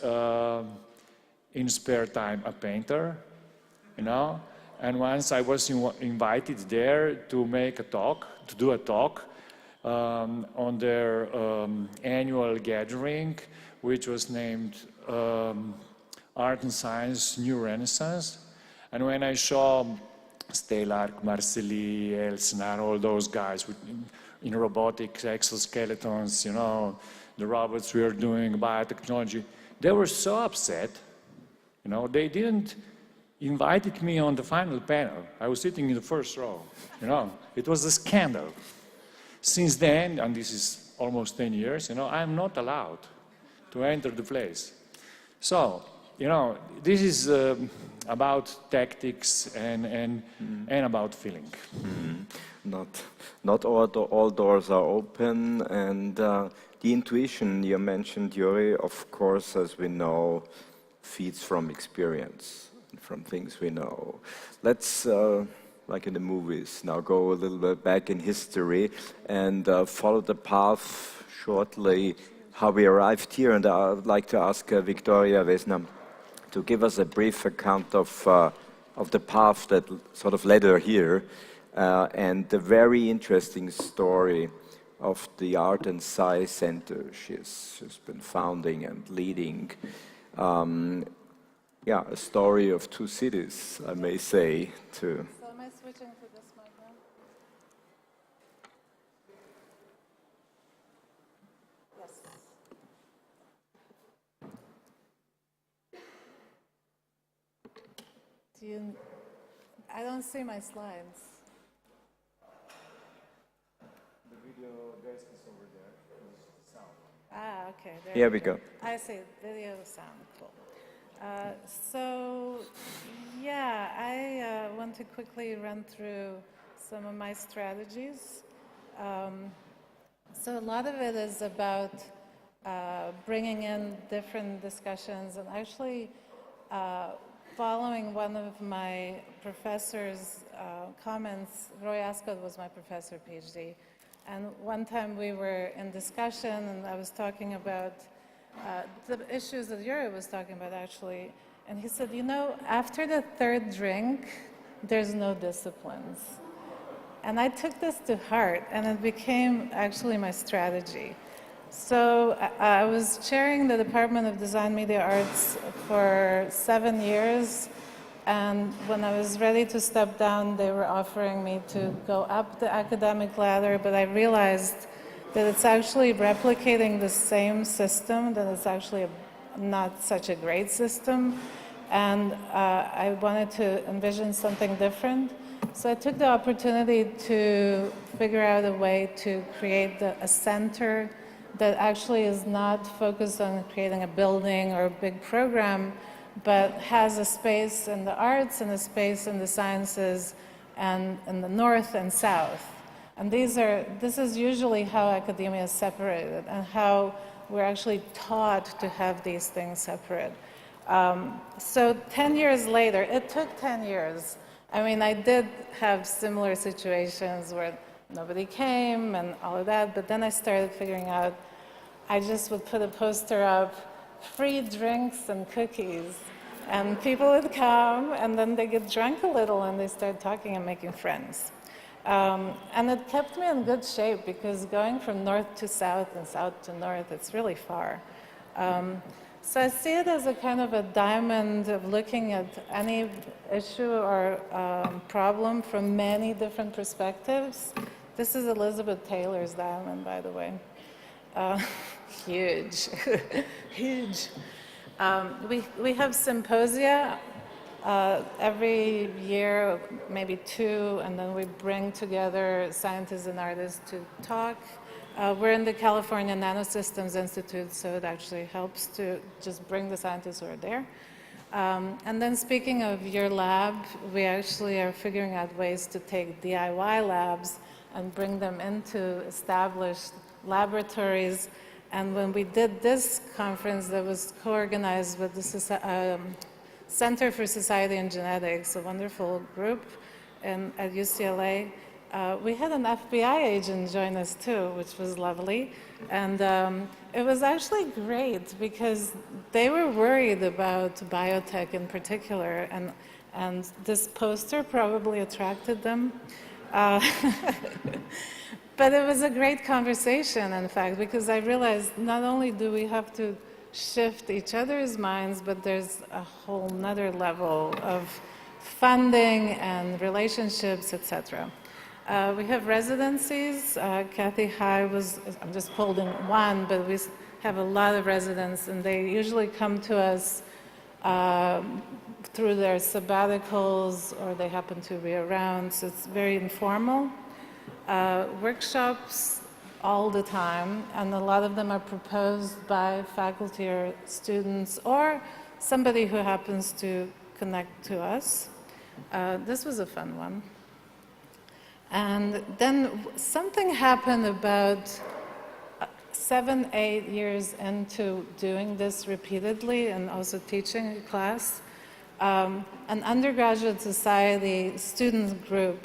in spare time a painter, you know. And once I was invited there to make a talk, to do a talk on their annual gathering, which was named Art and Science New Renaissance. And when I saw Stellark, Marcelli, Elsner, all those guys in robotics, exoskeletons, you know, the robots we are doing, biotechnology, they were so upset, you know, they didn't invited me on the final panel. I was sitting in the first row, you know, it was a scandal. Since then, and this is almost 10 years, you know, I'm not allowed to enter the place. So, you know, this is about tactics and about feeling. Not all doors are open, and the intuition you mentioned, Yuri, of course, as we know, feeds from experience, from things we know. Let's, like in the movies, now go a little bit back in history and follow the path shortly, how we arrived here. And I would like to ask Victoria Vesna to give us a brief account of the path that sort of led her here, and the very interesting story of the Art and Science Center she's been founding and leading. Yeah, a story of two cities, I may say. So am I switching to this mic now? Yes. I don't see my slides. The video desk is over there. Sound. Ah, okay. Here we go. I see. Video, sound, cool. So, yeah, I want to quickly run through some of my strategies. So a lot of it is about bringing in different discussions and actually following one of my professor's comments. Roy Ascott was my professor, PhD, and one time we were in discussion and I was talking about the issues that Yuri was talking about, actually, and he said, you know, after the third drink, there's no disciplines. And I took this to heart, and it became actually my strategy. So I was chairing the Department of Design Media Arts for 7 years, and when I was ready to step down, they were offering me to go up the academic ladder, but I realized that it's actually replicating the same system, that it's actually not such a great system, and I wanted to envision something different. So I took the opportunity to figure out a way to create a center that actually is not focused on creating a building or a big program, but has a space in the arts and a space in the sciences and in the north and south. And this is usually how academia is separated and how we're actually taught to have these things separate. So 10 years later, it took 10 years. I mean, I did have similar situations where nobody came and all of that, but then I started figuring out, I just would put a poster up, free drinks and cookies, and people would come, and then they get drunk a little, and they start talking and making friends. And it kept me in good shape, because going from north to south and south to north, it's really far. So I see it as a kind of a diamond of looking at any issue or problem from many different perspectives. This is Elizabeth Taylor's diamond, by the way. Huge, huge. We have symposia every year, maybe 2, and then we bring together scientists and artists to talk. We're in the California Nanosystems Institute, so it actually helps to just bring the scientists who are there. And then speaking of your lab, we actually are figuring out ways to take DIY labs and bring them into established laboratories. And when we did this conference that was co-organized with the Center for Society and Genetics, a wonderful group at UCLA, we had an FBI agent join us too, which was lovely. And it was actually great because they were worried about biotech in particular, and this poster probably attracted them. But it was a great conversation, in fact, because I realized not only do we have to shift each other's minds, but there's a whole nother level of funding and relationships, etc. We have residencies. Kathy High I'm just holding one, but we have a lot of residents, and they usually come to us through their sabbaticals, or they happen to be around, so it's very informal. Workshops all the time, and a lot of them are proposed by faculty or students or somebody who happens to connect to us. This was a fun one. And then something happened about 7-8 years into doing this repeatedly and also teaching a class. An undergraduate society student group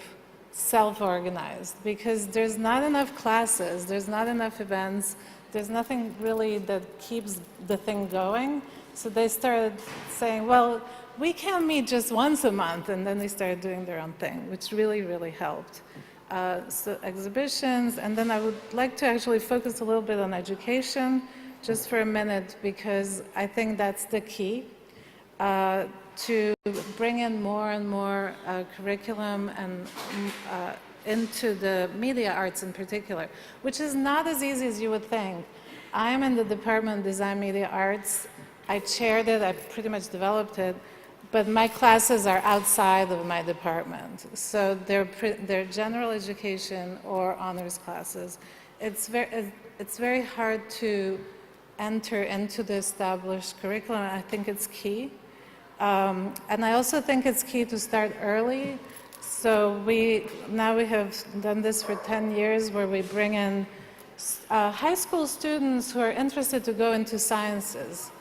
self-organized, because there's not enough classes, there's not enough events, there's nothing really that keeps the thing going. So they started saying, well, we can't meet just once a month, and then they started doing their own thing, which really, really helped. So exhibitions, and then I would like to actually focus a little bit on education, just for a minute, because I think that's the key. To bring in more and more curriculum and into the media arts in particular, which is not as easy as you would think. I'm in the Department of Design Media Arts. I chaired it, I pretty much developed it, but my classes are outside of my department. So they're general education or honors classes. It's very hard to enter into the established curriculum. I think it's key. And I also think it's key to start early. So now we have done this for 10 years, where we bring in high school students who are interested to go into sciences.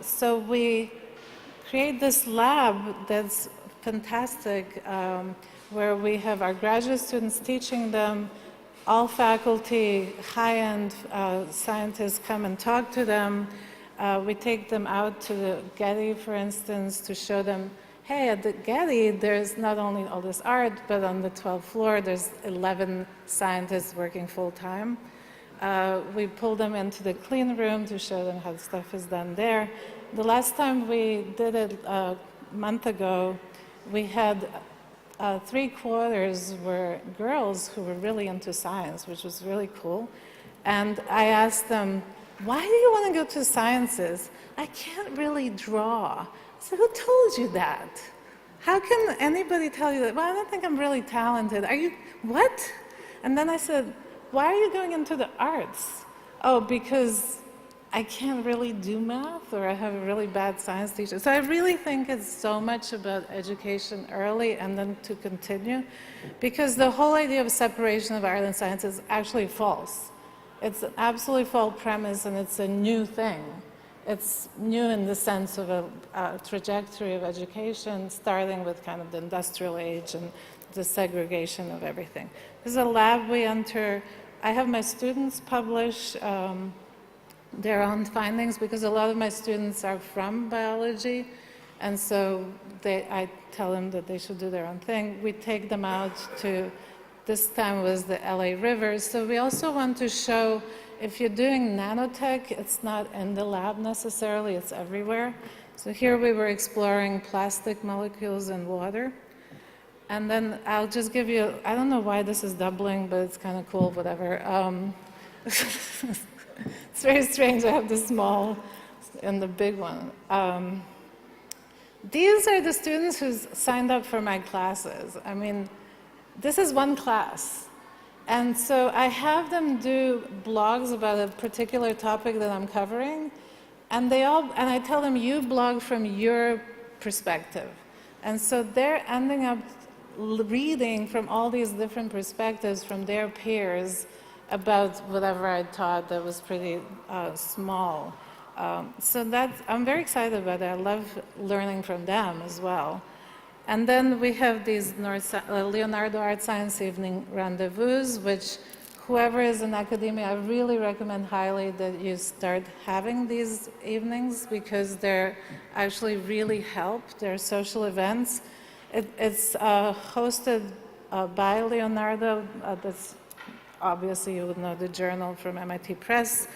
So we create this lab that's fantastic, where we have our graduate students teaching them, all faculty, high-end scientists come and talk to them. We take them out to the Getty, for instance, to show them, hey, at the Getty, there's not only all this art, but on the 12th floor, there's 11 scientists working full-time. We pull them into the clean room to show them how stuff is done there. The last time we did it a month ago, we had 3/4 were girls who were really into science, which was really cool. And I asked them, why do you want to go to sciences? I can't really draw. I said, who told you that? How can anybody tell you that? Well, I don't think I'm really talented. Are you, what? And then I said, why are you going into the arts? Oh, because I can't really do math, or I have a really bad science teacher. So I really think it's so much about education early and then to continue, because the whole idea of separation of art and science is actually false. It's an absolutely false premise, and it's a new thing. It's new in the sense of a trajectory of education, starting with kind of the industrial age and the segregation of everything. This is a lab we enter. I have my students publish their own findings, because a lot of my students are from biology, and so I tell them that they should do their own thing. We take them out to, this time was the LA River, so we also want to show if you're doing nanotech, it's not in the lab necessarily, it's everywhere. So here we were exploring plastic molecules in water. And then I'll just give you, I don't know why this is doubling, but it's kind of cool, whatever. It's very strange, I have the small and the big one. These are the students who signed up for my classes. I mean, this is one class. And so I have them do blogs about a particular topic that I'm covering, and I tell them, you blog from your perspective. And so they're ending up reading from all these different perspectives from their peers about whatever I taught that was pretty small. So I'm very excited about that. I love learning from them as well. And then we have these Leonardo Art Science Evening rendezvous, which whoever is in academia, I really recommend highly that you start having these evenings, because they're actually really help. They're social events. It's hosted by Leonardo. That's obviously, you would know the journal from MIT Press.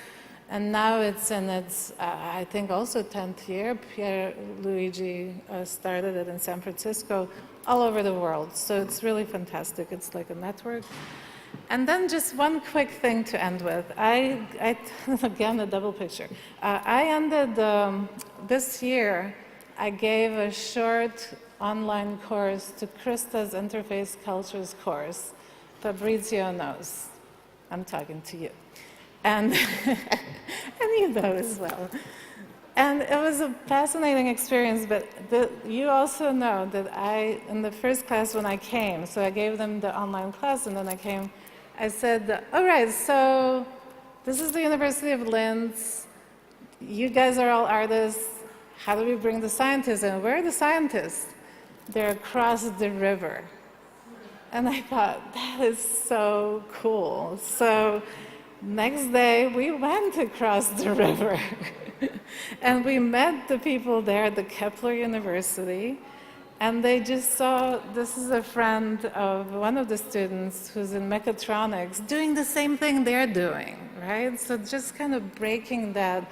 And now it's in its, I think, also 10th year. Pierre Luigi started it in San Francisco, all over the world. So it's really fantastic. It's like a network. And then just one quick thing to end with. Again, a double picture. I ended, this year, I gave a short online course to Krista's Interface Cultures course. Fabrizio knows. I'm talking to you. And you know as well. And it was a fascinating experience, but you also know that in the first class when I came, so I gave them the online class, and then I came, I said, all right, so this is the University of Linz. You guys are all artists. How do we bring the scientists in? Where are the scientists? They're across the river. And I thought, that is so cool. So next day, we went across the river. And we met the people there at the Kepler University. And they just saw, this is a friend of one of the students who's in mechatronics, doing the same thing they're doing, right? So just kind of breaking that,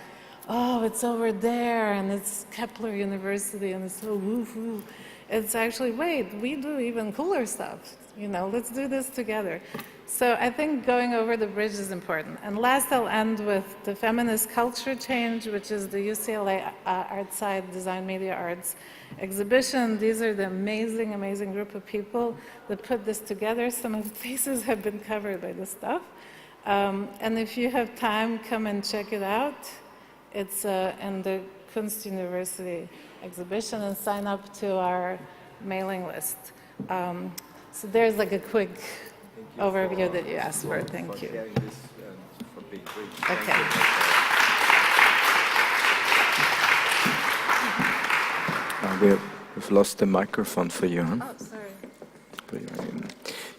oh, it's over there, and it's Kepler University, and it's so woo-hoo. It's actually, wait, we do even cooler stuff. You know, let's do this together. So I think going over the bridge is important. And last, I'll end with the Feminist Culture Change, which is the UCLA Artside Design Media Arts exhibition. These are the amazing, amazing group of people that put this together. Some of the faces have been covered by this stuff. And if you have time, come and check it out. It's in the Kunst University exhibition, and sign up to our mailing list. So there's like a quick overview that you asked for. Thank you. Okay. We've lost the microphone for you, huh? Oh, sorry.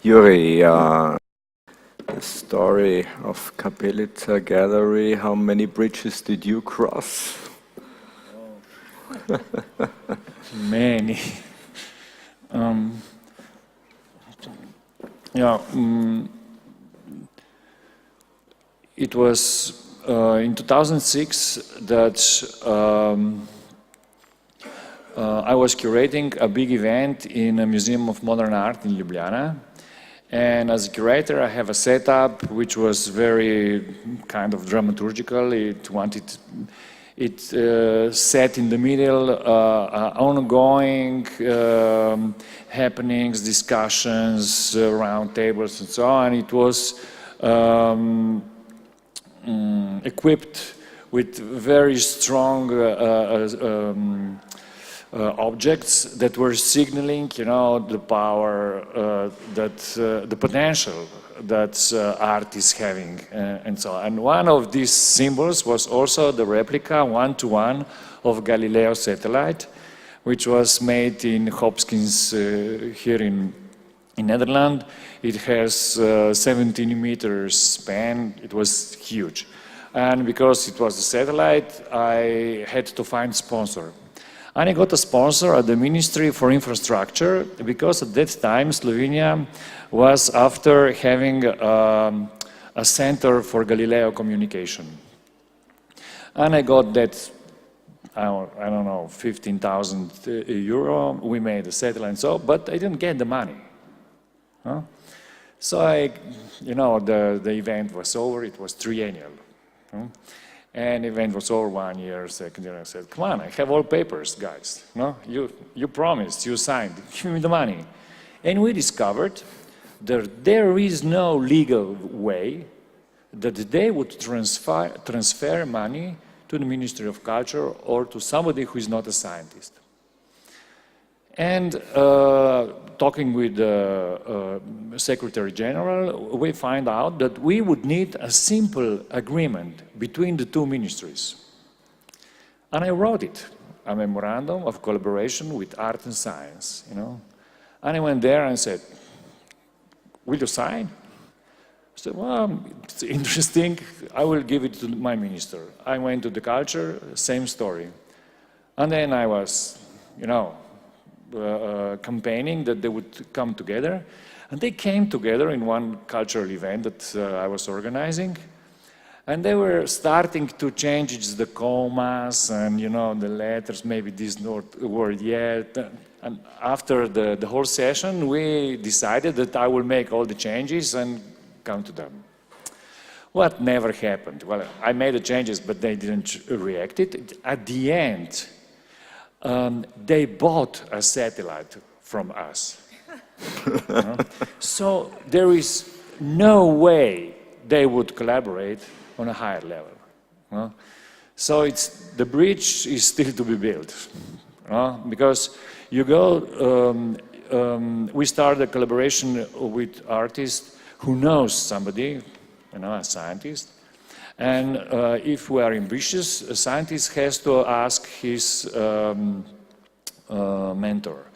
Yuri, the story of Kapelica Gallery, how many bridges did you cross? Many. It was in 2006 that I was curating a big event in a Museum of Modern Art in Ljubljana. And as a curator, I have a setup which was very kind of dramaturgical. It set in the middle ongoing happenings, discussions, round tables, and so on. It was equipped with very strong objects that were signaling, you know, the power, the potential that art is having, and so on. And one of these symbols was also the replica, one-to-one, of Galileo satellite, which was made in Hopkins here in Netherlands. It has 17 meters span. It was huge. And because it was a satellite, I had to find a sponsor. And I got a sponsor at the Ministry for Infrastructure, because at that time Slovenia was after having a center for Galileo communication. And I got that, I don't know, 15,000 euro. We made a satellite, so, but I didn't get the money. Huh? So you know, the event was over. It was triennial. Huh? And the event was over 1 year, second year. I said, come on, I have all papers, guys. No? You promised, you signed, give me the money. And we discovered that there is no legal way that they would transfer money to the Ministry of Culture or to somebody who is not a scientist. And talking with the Secretary General, we find out that we would need a simple agreement between the two ministries. And I wrote it, a memorandum of collaboration with art and science, you know. And I went there and said, will you sign? I said, well, it's interesting, I will give it to my minister. I went to the culture, same story. And then I was, you know, campaigning that they would come together. And they came together in one cultural event that I was organizing. And they were starting to change the commas and, you know, the letters, maybe this not word yet. And after the whole session, we decided that I will make all the changes and come to them. What never happened? Well, I made the changes, but they didn't react it. At the end, they bought a satellite from us. So there is no way they would collaborate on a higher level. So the bridge is still to be built. Because you go, we started a collaboration with artists who knows somebody, you know, a scientist. And if we are ambitious, a scientist has to ask his mentor.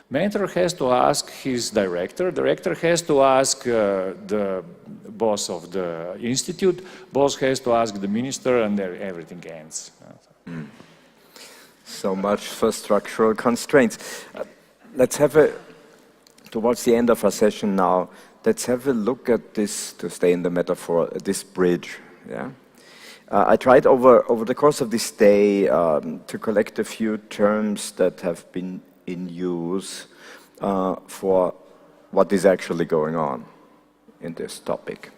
Mentor has to ask his director. Director has to ask the boss of the institute. Boss has to ask the minister, and there everything ends. So much for structural constraints. Let's have towards the end of our session now, let's have a look at this, to stay in the metaphor, this bridge. Yeah? I tried over the course of this day to collect a few terms that have been in use for what is actually going on in this topic.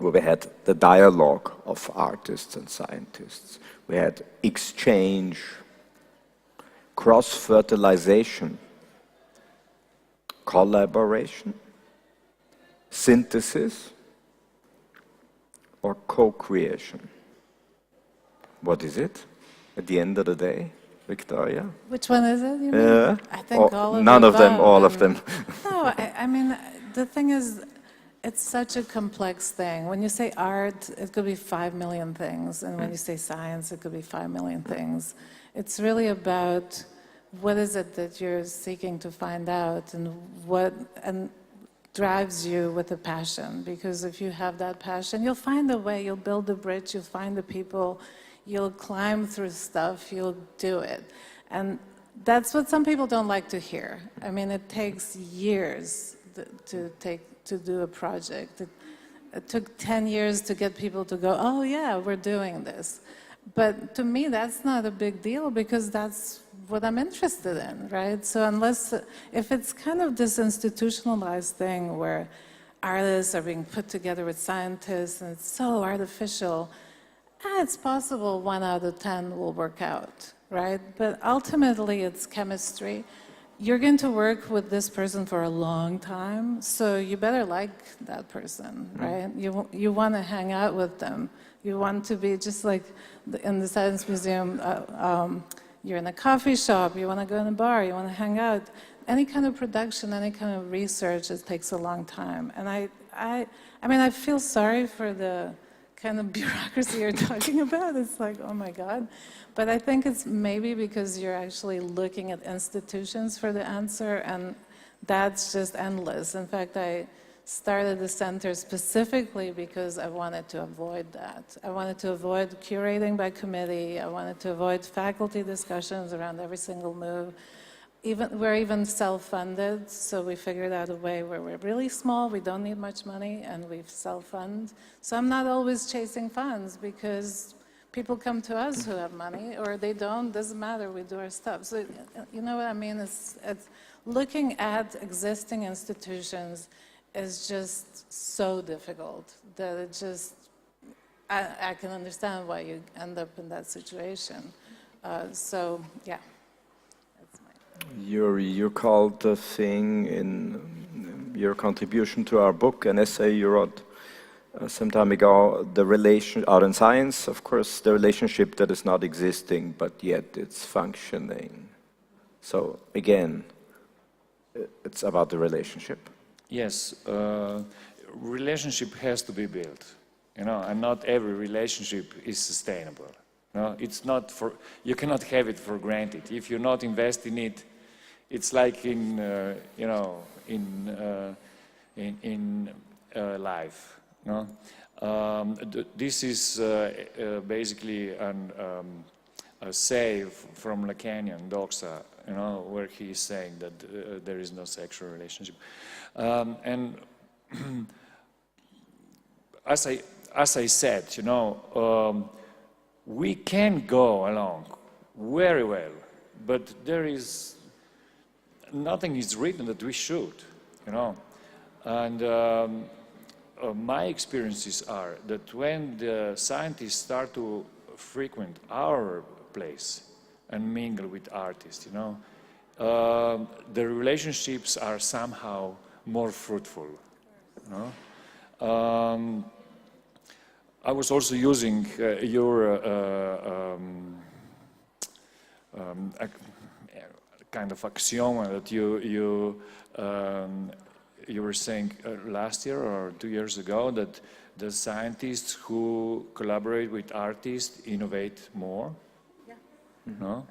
We had the dialogue of artists and scientists. We had exchange, cross-fertilization, collaboration, synthesis, or co-creation. What is it at the end of the day, Victoria? Which one is it? You mean? I think all of none of them, all of them. them. No, I mean, the thing is, it's such a complex thing. When you say art, it could be 5 million things, and when you say science, it could be 5 million things. It's really about what is it that you're seeking to find out, and what drives you with a passion. Because if you have that passion, you'll find a way, you'll build a bridge, you'll find the people, you'll climb through stuff, you'll do it. And that's what some people don't like to hear. I mean, it takes years to do a project. It took 10 years to get people to go, oh yeah, we're doing this. But to me, that's not a big deal, because that's what I'm interested in, right? So if it's kind of this institutionalized thing where artists are being put together with scientists and it's so artificial, it's possible 1 out of 10 will work out, right? But ultimately, it's chemistry. You're going to work with this person for a long time, so you better like that person, right? You want to hang out with them You want to be just like in the Science Museum, you're in a coffee shop, you want to go in a bar, you want to hang out. Any kind of production, any kind of research, it takes a long time. And I mean, I feel sorry for the kind of bureaucracy you're talking about. It's like, oh my God. But I think it's maybe because you're actually looking at institutions for the answer, and that's just endless. In fact, I started the center specifically because I wanted to avoid that. I wanted to avoid curating by committee. I wanted to avoid faculty discussions around every single move. We're even self-funded, so we figured out a way where we're really small, we don't need much money, and we self-fund. So I'm not always chasing funds because people come to us who have money, or they don't, doesn't matter, we do our stuff. So you know what I mean? It's looking at existing institutions is just so difficult that it just, I can understand why you end up in that situation. So, yeah. You called the thing in your contribution to our book, an essay you wrote some time ago, the relation, art and science, of course, the relationship that is not existing, but yet it's functioning. So again, it's about the relationship. Yes, relationship has to be built, you know, and not every relationship is sustainable. No, it's not for, you cannot have it for granted. If you're not investing in it, it's like in, you know, in life. No? This is basically a say from Lacanian doxa, you know, where he is saying that there is no sexual relationship. And as I said, you know, we can go along very well, but there is nothing is written that we should, you know. And my experiences are that when the scientists start to frequent our place and mingle with artists, you know, the relationships are somehow more fruitful. You know? I was also using your kind of axioma that you were saying last year or 2 years ago, that the scientists who collaborate with artists innovate more. Yeah. No?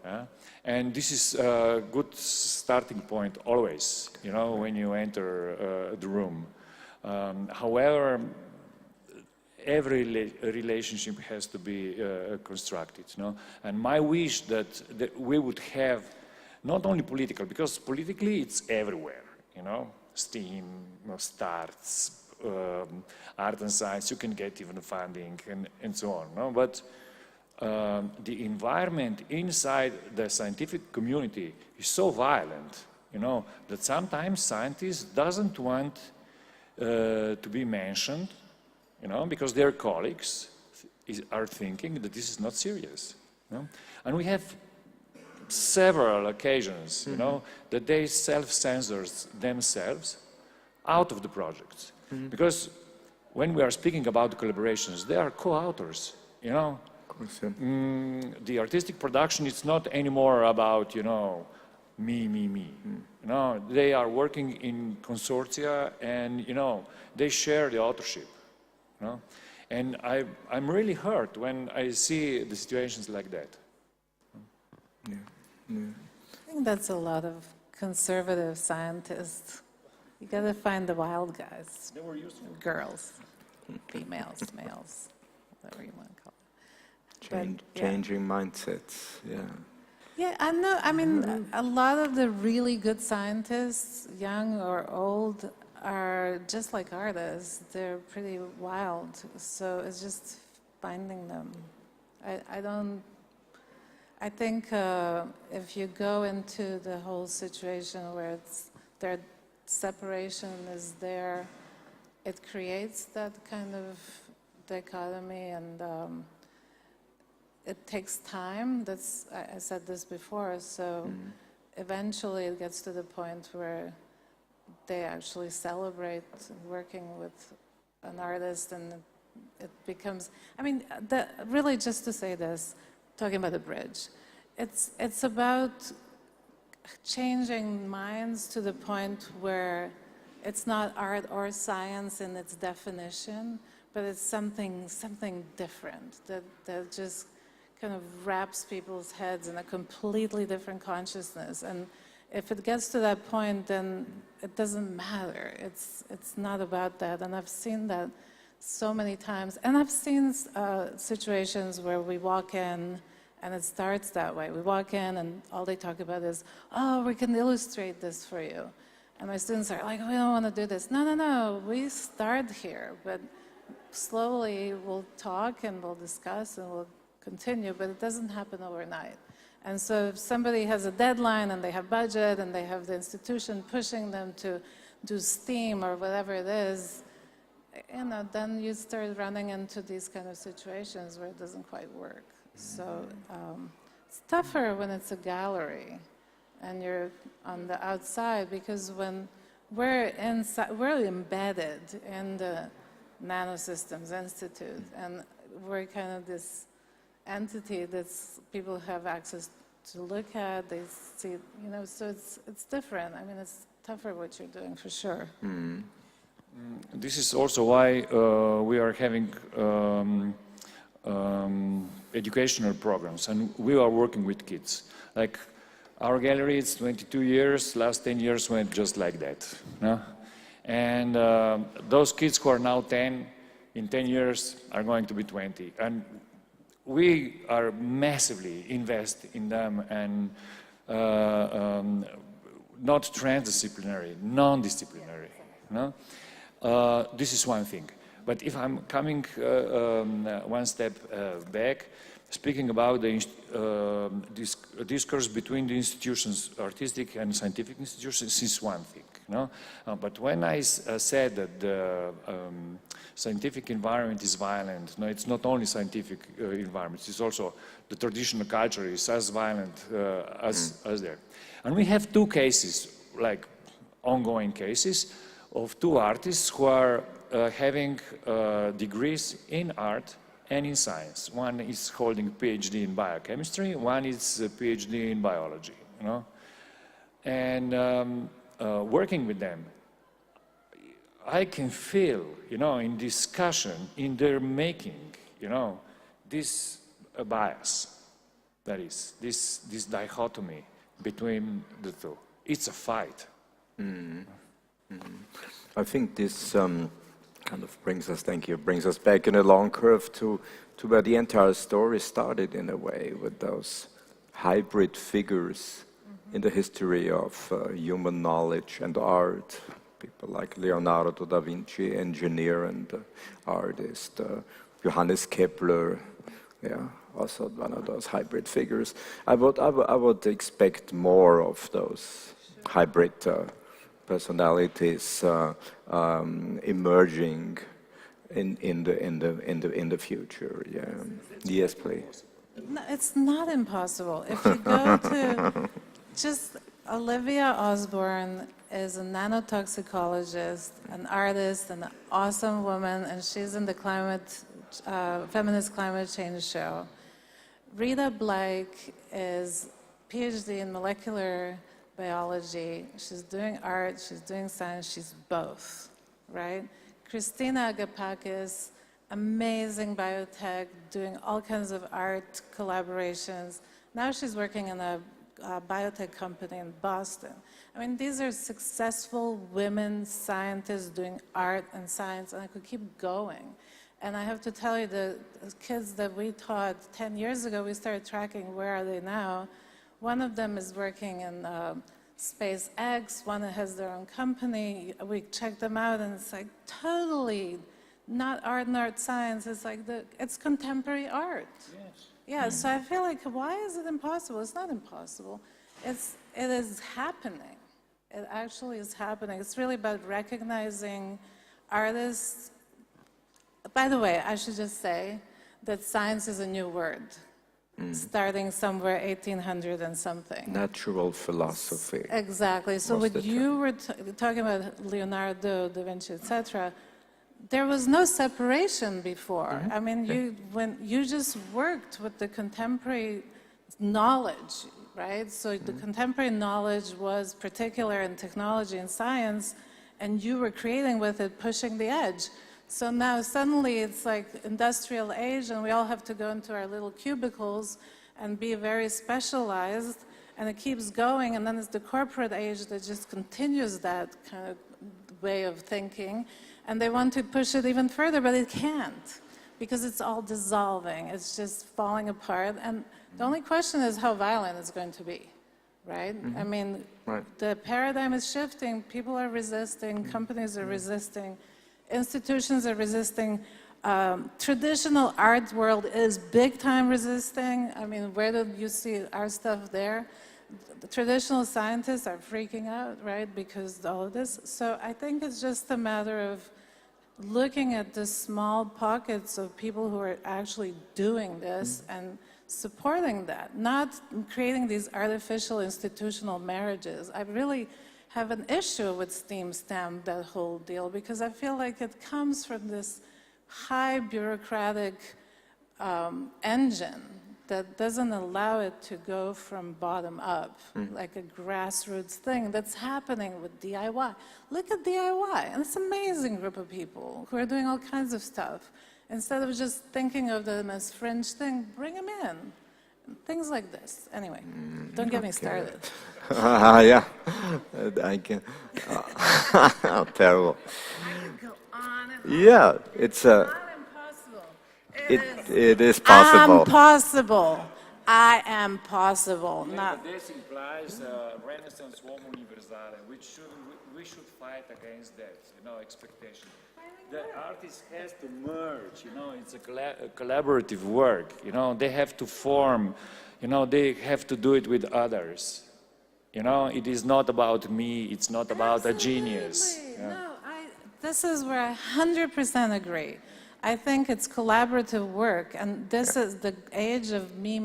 Yeah. And this is a good starting point always, you know, when you enter the room. However, every relationship has to be constructed, you know. And my wish that we would have not only political, because politically it's everywhere, you know, STEAM, STARTS, art and science, you can get even funding and so on, no? But the environment inside the scientific community is so violent, you know, that sometimes scientists doesn't want to be mentioned, you know, because their colleagues are thinking that this is not serious, you know? And we have several occasions, you know, that they self-censor themselves out of the projects. Because when we are speaking about collaborations, they are co-authors, you know. Of course, yeah. The artistic production is not anymore about, you know, me. You know, they are working in consortia and, you know, they share the authorship, you know. And I'm really hurt when I see the situations like that. Yeah. Yeah. I think that's a lot of conservative scientists. You gotta find the wild guys. They were useful. Girls, females, males, whatever you want to call it. Changing mindsets, yeah. Yeah, I know. I mean, a lot of the really good scientists, young or old, are just like artists. They're pretty wild. So it's just finding them. I think if you go into the whole situation where their separation is there, it creates that kind of dichotomy, and it takes time. I said this before, so eventually it gets to the point where they actually celebrate working with an artist, and it becomes, I mean, really just to say this, talking about the bridge, it's about changing minds to the point where it's not art or science in its definition, but it's something different that just kind of wraps people's heads in a completely different consciousness. And if it gets to that point, then it doesn't matter. It's not about that. And I've seen that so many times. And I've seen situations where we walk in and it starts that way. We walk in and all they talk about is, oh, we can illustrate this for you. And my students are like, we don't want to do this. No, we start here. But slowly we'll talk and we'll discuss and we'll continue, but it doesn't happen overnight. And so if somebody has a deadline and they have budget and they have the institution pushing them to do STEAM or whatever it is, you know, then you start running into these kind of situations where it doesn't quite work. So it's tougher when it's a gallery and you're on the outside, because when we're inside, we're embedded in the Nanosystems Institute, and we're kind of this entity that people have access to look at, they see, you know, so it's different. I mean, it's tougher what you're doing for sure. Mm. This is also why we are having educational programs, and we are working with kids. Like our gallery is 22 years, last 10 years went just like that. No? And those kids who are now 10, in 10 years are going to be 20. And we are massively invest in them, and not transdisciplinary, non-disciplinary. No? This is one thing. But if I'm coming one step back, speaking about the discourse between the institutions, artistic and scientific institutions, is one thing. No? But when I said that the scientific environment is violent, no, it's not only scientific environment, it's also the traditional culture is as violent as there. And we have two cases, like ongoing cases, of two artists who are having degrees in art and in science. One is holding a PhD in biochemistry, one is a PhD in biology, you know. And working with them, I can feel, you know, in discussion, in their making, you know, this bias, that is, this dichotomy between the two. It's a fight. Mm. Mm. I think this kind of brings us back in a long curve to where the entire story started, in a way, with those hybrid figures in the history of human knowledge and art. People like Leonardo da Vinci, engineer and artist, Johannes Kepler, yeah, also one of those hybrid figures. I would expect more of those hybrid personalities emerging in the future. Yeah. Yes, please. No, it's not impossible. If you go to just Olivia Osborne is a nanotoxicologist, an artist, an awesome woman, and she's in the feminist climate change show. Rita Blake is PhD in molecular biology. She's doing art, she's doing science, she's both, right? Christina Agapakis, amazing biotech, doing all kinds of art collaborations. Now she's working in a biotech company in Boston. I mean, these are successful women scientists doing art and science, and I could keep going. And I have to tell you, the kids that we taught 10 years ago, we started tracking where are they now. One of them is working in SpaceX, one that has their own company. We checked them out, and it's like totally not art and art science. It's like it's contemporary art. Yes. Yeah, so I feel like, why is it impossible? It's not impossible. It is happening. It actually is happening. It's really about recognizing artists. By the way, I should just say that science is a new word, starting somewhere 1800 and something. Natural philosophy. Exactly. So what you were talking about, Leonardo da Vinci, etc., there was no separation before. I mean, when you just worked with the contemporary knowledge, right? So the contemporary knowledge was particular in technology and science, and you were creating with it, pushing the edge. So now suddenly it's like industrial age, and we all have to go into our little cubicles and be very specialized, and it keeps going, and then it's the corporate age that just continues that kind of way of thinking, and they want to push it even further, but it can't, because it's all dissolving, it's just falling apart, and the only question is how violent it's going to be, right? I mean, the paradigm is shifting, people are resisting, companies are resisting, institutions are resisting, traditional art world is big time resisting. I mean, where did you see our stuff there? The traditional scientists are freaking out, right, because of all of this. So I think it's just a matter of looking at the small pockets of people who are actually doing this and supporting that, not creating these artificial institutional marriages. I really have an issue with Steam Stamp, that whole deal, because I feel like it comes from this high bureaucratic engine that doesn't allow it to go from bottom up, like a grassroots thing that's happening with DIY. Look at DIY, and it's an amazing group of people who are doing all kinds of stuff. Instead of just thinking of them as fringe thing, bring them in. Things like this. Anyway, don't get me started. Yeah, I can. Terrible. Yeah, it's it is possible. I'm possible. I am possible. Not. This implies Renaissance Homo Universale, which we should fight against that, expectation. The artist has to merge, it's a collaborative work, they have to form, they have to do it with others. It is not about me, it's not about a genius. Yeah. No, this is where I 100% agree. I think it's collaborative work, and this is the age of me,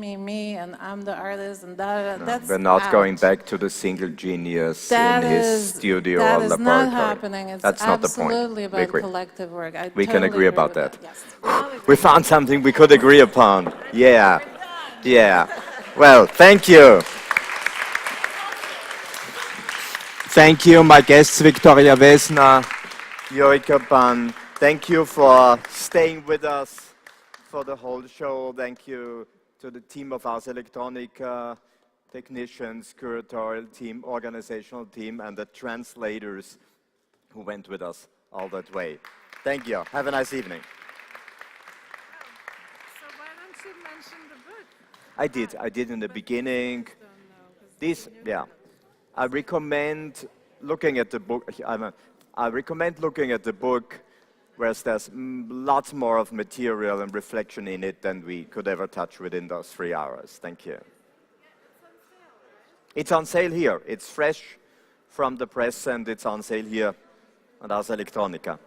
and I'm the artist, and that's We're not out. going back to the single genius That in his is- studio that or is laboratory. not happening. It's That's not the point. absolutely We about agree. collective work. We can totally agree about with that. Yes. We found something we could agree upon. Yeah. Yeah. Well, thank you. Thank you, my guests, Victoria Wesner, Joika Pan. Thank you for staying with us for the whole show. Thank you to the team of Ars Electronica, technicians, curatorial team, organizational team, and the translators who went with us all that way. Thank you. Have a nice evening. So why don't you mention the book? I did in the beginning. I recommend looking at the book. I recommend looking at the book, whereas there's lots more of material and reflection in it than we could ever touch within those 3 hours. Thank you. It's on sale here. It's fresh from the press, and it's on sale here at Ars Electronica.